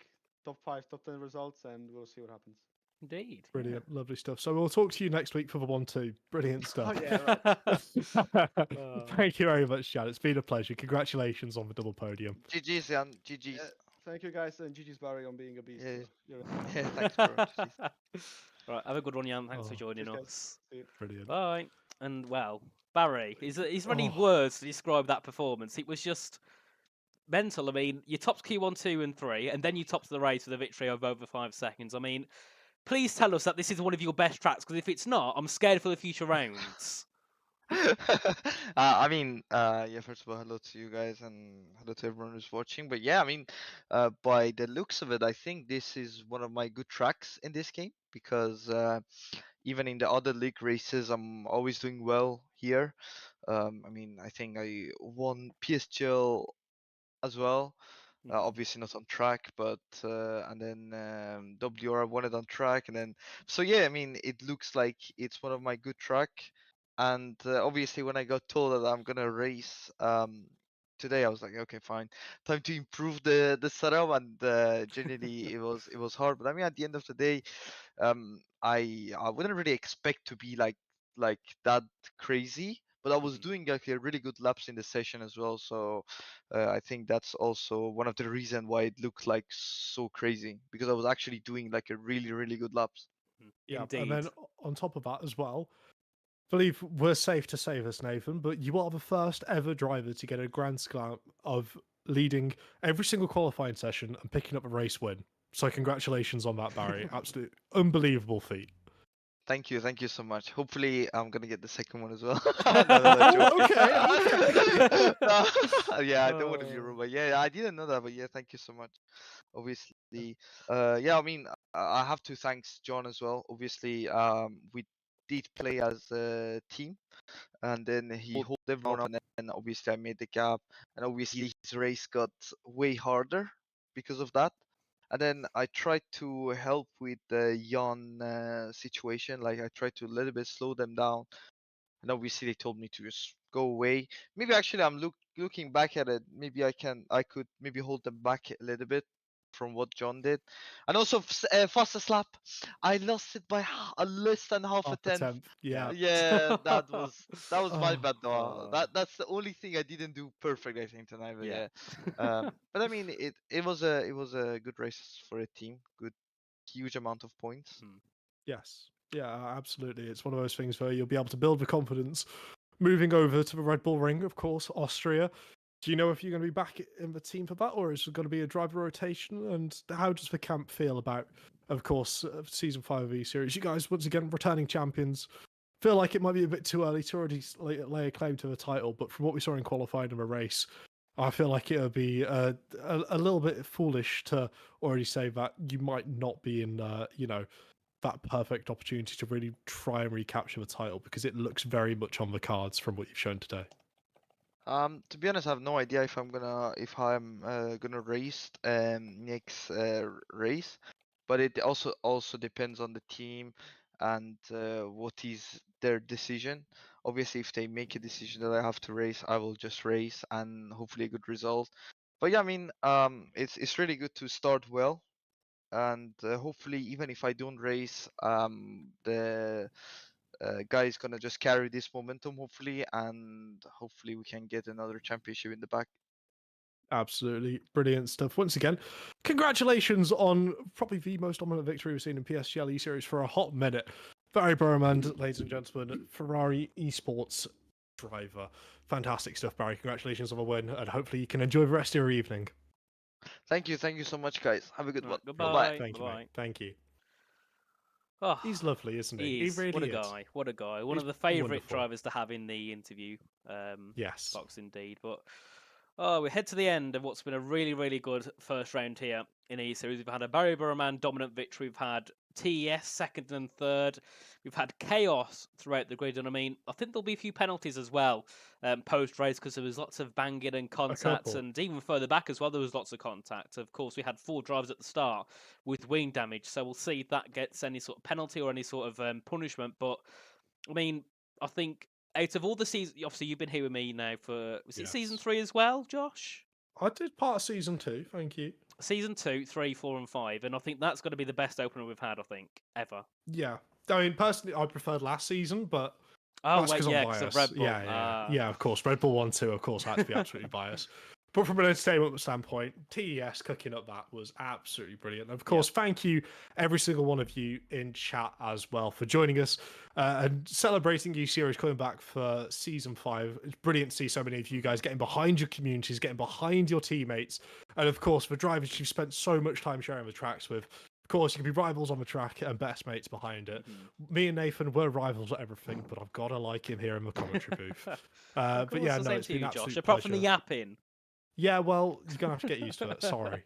top 5, top 10 results, and we'll see what happens. Indeed. Brilliant, lovely stuff. So we'll talk to you next week for the 1-2. Brilliant Oh stuff. yeah, right. Thank you very much, Chad. It's been a pleasure. Congratulations on the double podium. GG's, Jan. GG's. Thank you guys, and GG's Barry on being a beast. Yeah. You're Yeah, thanks, bro. GG's. Right, have a good one, Jan. Thanks for Oh. joining Cheers, guys. us. See you. Brilliant. Bye. And well, Barry, is there any Oh. words to describe that performance? It was just mental. I mean, you topped Q1, 2, and 3, and then you topped the race with a victory of over 5 seconds. I mean, please tell us that this is one of your best tracks, because if it's not, I'm scared for the future rounds. I mean, yeah, first of all, hello to you guys and hello to everyone who's watching. But yeah, I mean, by the looks of it, I think this is one of my good tracks in this game because even in the other league races, I'm always doing well here. I mean, I think I won PSGL as well. Obviously not on track, but and then WR won it on track, and then so yeah, I mean, it looks like it's one of my good track, and obviously when I got told that I'm gonna race today, I was like, okay, fine, time to improve the setup, and generally it was hard, but I mean at the end of the day, I wouldn't really expect to be like that crazy. But I was doing like a really good laps in the session as well, so I think that's also one of the reason why it looked like so crazy because I was actually doing like a really good laps. Yeah, Indeed. and then on top of that as well, I believe we're safe to say this, Nathan, but you are the first ever driver to get a Grand Slam of leading every single qualifying session and picking up a race win. So congratulations on that, Barry. Absolute unbelievable feat. Thank you so much. Hopefully, I'm gonna get the second one as well. No, Okay. yeah, I don't want to be rude, but yeah, I didn't know that, but yeah, thank you so much. Obviously, yeah, I mean, I have to thanks John as well. Obviously, we did play as a team, and then he hold everyone up, and then obviously I made the gap, and obviously his race got way harder because of that. And then I tried to help with the Jan situation, like I tried to a little bit slow them down, and obviously they told me to just go away. Maybe actually I'm looking back at it, maybe I could maybe hold them back a little bit from what John did. And also fastest lap, I lost it by less than half a Half a tenth. tenth. Yeah. Yeah, that was my Oh. bad though. That's the only thing I didn't do perfect, I think, tonight. But Yeah. but I mean it was a good race for a team, good huge amount of points. Yes. Yeah, absolutely. It's one of those things where you'll be able to build the confidence. Moving over to the Red Bull Ring, of course, Austria. Do you know if you're going to be back in the team for that, or is it going to be a driver rotation? And how does the camp feel about, of course, season 5 of E-Series? You guys, once again, returning champions. Feel like it might be a bit too early to already lay a claim to the title, but from what we saw in qualifying in the race, I feel like it would be a little bit foolish to already say that you might not be in, that perfect opportunity to really try and recapture the title, because it looks very much on the cards from what you've shown today. To be honest, I have no idea if I'm gonna race next race, but it also depends on the team and what is their decision. Obviously, if they make a decision that I have to race, I will just race and hopefully a good result. But yeah, I mean, it's really good to start well, and hopefully even if I don't race, the guy is gonna just carry this momentum hopefully, and hopefully we can get another championship in the back. Absolutely brilliant stuff. Once again, congratulations on probably the most dominant victory we've seen in PSGL E-Series for a hot minute. Barry Burmand, ladies and gentlemen, Ferrari Esports driver. Fantastic stuff, Barry. Congratulations on the win, and hopefully you can enjoy the rest of your evening. Thank you so much, guys. Have a good Right, one. goodbye. Bye-bye. Thank you, Bye-bye. mate. Thank you. Oh, He's lovely, isn't he? he He is. really What a is. guy. What a guy. One He's of the favourite wonderful. drivers to have in the interview Yes. box, indeed. But we head to the end of what's been a really, really good first round here in E Series. We've had a Barry Burman dominant victory. We've had TES second and third. We've had chaos throughout the grid, and I mean, I think there'll be a few penalties as well post race because there was lots of banging and contact, couple. and even further back as well, there was lots of contact. Of course, we had 4 drivers at the start with wing damage, so we'll see if that gets any sort of penalty or any sort of punishment. But I mean, I think out of all the seasons, obviously you've been here with me now for was it season Yes. 3 as well, Josh? I did part of season 2. Thank you. Season 2, 3, 4, and 5, and I think that's going to be the best opener we've had. I think ever. Yeah. I mean, personally, I preferred last season, but Oh that's wait, because yeah, I'm because biased. of Red Bull. Yeah, of course. Red Bull 1-2, of course, I had to be absolutely biased. But from an entertainment standpoint, TES cooking up that was absolutely brilliant. Of course, thank you, every single one of you in chat as well, for joining us and celebrating U Series coming back for season 5. It's brilliant to see so many of you guys getting behind your communities, getting behind your teammates. And of course, for drivers you've spent so much time sharing the tracks with. Of course, you can be rivals on the track and best mates behind it. Me and Nathan were rivals at everything, but I've got to like him here in the commentary booth. Of But course, yeah, the no, same it's to been you, an Josh. absolute Apart from the pleasure. yapping. Yeah, well, you're gonna have to get used to it. Sorry.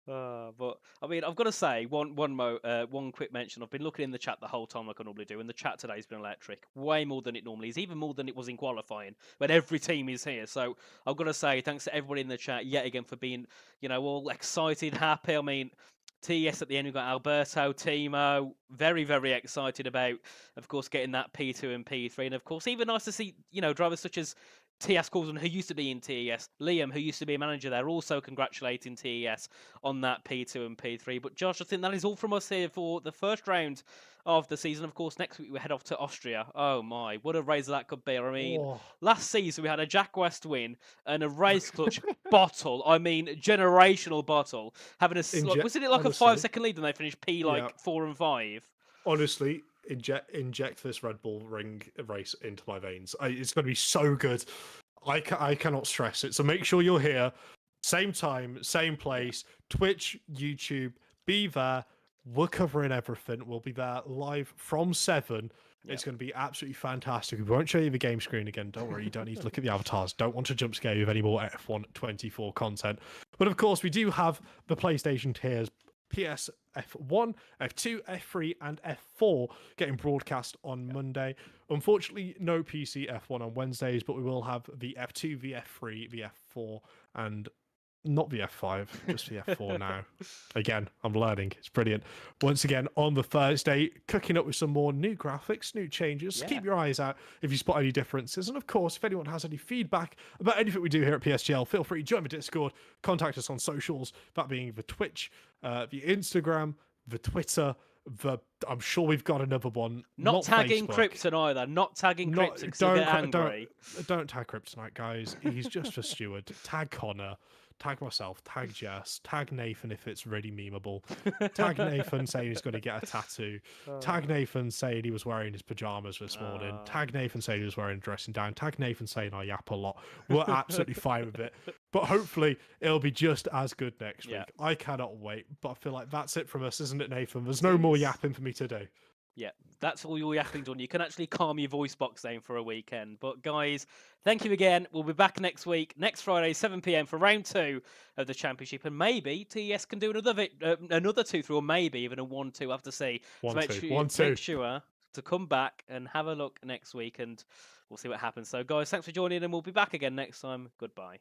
But I mean, I've got to say one quick mention. I've been looking in the chat the whole time like I normally do, and the chat today's been electric, way more than it normally is, even more than it was in qualifying when every team is here. So I've got to say thanks to everybody in the chat yet again for being, all excited, happy. I mean, TES at the end, we've got Alberto, Timo, very, very excited about, of course, getting that P2 and P3. And of course, even nice to see, drivers such as TS Coulson, who used to be in TES, Liam, who used to be a manager there, also congratulating TES on that P2 and P3. But Josh, I think that is all from us here for the first round of the season. Of course, next week we head off to Austria. Oh my, what a race that could be. I mean, Oh, last season we had a Jack West win and a race clutch bottle. I mean, generational bottle. Having wasn't it like a honestly, 5-second lead and they finished P yeah. 4 and 5? Honestly, inject this Red Bull ring race into my veins. It's going to be so good. I cannot stress it. So make sure you're here, same time, same place, Twitch, YouTube. Be there. We're covering everything. We'll be there live from 7. It's going to be absolutely fantastic. We won't show you the game screen again. Don't worry, you don't need to look at the avatars. Don't want to jump scare you with any more F1 24 content. But of course, we do have the PlayStation tiers. PS F1, F2, F3, and F4 getting broadcast on Monday. Unfortunately, no PC F1 on Wednesdays, but we will have the F2, the F3, the F4, and not the F5, just the F4 now. Again, I'm learning. It's brilliant. Once again, on the Thursday, cooking up with some more new graphics, new changes. Yeah. Keep your eyes out if you spot any differences. And of course, if anyone has any feedback about anything we do here at PSGL, feel free to join the Discord, contact us on socials, that being the Twitch, the Instagram, the Twitter, I'm sure we've got another one. Not tagging Facebook. Krypton either. Not tagging Krypton because he'll get angry. Don't tag Kryptonite, guys. He's just a steward. Tag Connor. Tag myself, tag Jess, tag Nathan if it's really memeable. Tag Nathan saying he's going to get a tattoo. Tag Nathan saying he was wearing his pajamas this morning. Tag Nathan saying he was wearing a dressing down. Tag Nathan saying I yap a lot. We're absolutely fine with it. But hopefully it'll be just as good next week. I cannot wait. But I feel like that's it from us, isn't it, Nathan? There's no more yapping for me to do. Yeah, that's all your yapping done. You can actually calm your voice box down for a weekend. But guys, thank you again. We'll be back next week, next Friday, 7 p.m. for round 2 of the championship, and maybe TES can do another 2-3, or maybe even a 1-2. We'll have to see. Make sure to come back and have a look next week, and we'll see what happens. So, guys, thanks for joining, and we'll be back again next time. Goodbye.